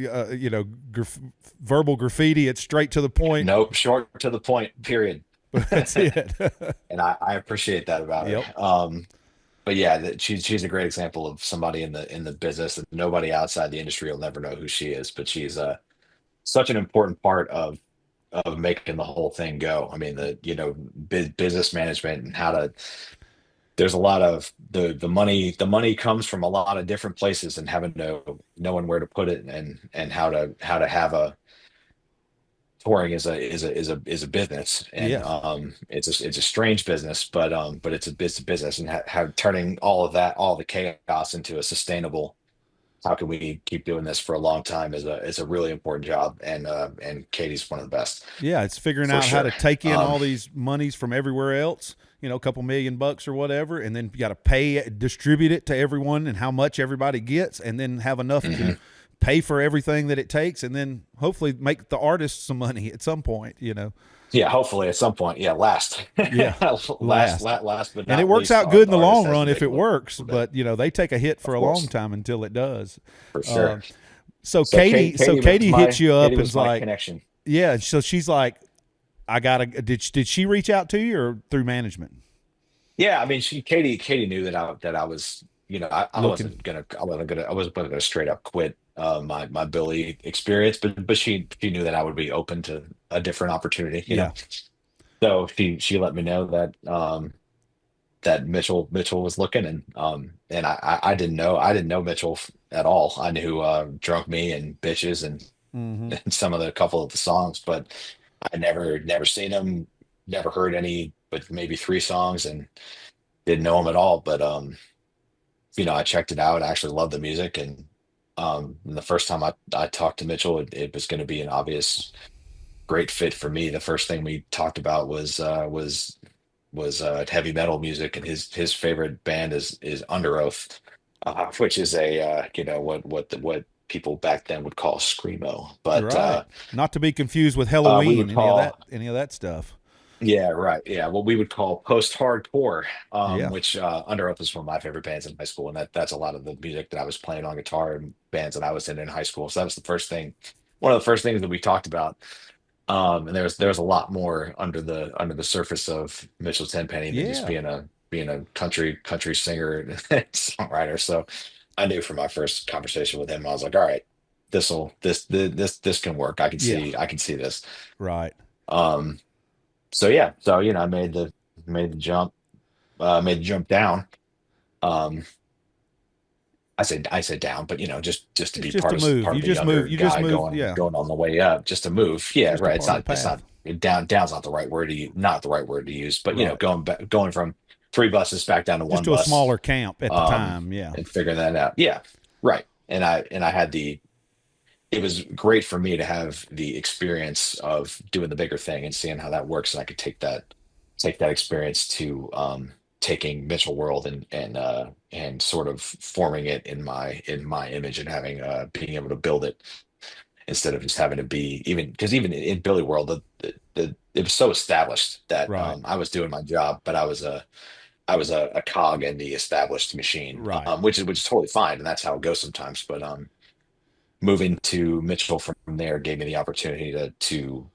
S1: verbal graffiti. It's straight to the point.
S2: nope, short to the point, period.
S1: But that's it.
S2: And I appreciate that about
S1: Yep.
S2: her. But yeah, she's a great example of somebody in the business that nobody outside the industry will never know who she is, but she's such an important part of making the whole thing go. I mean, business management and how to. There's a lot of the money comes from a lot of different places, and having to knowing where to put it, and how to have a touring is a business, and
S1: Yes.
S2: it's a strange business, but it's a business, and turning all the chaos into a sustainable. How can we keep doing this for a long time is a really important job, and Katie's one of the best
S1: Yeah, it's figuring
S2: for
S1: out how
S2: sure.
S1: to take in
S2: Um,
S1: all these monies from everywhere else, a couple $1 million or whatever, and then you got to pay, distribute it to everyone and how much everybody gets, and then have enough to
S2: mhm.
S1: pay for everything that it takes, and then hopefully make the artist some money at some point.
S2: Yeah, hopefully at some point. Yeah, last,
S1: Yeah,
S2: last,
S1: last.
S2: last, last but
S1: And it
S2: not
S1: works
S2: least,
S1: out good in
S2: the
S1: the long
S2: artist has to
S1: run if
S2: make a
S1: it
S2: little,
S1: works,
S2: little bit,
S1: but they take a hit for
S2: of
S1: a long
S2: course,
S1: time until it does.
S2: for
S1: Uh,
S2: sure.
S1: so
S2: So
S1: Katie, so Katie hits you
S2: Katie
S1: up
S2: was
S1: and's
S2: my
S1: like,
S2: connection.
S1: yeah. So she's like, I gotta. Did she reach out to you or through management
S2: Yeah, I mean, Katie knew that I was,
S1: looking?
S2: I wasn't gonna straight up quit my Billy experience, but she knew that I would be open to a different opportunity.
S1: Yeah.
S2: So she let me know that Mitchell was looking, and I didn't know Mitchell at all. I knew Drunk Me and Bitches and
S1: Mm-hmm.
S2: and some of the couple of the songs, but I never seen him, never heard any, but maybe three songs, and didn't know him at all. But I checked it out. I actually loved the music, and the first time I talked to Mitchell, it was going to be an obvious great fit for me. The first thing we talked about was heavy metal music, and his favorite band is Under Oath, which is what people back then would call screamo, but
S1: Right. Not to be confused with
S2: we would
S1: Halloween. Any of that?
S2: call.
S1: Any of that stuff?
S2: Yeah, right. Yeah, what we would call post-hardcore,
S1: Yeah.
S2: which Under Oath was one of my favorite bands in high school, and that's a lot of the music that I was playing on guitar and bands that I was in high school. So that was the first thing, one of the first things that we talked about. And there's a lot more under the surface of Mitchell Tenpenny than just
S1: Yeah.
S2: being a country singer and songwriter. So I knew from my first conversation with him, I was like, all right, this can work.
S1: Yeah.
S2: I can see this.
S1: Right.
S2: Um, so yeah, so I made the jump down. Um, I said down, but just to
S1: It's
S2: be
S1: just a move.
S2: part
S1: You
S2: of the
S1: just move.
S2: younger
S1: You just
S2: guy
S1: move.
S2: going
S1: Yeah.
S2: going on the way up, just to move. Yeah,
S1: Just a
S2: right.
S1: part of the
S2: It's
S1: path.
S2: not down's not the right word to use, but
S1: Right.
S2: going from three buses back down to
S1: Just
S2: one
S1: to a
S2: bus,
S1: smaller camp at the
S2: um,
S1: time. Yeah.
S2: and figuring that out. Yeah, right. And I had it was great for me to have the experience of doing the bigger thing and seeing how that works, and I could take that experience to taking Mitchell World and sort of forming it in my image, and having being able to build it instead of just having to be, even because even in Billy World, it was so established that
S1: Right.
S2: I was doing my job, but I was a cog in the established machine,
S1: Right.
S2: which is totally fine, and that's how it goes sometimes. But moving to Mitchell from there gave me the opportunity to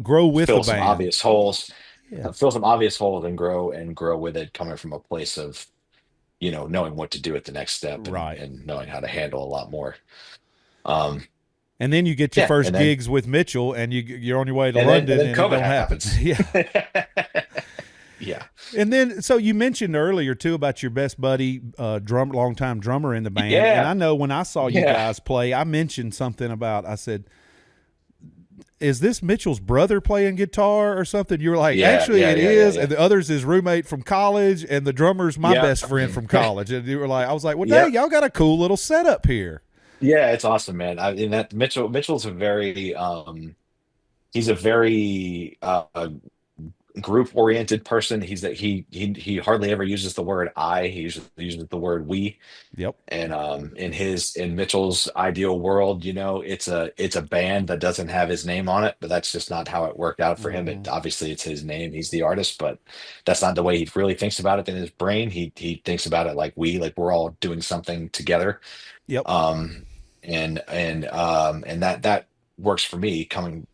S1: Grow with the
S2: fill some
S1: band.
S2: obvious holes,
S1: Yeah.
S2: and grow with it, coming from a place of knowing what to do at the next step, and
S1: Right.
S2: and knowing how to handle a lot more. um
S1: And then you get your
S2: yeah,
S1: first
S2: and then
S1: gigs with Mitchell, and you're on your way to
S2: and then and
S1: London,
S2: then
S1: and it
S2: COVID
S1: don't happen.
S2: happens.
S1: Yeah.
S2: Yeah.
S1: And then, so you mentioned earlier too about your best buddy, longtime drummer in the band. And
S2: Yeah.
S1: I know when I saw you
S2: Yeah.
S1: guys play, I mentioned something about. I said, is this Mitchell's brother playing guitar or something? You were like,
S2: Yeah,
S1: actually,
S2: yeah,
S1: it
S2: yeah, yeah,
S1: is.
S2: yeah.
S1: And the other's his roommate from college, and the drummer's my
S2: Yeah.
S1: best friend from college. And you were like, I was like, well, dang,
S2: Yep.
S1: y'all got a cool little setup here.
S2: Yeah, it's awesome, man. In that Mitchell's a very he's a very group oriented person. He's that he hardly ever uses the word I. He uses the word we.
S1: Yep.
S2: And in Mitchell's ideal world, it's a band that doesn't have his name on it, but that's just not how it worked out for him.
S1: Mm-hmm.
S2: It obviously it's his name, he's the artist, but that's not the way he really thinks about it in his brain. He thinks about it like we're all doing something together.
S1: Yep.
S2: Um and that works for me coming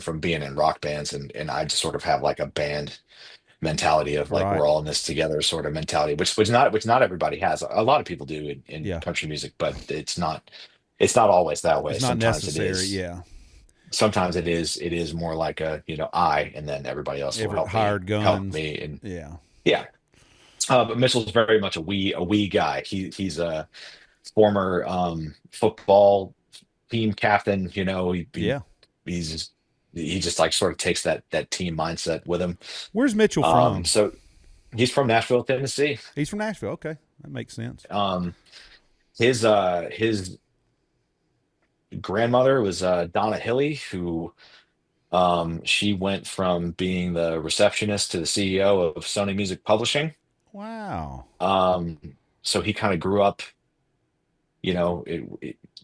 S2: from being in rock bands, and I just sort of have like a band mentality of like
S1: Right.
S2: we're all in this together sort of mentality, which not everybody has. A lot of people do in
S1: Yeah.
S2: country music, but it's not always that way.
S1: It's not necessary. Yeah.
S2: Sometimes it is more like a, I, and then everybody else will
S1: Every hired
S2: help
S1: guns.
S2: me. And
S1: Yeah.
S2: yeah. But Mitchell's very much a we guy. He's a former football team captain.
S1: Yeah.
S2: He's just, he just like sort of takes that team mindset with him.
S1: Where's Mitchell from?
S2: So he's from Nashville, Tennessee.
S1: He's from Nashville. Okay. That makes sense.
S2: Um, his grandmother was Donna Hilly, who she went from being the receptionist to the CEO of Sony Music Publishing.
S1: Wow.
S2: Um, so he kind of grew up,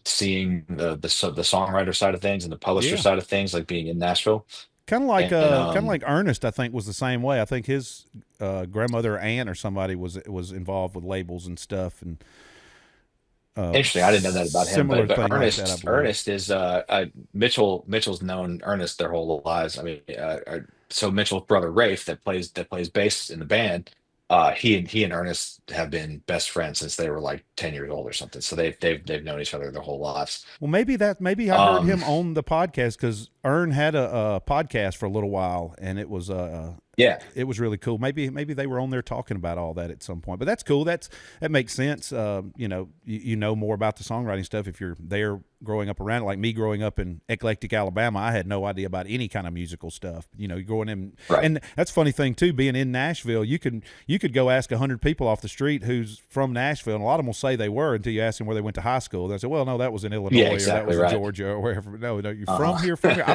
S2: seeing the songwriter side of things and the publisher
S1: Yeah.
S2: side of things, like being in Nashville.
S1: Kind of like Ernest, I think, was the same way. I think his grandmother, or aunt, or somebody was involved with labels and stuff, and
S2: Interesting. I didn't know that about him,
S1: similar
S2: but
S1: thing like that, I believe.
S2: Ernest is Mitchell's known Ernest their whole lives. I mean, so Mitchell's brother Rafe that plays bass in the band, he and Ernest have been best friends since they were like 10 years old or something. So they've known each other their whole lives.
S1: Well, maybe I heard
S2: Um,
S1: him on the podcast because Ern had a podcast for a little while, and
S2: yeah,
S1: it was really cool. Maybe they were on there talking about all that at some point. But that's cool. That makes sense. You know more about the songwriting stuff if you're there growing up around it. Like me growing up in eclectic Alabama, I had no idea about any kind of musical stuff. Growing in,
S2: right,
S1: and that's a funny thing too. Being in Nashville, you could go ask 100 people off the street who's from Nashville, and a lot of them will say they were until you ask them where they went to high school. They say, "Well, no, that was in
S2: yeah,
S1: Illinois or that
S2: exactly
S1: was in
S2: right.
S1: Georgia or wherever." No, you're from
S2: Uh-huh.
S1: here. From here.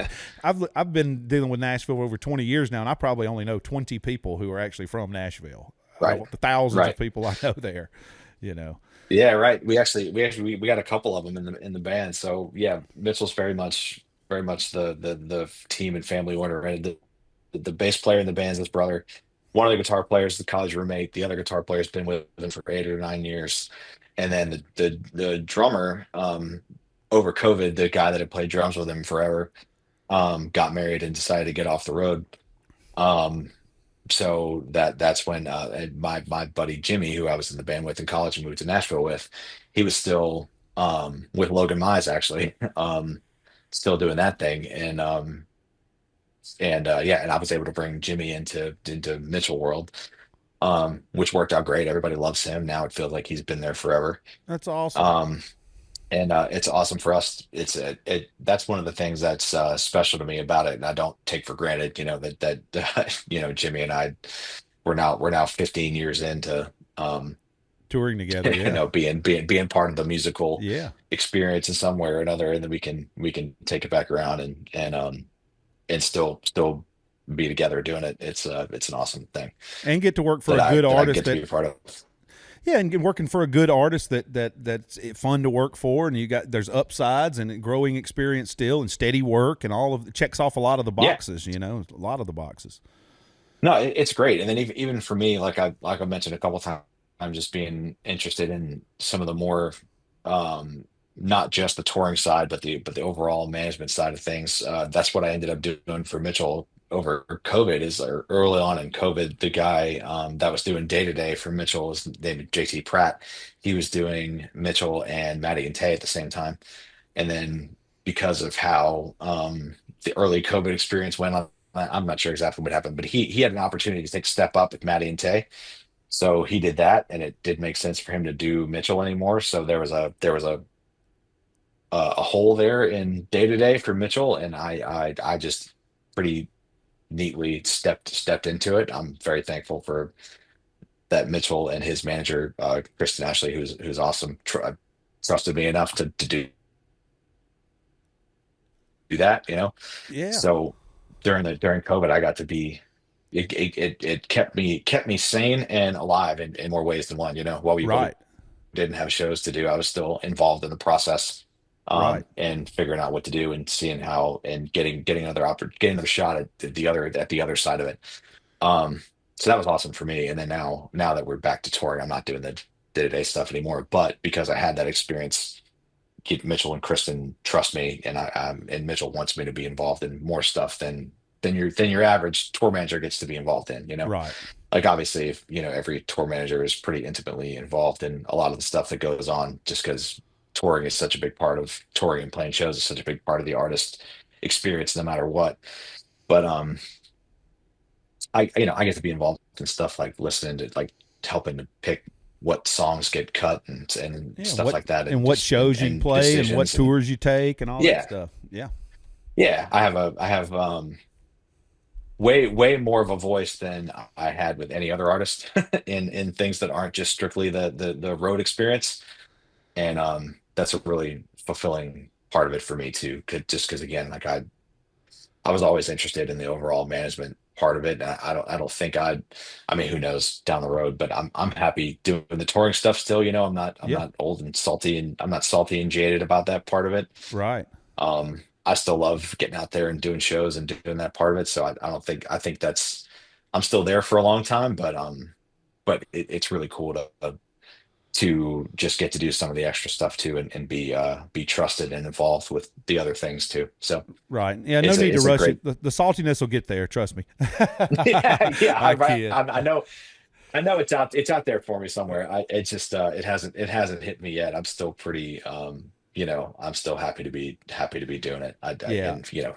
S1: I've been dealing with Nashville over 20 years now, and I probably only know 20 people who are actually from Nashville.
S2: Right,
S1: The thousands of
S2: right.
S1: people I know there. You know.
S2: Yeah, right. We got a couple of them in the band. So yeah, Mitchell's very much the team and family oriented. The bass player in the band is his brother. One of the guitar players is the college roommate. The other guitar player's been with him for 8 or 9 years. And then the drummer, over COVID, the guy that had played drums with him forever, got married and decided to get off the road. Um, so that's when and my buddy Jimmy, who I was in the band with in college and moved to Nashville with, he was still with Logan Mize actually, still doing that thing. And yeah, and I was able to bring Jimmy into Mitchell world, which worked out great. Everybody loves him now. It feels like he's been there forever.
S1: That's awesome.
S2: Um, and it's awesome for us. That's one of the things that's special to me about it, and I don't take for granted, that Jimmy and I, we're now 15 years into
S1: Touring together, yeah.
S2: being part of the musical
S1: Yeah.
S2: experience in some way or another, and then we can take it back around and still be together doing it. It's an awesome thing
S1: And get to work for
S2: that
S1: a
S2: I
S1: good
S2: that I
S1: artist
S2: get to be
S1: that
S2: a part of.
S1: yeah, and working for a good artist that's fun to work for, and there's upsides and growing experience still, and steady work, and all of checks off a lot of the
S2: Yeah.
S1: boxes. A lot of the boxes.
S2: No, it's great. And then even for me, like I mentioned a couple times, I'm just being interested in some of the more not just the touring side, but the overall management side of things. That's what I ended up doing for Mitchell over COVID. Is early on in COVID, the guy that was doing day to day for Mitchell is named JT Pratt. He was doing Mitchell and Maddie and Tay at the same time. And then because of how the early COVID experience went on, I'm not sure exactly what happened, but he had an opportunity to take a step up with Maddie and Tay. So he did that, and it did make sense for him to do Mitchell anymore. So there was a a hole there in day to day for Mitchell, and I just pretty neatly stepped into it. I'm very thankful for that. Mitchell and his manager, Kristen Ashley, who's awesome, trusted me enough to do that, you know.
S1: Yeah.
S2: So during COVID, I got to be it kept me sane and alive in more ways than one. You know, while we both
S1: Right.
S2: didn't have shows to do, I was still involved in the process,
S1: Right.
S2: and figuring out what to do and seeing how and getting another shot at the other side of it. Um, so that was awesome for me. And then now that we're back to touring, I'm not doing the day-to-day stuff anymore. But because I had that experience, keep Mitchell and Kristen trust me, and and Mitchell wants me to be involved in more stuff than your average tour manager gets to be involved in. You know,
S1: Right.
S2: like obviously, if you know, every tour manager is pretty intimately involved in a lot of the stuff that goes on, just because touring is such a big part of touring and playing shows is such a big part of the artist experience, no matter what. But I get to be involved in stuff like listening to like helping to pick what songs get cut and
S1: Yeah.
S2: stuff like that,
S1: And
S2: and
S1: what
S2: just
S1: shows you
S2: and
S1: play and what
S2: decisions. And
S1: tours you take and all that
S2: yeah,
S1: stuff. Yeah.
S2: yeah, I have way more of a voice than I had with any other artist in things that aren't just strictly the road experience. And that's a really fulfilling part of it for me too. Just because again, like I was always interested in the overall management part of it. And I don't think I mean, who knows down the road, but I'm happy doing the touring stuff still. You know, I'm
S1: Yeah.
S2: not old and salty, and I'm not salty and jaded about that part of it.
S1: Right.
S2: I still love getting out there and doing shows and doing that part of it. So I don't think I think that's I'm still there for a long time, but it's really cool to just get to do some of the extra stuff too, and be trusted and involved with the other things too. So
S1: Right. Yeah. No need to
S2: it's a
S1: rush
S2: great.
S1: it. The saltiness will get there. Trust me.
S2: Yeah, yeah,
S1: I kid.
S2: I know it's out there for me somewhere. It just it hasn't hit me yet. I'm still pretty you know, I'm still happy to be doing it.
S1: Yeah.
S2: And you know,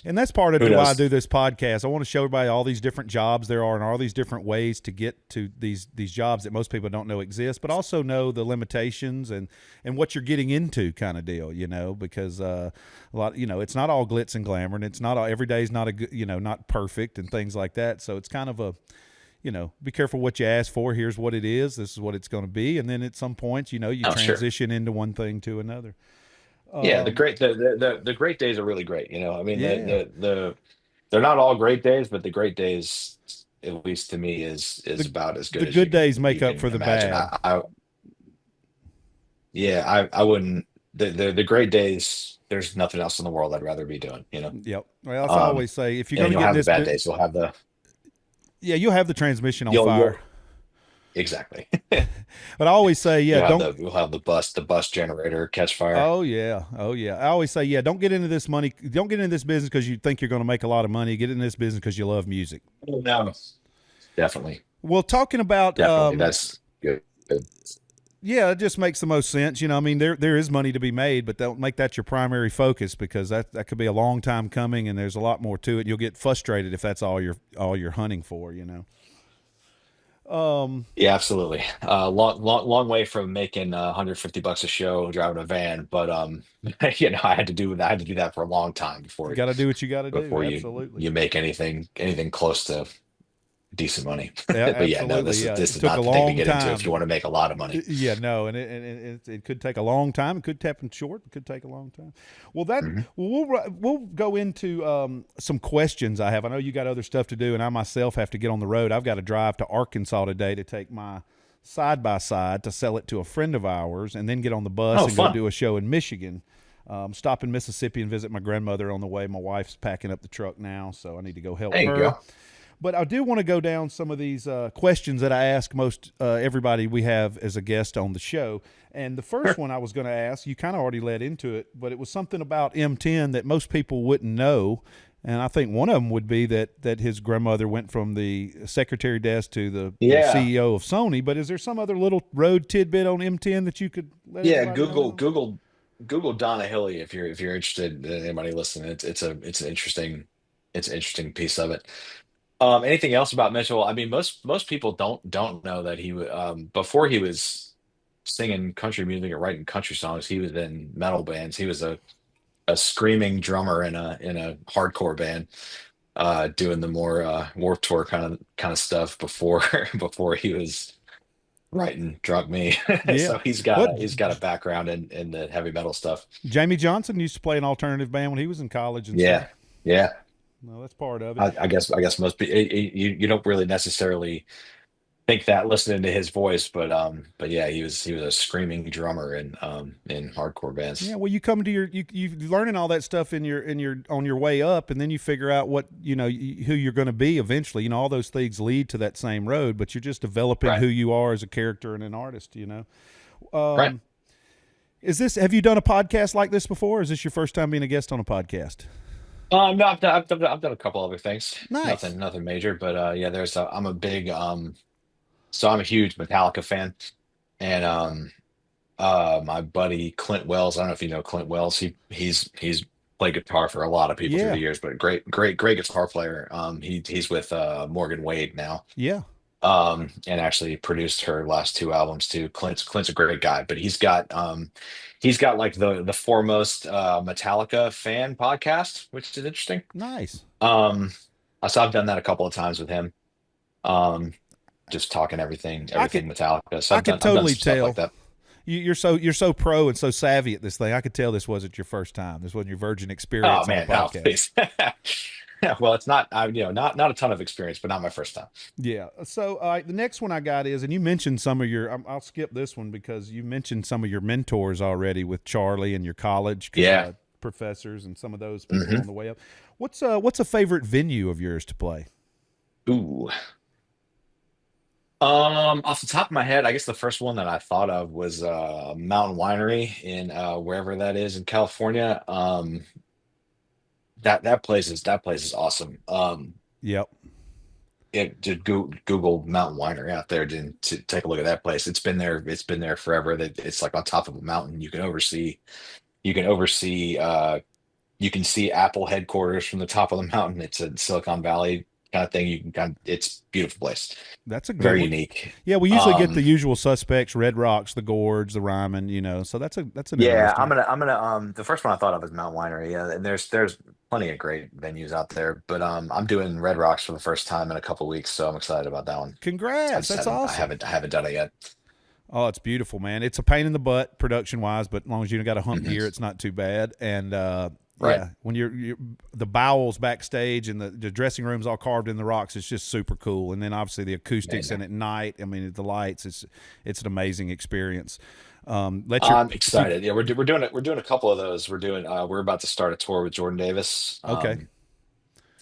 S1: And that's part of
S2: who
S1: why I do
S2: knows.
S1: this podcast. I want to show everybody all these different jobs there are and all these different ways to get to these jobs that most people don't know exist, but also know the limitations and what you're getting into, kind of deal. You know, because a lot, you know, it's not all glitz and glamour, and it's not all, every day is not a good, you know, not perfect and things like that. So it's kind of a, you know, be careful what you ask for. Here's what it is. This is what it's going to be. And then at some points, you know, you
S2: Oh, sure.
S1: transition into one thing to another.
S2: Yeah,
S1: Um,
S2: the great days are really great. You know, I mean
S1: yeah.
S2: they're not all great days, but the great days, at least to me, is
S1: The
S2: about as good
S1: the
S2: as
S1: good days make
S2: you
S1: up for
S2: can
S1: the
S2: imagine.
S1: bad.
S2: Yeah, I wouldn't the great days. There's nothing else in the world I'd rather be doing. You know,
S1: Yep. Well, that's I
S2: um,
S1: always say. If you're going
S2: and
S1: to
S2: you'll
S1: get in
S2: have the
S1: this
S2: bad
S1: bit,
S2: days. You'll have the
S1: yeah, you'll have the transmission on
S2: you'll
S1: fire.
S2: exactly.
S1: But I always say, yeah, don't.
S2: You'll have the bus generator catch fire.
S1: Oh yeah, oh yeah. I always say, yeah, don't get into this money. Don't get into this business because you think you're going to make a lot of money. Get in this business because you love music.
S2: Oh, no, definitely,
S1: Well, talking about,
S2: definitely. That's good.
S1: yeah, it just makes the most sense. You know, I mean, there is money to be made, but don't make that your primary focus because that could be a long time coming, and there's a lot more to it. You'll get frustrated if that's all you're hunting for. You know.
S2: Yeah, absolutely. Long way from making 150 bucks a show driving a van, but you know, I had to do that for a long time
S1: You got to do what you got to do.
S2: before
S1: Absolutely.
S2: you make anything close to decent money.
S1: Yeah,
S2: But yeah, no,
S1: absolutely. Yeah,
S2: this
S1: it
S2: is
S1: took a
S2: not the thing to
S1: long
S2: get into if
S1: time.
S2: you want to make a lot of money.
S1: Yeah, no, and it could take a long time. It could happen short. It could take a long time. Well,
S2: Mhm.
S1: we'll go into some questions I have. I know you got other stuff to do, and I myself have to get on the road. I've got to drive to Arkansas today to take my side by side to sell it to a friend of ours, and then get on the bus
S2: Oh,
S1: and go
S2: fun.
S1: do a show in Michigan. Stop in Mississippi and visit my grandmother on the way. My wife's packing up the truck now, so I need to go help
S2: There you
S1: her.
S2: go.
S1: But I do want to go down some of these questions that I ask most everybody we have as a guest on the show. And the first
S2: Sure.
S1: one I was going to ask, you kind of already led into it, but it was something about M10 that most people wouldn't know. And I think one of them would be that his grandmother went from the secretary desk to the
S2: Yeah.
S1: CEO of Sony. But is there some other little road tidbit on M10 that you could let
S2: Yeah,
S1: everybody know on?
S2: Google Donna Hilly if you're interested, anybody listening. It's an interesting piece of it. Anything else about Mitchell? I mean, most people don't know that before he was. singing country music and writing country songs. He was in metal bands. He was a screaming drummer in a hardcore band, doing the more Warped Tour kind of stuff before before he was writing Drunk Me.
S1: Yeah.
S2: So he's got
S1: What
S2: a background in the heavy metal stuff.
S1: Jamie Johnson used to play an alternative band when he was in college and stuff.
S2: Yeah, yeah.
S1: No, that's part of it.
S2: I guess most people, you don't really necessarily think that listening to his voice, but yeah, he was a screaming drummer in hardcore
S1: Yeah,
S2: bands.
S1: well, you come to you learning all that stuff in your on your way up, and then you figure out what who you're going to be eventually. All those things lead to that same road, but you're just developing
S2: Right,
S1: who you are as a character and an artist.
S2: right.
S1: Um, is this? Have you done a podcast like this before? Or is this your first time being a guest on a podcast?
S2: No, I've done a couple other things.
S1: Nice.
S2: Nothing major, but yeah, I'm a big so I'm a huge Metallica fan, and my buddy Clint Wells. I don't know if you know Clint Wells. He's played guitar for a lot of people through the
S1: Yeah.
S2: years, but great guitar player. He's with Morgan Wade now,
S1: Yeah.
S2: and actually produced her last two albums too. Clint's a great guy, but he's got like the foremost Metallica fan podcast, which is interesting.
S1: Nice.
S2: Um, so I've done that a couple of times with him. Um, just talking
S1: I could
S2: everything Metallica. So
S1: I could
S2: I've done
S1: totally
S2: some stuff like
S1: tell.
S2: that.
S1: You're so pro and so savvy at this thing. I could tell this wasn't your first time. This wasn't your virgin
S2: Oh
S1: experience on a
S2: man, no,
S1: podcast.
S2: please. Yeah, well, it's not. Not a ton of experience, but not my first time.
S1: Yeah. So the next one I got is, and you mentioned some of your. I'll skip this one because you mentioned some of your mentors already with Charlie and your college
S2: Yeah.
S1: professors and some of those people on
S2: Hmm.
S1: the way up. What's a favorite venue of yours to play?
S2: Ooh. Off the top of my head, I guess the first one that I thought of was Mountain Winery in wherever that is in California. That place is awesome.
S1: Yep.
S2: Just Google Mountain Winery out there to take a look at that place. It's been there. It's been there forever. That it's like on top of a mountain. You can oversee. You can oversee. You can see Apple headquarters from the top of the mountain. It's a Silicon Valley kind of thing. You can it's a beautiful place.
S1: That's a good
S2: Very
S1: one.
S2: unique.
S1: Yeah, we usually get the
S2: Um,
S1: usual suspects: Red Rocks, the Gorge, the Ryman. So that's an
S2: Yeah,
S1: interesting.
S2: I'm gonna the first one I thought of is Mount Winery. Yeah, and there's plenty of great venues out there, but I'm doing Red Rocks for the first time in a couple weeks, so I'm excited about that one. I
S1: Congrats!
S2: just
S1: That's awesome.
S2: I haven't done it yet.
S1: Oh, it's beautiful, man. It's a pain in the butt production wise, but as long as you got a hump
S2: Hmm.
S1: gear, it's not too bad. And
S2: Right.
S1: yeah, when you're the bowels backstage and the dressing rooms all carved in the rocks, it's just super cool. And then obviously the acoustics
S2: Man,
S1: and at night, I mean the lights, it's an amazing experience. Let your
S2: I'm
S1: if you
S2: excited. Yeah, we're doing it. We're doing a couple of those. We're about to start a tour with Jordan Davis,
S1: okay,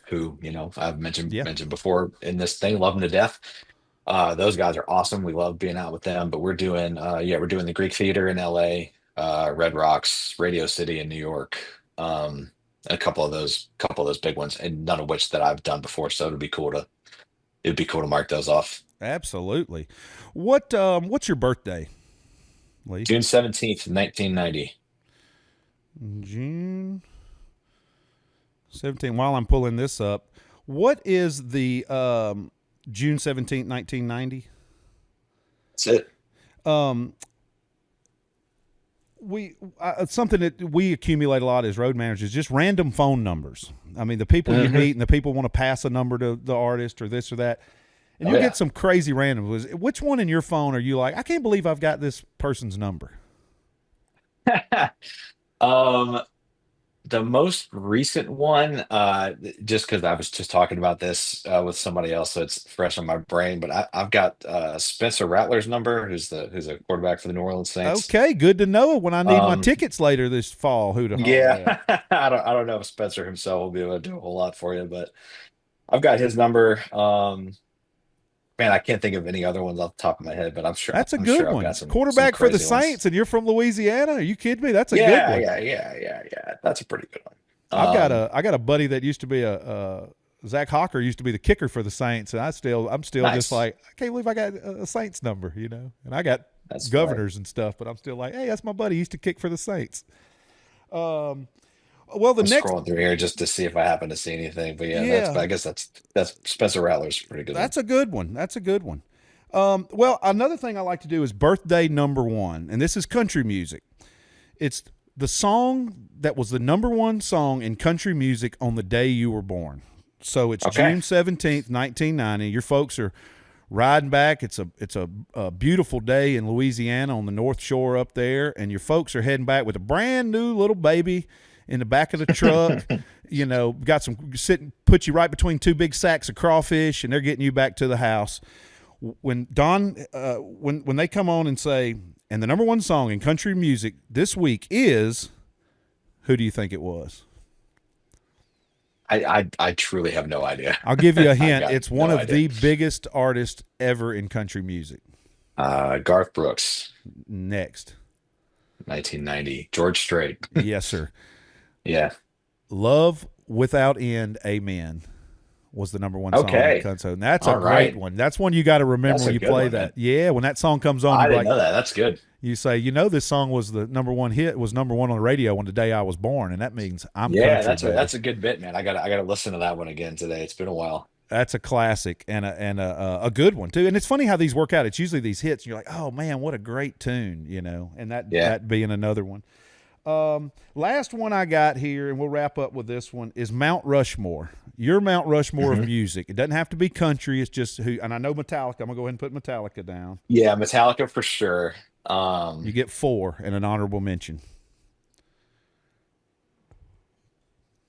S2: who I've
S1: yeah,
S2: mentioned before in this thing, love him to death. Those guys are awesome. We love being out with them. But we're doing the Greek Theater in LA, Red Rocks, Radio City in New York, a couple of those big ones, and none of which that I've done before. So it'd be cool to mark those off.
S1: absolutely. What's your birthday, Lee?
S2: June 17th, 1990.
S1: June 17. While I'm pulling this up, what is the June 17th, 1990?
S2: That's it.
S1: Um, we something that we accumulate a lot as road managers, just random phone numbers. I mean, the people you
S2: Hmm.
S1: meet and the people want to pass a number to the artist or this or that, and
S2: Oh
S1: you'll
S2: yeah.
S1: get some crazy random. Which one in your phone are you like? I can't believe I've got this person's number.
S2: Um, the most recent one, just because I was just talking about this with somebody else, so it's fresh on my brain. But I've got Spencer Rattler's number, who's a quarterback for the New Orleans Saints.
S1: Okay, good to know when I need my
S2: Um,
S1: tickets later this fall. Who to holler
S2: yeah,
S1: at?
S2: I don't know if Spencer himself will be able to do a whole lot for you, but I've got his number. Man, I can't think of any other ones off the top of my head, but
S1: That's a
S2: I'm
S1: good
S2: sure I've
S1: one.
S2: got some
S1: Quarterback for the
S2: crazy ones.
S1: Saints, and you're from Louisiana. Are you kidding me? That's a good
S2: Yeah,
S1: one.
S2: yeah. That's a pretty good one.
S1: I got a buddy that used to be a Zach Hawker used to be the kicker for the Saints, and I'm still just
S2: Nice.
S1: like I can't believe I got a Saints number, and I got
S2: That's funny.
S1: governors and stuff, but I'm still like, hey, that's my buddy. He used to kick for the Saints. Um, well, the
S2: I'm
S1: next,
S2: scrolling through here just to see if I happen to see anything. But yeah,
S1: yeah,
S2: I guess that's Spencer Rattler's a pretty good one.
S1: that's a good one. That's a good one. Well, another thing I like to do is birthday number one, and this is country music. It's the song that was the number one song in country music on the day you were born. So it's
S2: Okay.
S1: June 17th, 1990. Your folks are riding back. It's a beautiful day in Louisiana on the North Shore up there, and your folks are heading back with a brand new little baby in the back of the truck. Got some sitting, put you right between two big sacks of crawfish, and they're getting you back to the house. When when they come on and say, and the number one song in country music this week is, who do you think it was?
S2: I truly have no idea.
S1: I'll give you a
S2: I
S1: hint.
S2: got
S1: It's one
S2: no
S1: of
S2: idea.
S1: the biggest artists ever in country music.
S2: Garth Brooks,
S1: Next.
S2: 1990. George Strait.
S1: Yes, sir.
S2: Yeah.
S1: Love Without End, Amen was the number one song.
S2: Okay.
S1: And that's a
S2: All
S1: great
S2: right.
S1: one. That's one you got to remember
S2: That's
S1: when
S2: a
S1: you
S2: good
S1: play
S2: one,
S1: that.
S2: man.
S1: Yeah, when that song comes on,
S2: I
S1: you're
S2: didn't
S1: like,
S2: know that. That's good.
S1: you say, this song was the number one hit, was number one on the radio on the day I was born, and that means I'm
S2: Yeah,
S1: country, baby.
S2: that's a good bit, man. I gotta listen to that one again today. It's been a while.
S1: That's a classic and a good one too. And it's funny how these work out. It's usually these hits, and you're like, oh man, what a great tune, and
S2: Yeah.
S1: that being another one. Last one I got here, and we'll wrap up with this one, is Mount Rushmore. Your Mount Rushmore of music. It doesn't have to be country. It's just who, and I know Metallica. I'm gonna go ahead and put Metallica down.
S2: Yeah, Metallica for sure.
S1: You get 4 and an honorable mention.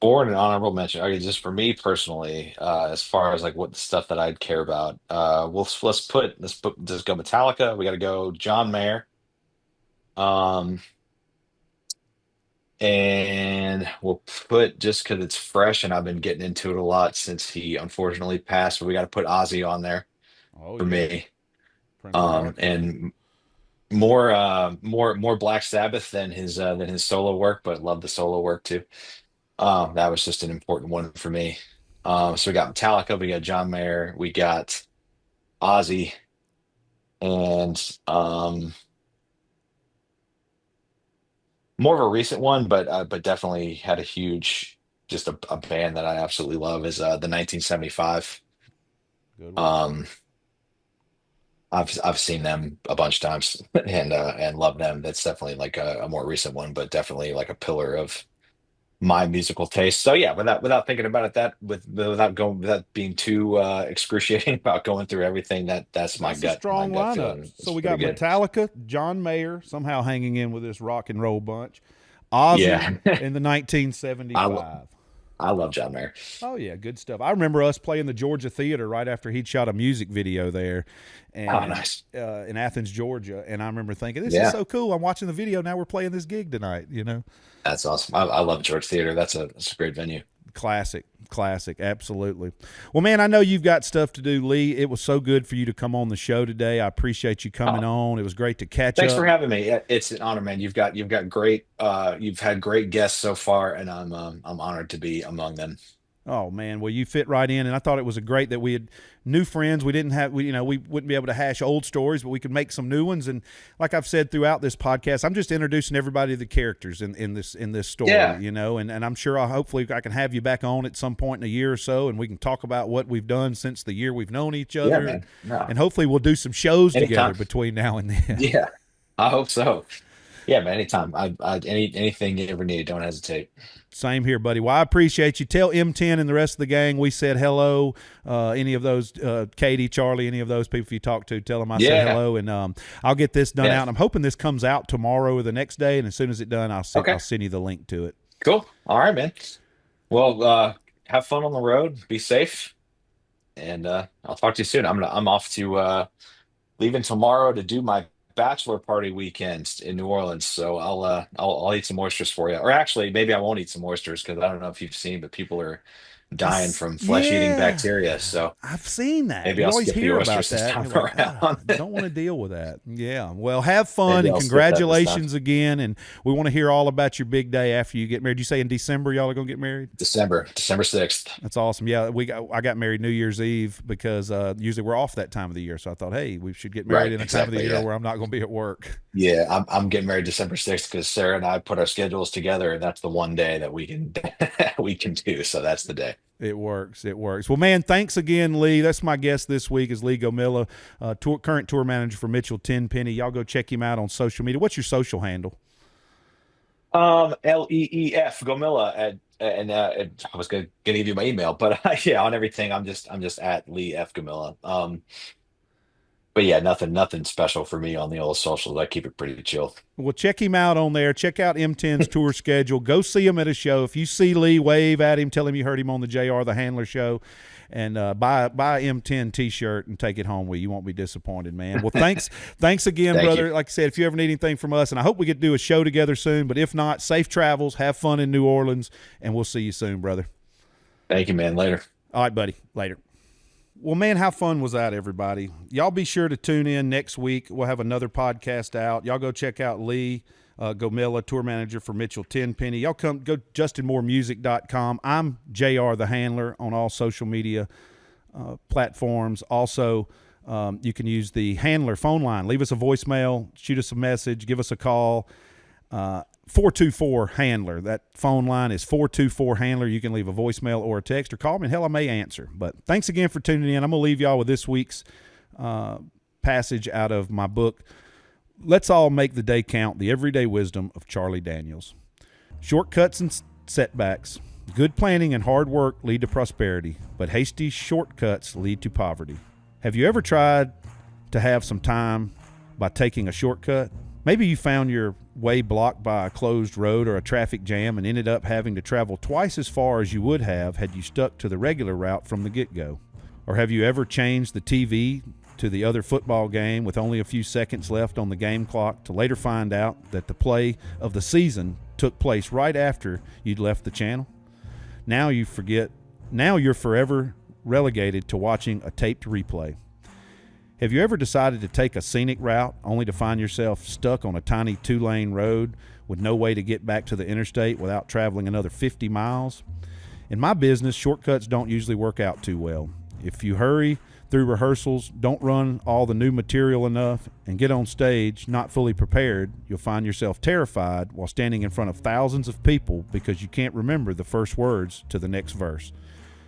S2: Or an honorable mention. Okay, just for me personally, as far as like what the stuff that I'd care about, let's put just go Metallica. We got to go John Mayer. Um, and we'll put just because it's fresh and I've been getting into it a lot since he unfortunately passed. But we got to put Ozzy on there
S1: Oh
S2: for
S1: yeah,
S2: me.
S1: Prince Rock.
S2: And more Black Sabbath than his solo work, but love the solo work too. That was just an important one for me. So we got Metallica, we got John Mayer, we got Ozzy, and more of a recent one, but definitely had a huge just a band that I absolutely love is the 1975.
S1: Good one.
S2: Um, I've seen them a bunch of times and love them. That's definitely like a more recent one, but definitely like a pillar of my musical taste. So yeah, without thinking about it, without being too excruciating about going through everything, that's
S1: That's a
S2: my
S1: strong
S2: gut
S1: lineup.
S2: feeling.
S1: So
S2: It's
S1: we
S2: pretty
S1: got
S2: good.
S1: Metallica, John Mayer, somehow hanging in with this rock and roll bunch, Ozzy
S2: Yeah,
S1: in the
S2: I lo-
S1: 1975.
S2: I love John Mayer.
S1: Oh yeah, good stuff. I remember us playing the Georgia Theater right after he'd shot a music video there,
S2: Oh,
S1: and
S2: nice.
S1: in Athens, Georgia. And I remember thinking, this is
S2: Yeah,
S1: so cool. I'm watching the video now. We're playing this gig tonight.
S2: that's awesome. I love George Theater. That's a great venue.
S1: Classic, absolutely. Well, man, I know you've got stuff to do, Lee. It was so good for you to come on the show today. I appreciate you coming
S2: Oh,
S1: on. It was great to catch
S2: thanks
S1: up.
S2: for having me. Yeah, it's an honor, man. You've got great you've had great guests so far, and I'm honored to be among them.
S1: Oh man, well you fit right in, and I thought it was a great that we had new friends. We didn't have, we wouldn't be able to hash old stories, but we could make some new ones. And like I've said throughout this podcast, I'm just introducing everybody to the characters in this story,
S2: Yeah,
S1: and I'm sure hopefully I can have you back on at some point in a year or so, and we can talk about what we've done since the year we've known each
S2: yeah,
S1: other,
S2: man. No,
S1: and hopefully we'll do some shows together
S2: anytime.
S1: between now and then.
S2: Yeah, I hope so. Yeah, man. Anytime. Anything you ever need, don't hesitate.
S1: Same here, buddy. Well, I appreciate you. Tell M10 and the rest of the gang we said hello. Any of those, Katie, Charlie, any of those people you talk to, tell them I said
S2: Yeah.
S1: hello, and I'll get this done
S2: Yeah.
S1: out. I'm hoping this comes out tomorrow or the next day, and as soon as it's done,
S2: Okay.
S1: I'll send you the link to it.
S2: Cool. All right, man. Well, have fun on the road. Be safe, and I'll talk to you soon. I'm off to leaving tomorrow to do my bachelor party weekend in New Orleans. So I'll eat some oysters for you. Or actually, maybe I won't eat some oysters because I don't know if you've seen, but people are dying from flesh-eating
S1: Yeah,
S2: bacteria. So
S1: I've seen that.
S2: maybe
S1: You
S2: I'll
S1: always
S2: skip the
S1: hear about
S2: oysters this
S1: that, and
S2: time
S1: you're like,
S2: around.
S1: don't want to deal with that. Yeah. Well, have fun
S2: Maybe
S1: and
S2: I'll skip that this time.
S1: congratulations again. And we want to hear all about your big day after you get married. You say in December y'all are gonna get married?
S2: December 6th.
S1: That's awesome. Yeah, I got married New Year's Eve because usually we're off that time of the year. So I thought, hey, we should get married
S2: Right,
S1: in a time of the
S2: exactly.
S1: year
S2: Yeah.
S1: where I'm not going to be at work.
S2: Yeah, I'm getting married December 6th because Sarah and I put our schedules together, and that's the one day that we can we can do. So that's the day.
S1: It works. It works. Well, man, thanks again, Lee. That's my guest this week is Lee Gomila, current tour manager for Mitchell Tenpenny. Y'all go check him out on social media. What's your social handle?
S2: Leef Gomila and I was gonna give you my email, but yeah, on everything I'm just at Lee F Gomila. But yeah, nothing special for me on the old socials. I keep it pretty chill.
S1: Well, check him out on there. Check out M10's tour schedule. Go see him at a show. If you see Lee, wave at him. Tell him you heard him on the JR the Handler show. And buy a M10 T-shirt and take it home with you. You won't be disappointed, man. Well, thanks again,
S2: Thank
S1: brother.
S2: you.
S1: Like I said, if you ever need anything from us, and I hope we get to do a show together soon, but if not, safe travels. Have fun in New Orleans, and we'll see you soon, brother.
S2: Thank you, man. Later.
S1: All right, buddy. Later. Well, man, how fun was that, everybody? Y'all be sure to tune in next week. We'll have another podcast out. Y'all go check out Lee Gomila, tour manager for Mitchell Tenpenny. Y'all go justinmooremusic.com. I'm JR the Handler on all social media platforms. Also, you can use the Handler phone line. Leave us a voicemail, shoot us a message, give us a call. 424-HANDLER. That phone line is 424-HANDLER. You can leave a voicemail or a text or call me, and hell, I may answer. But thanks again for tuning in. I'm going to leave y'all with this week's passage out of my book, Let's All Make the Day Count, The Everyday Wisdom of Charlie Daniels. Shortcuts and setbacks. Good planning and hard work lead to prosperity, but hasty shortcuts lead to poverty. Have you ever tried to have some time by taking a shortcut? Maybe you found your way blocked by a closed road or a traffic jam and ended up having to travel twice as far as you would have had you stuck to the regular route from the get-go. Or have you ever changed the TV to the other football game with only a few seconds left on the game clock to later find out that the play of the season took place right after you'd left the channel? Now you're forever relegated to watching a taped replay. Have you ever decided to take a scenic route only to find yourself stuck on a tiny 2-lane road with no way to get back to the interstate without traveling another 50 miles? In my business, shortcuts don't usually work out too well. If you hurry through rehearsals, don't run all the new material enough, and get on stage not fully prepared, you'll find yourself terrified while standing in front of thousands of people because you can't remember the first words to the next verse.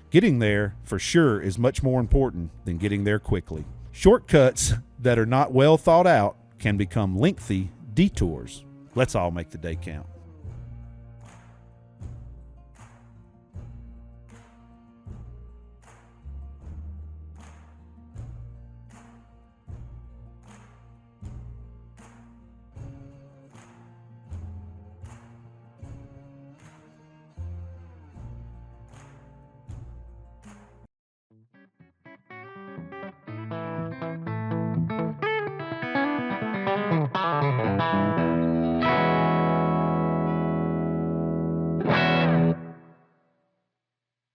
S1: Getting there, for sure, is much more important than getting there quickly. Shortcuts that are not well thought out can become lengthy detours. Let's all make the day count.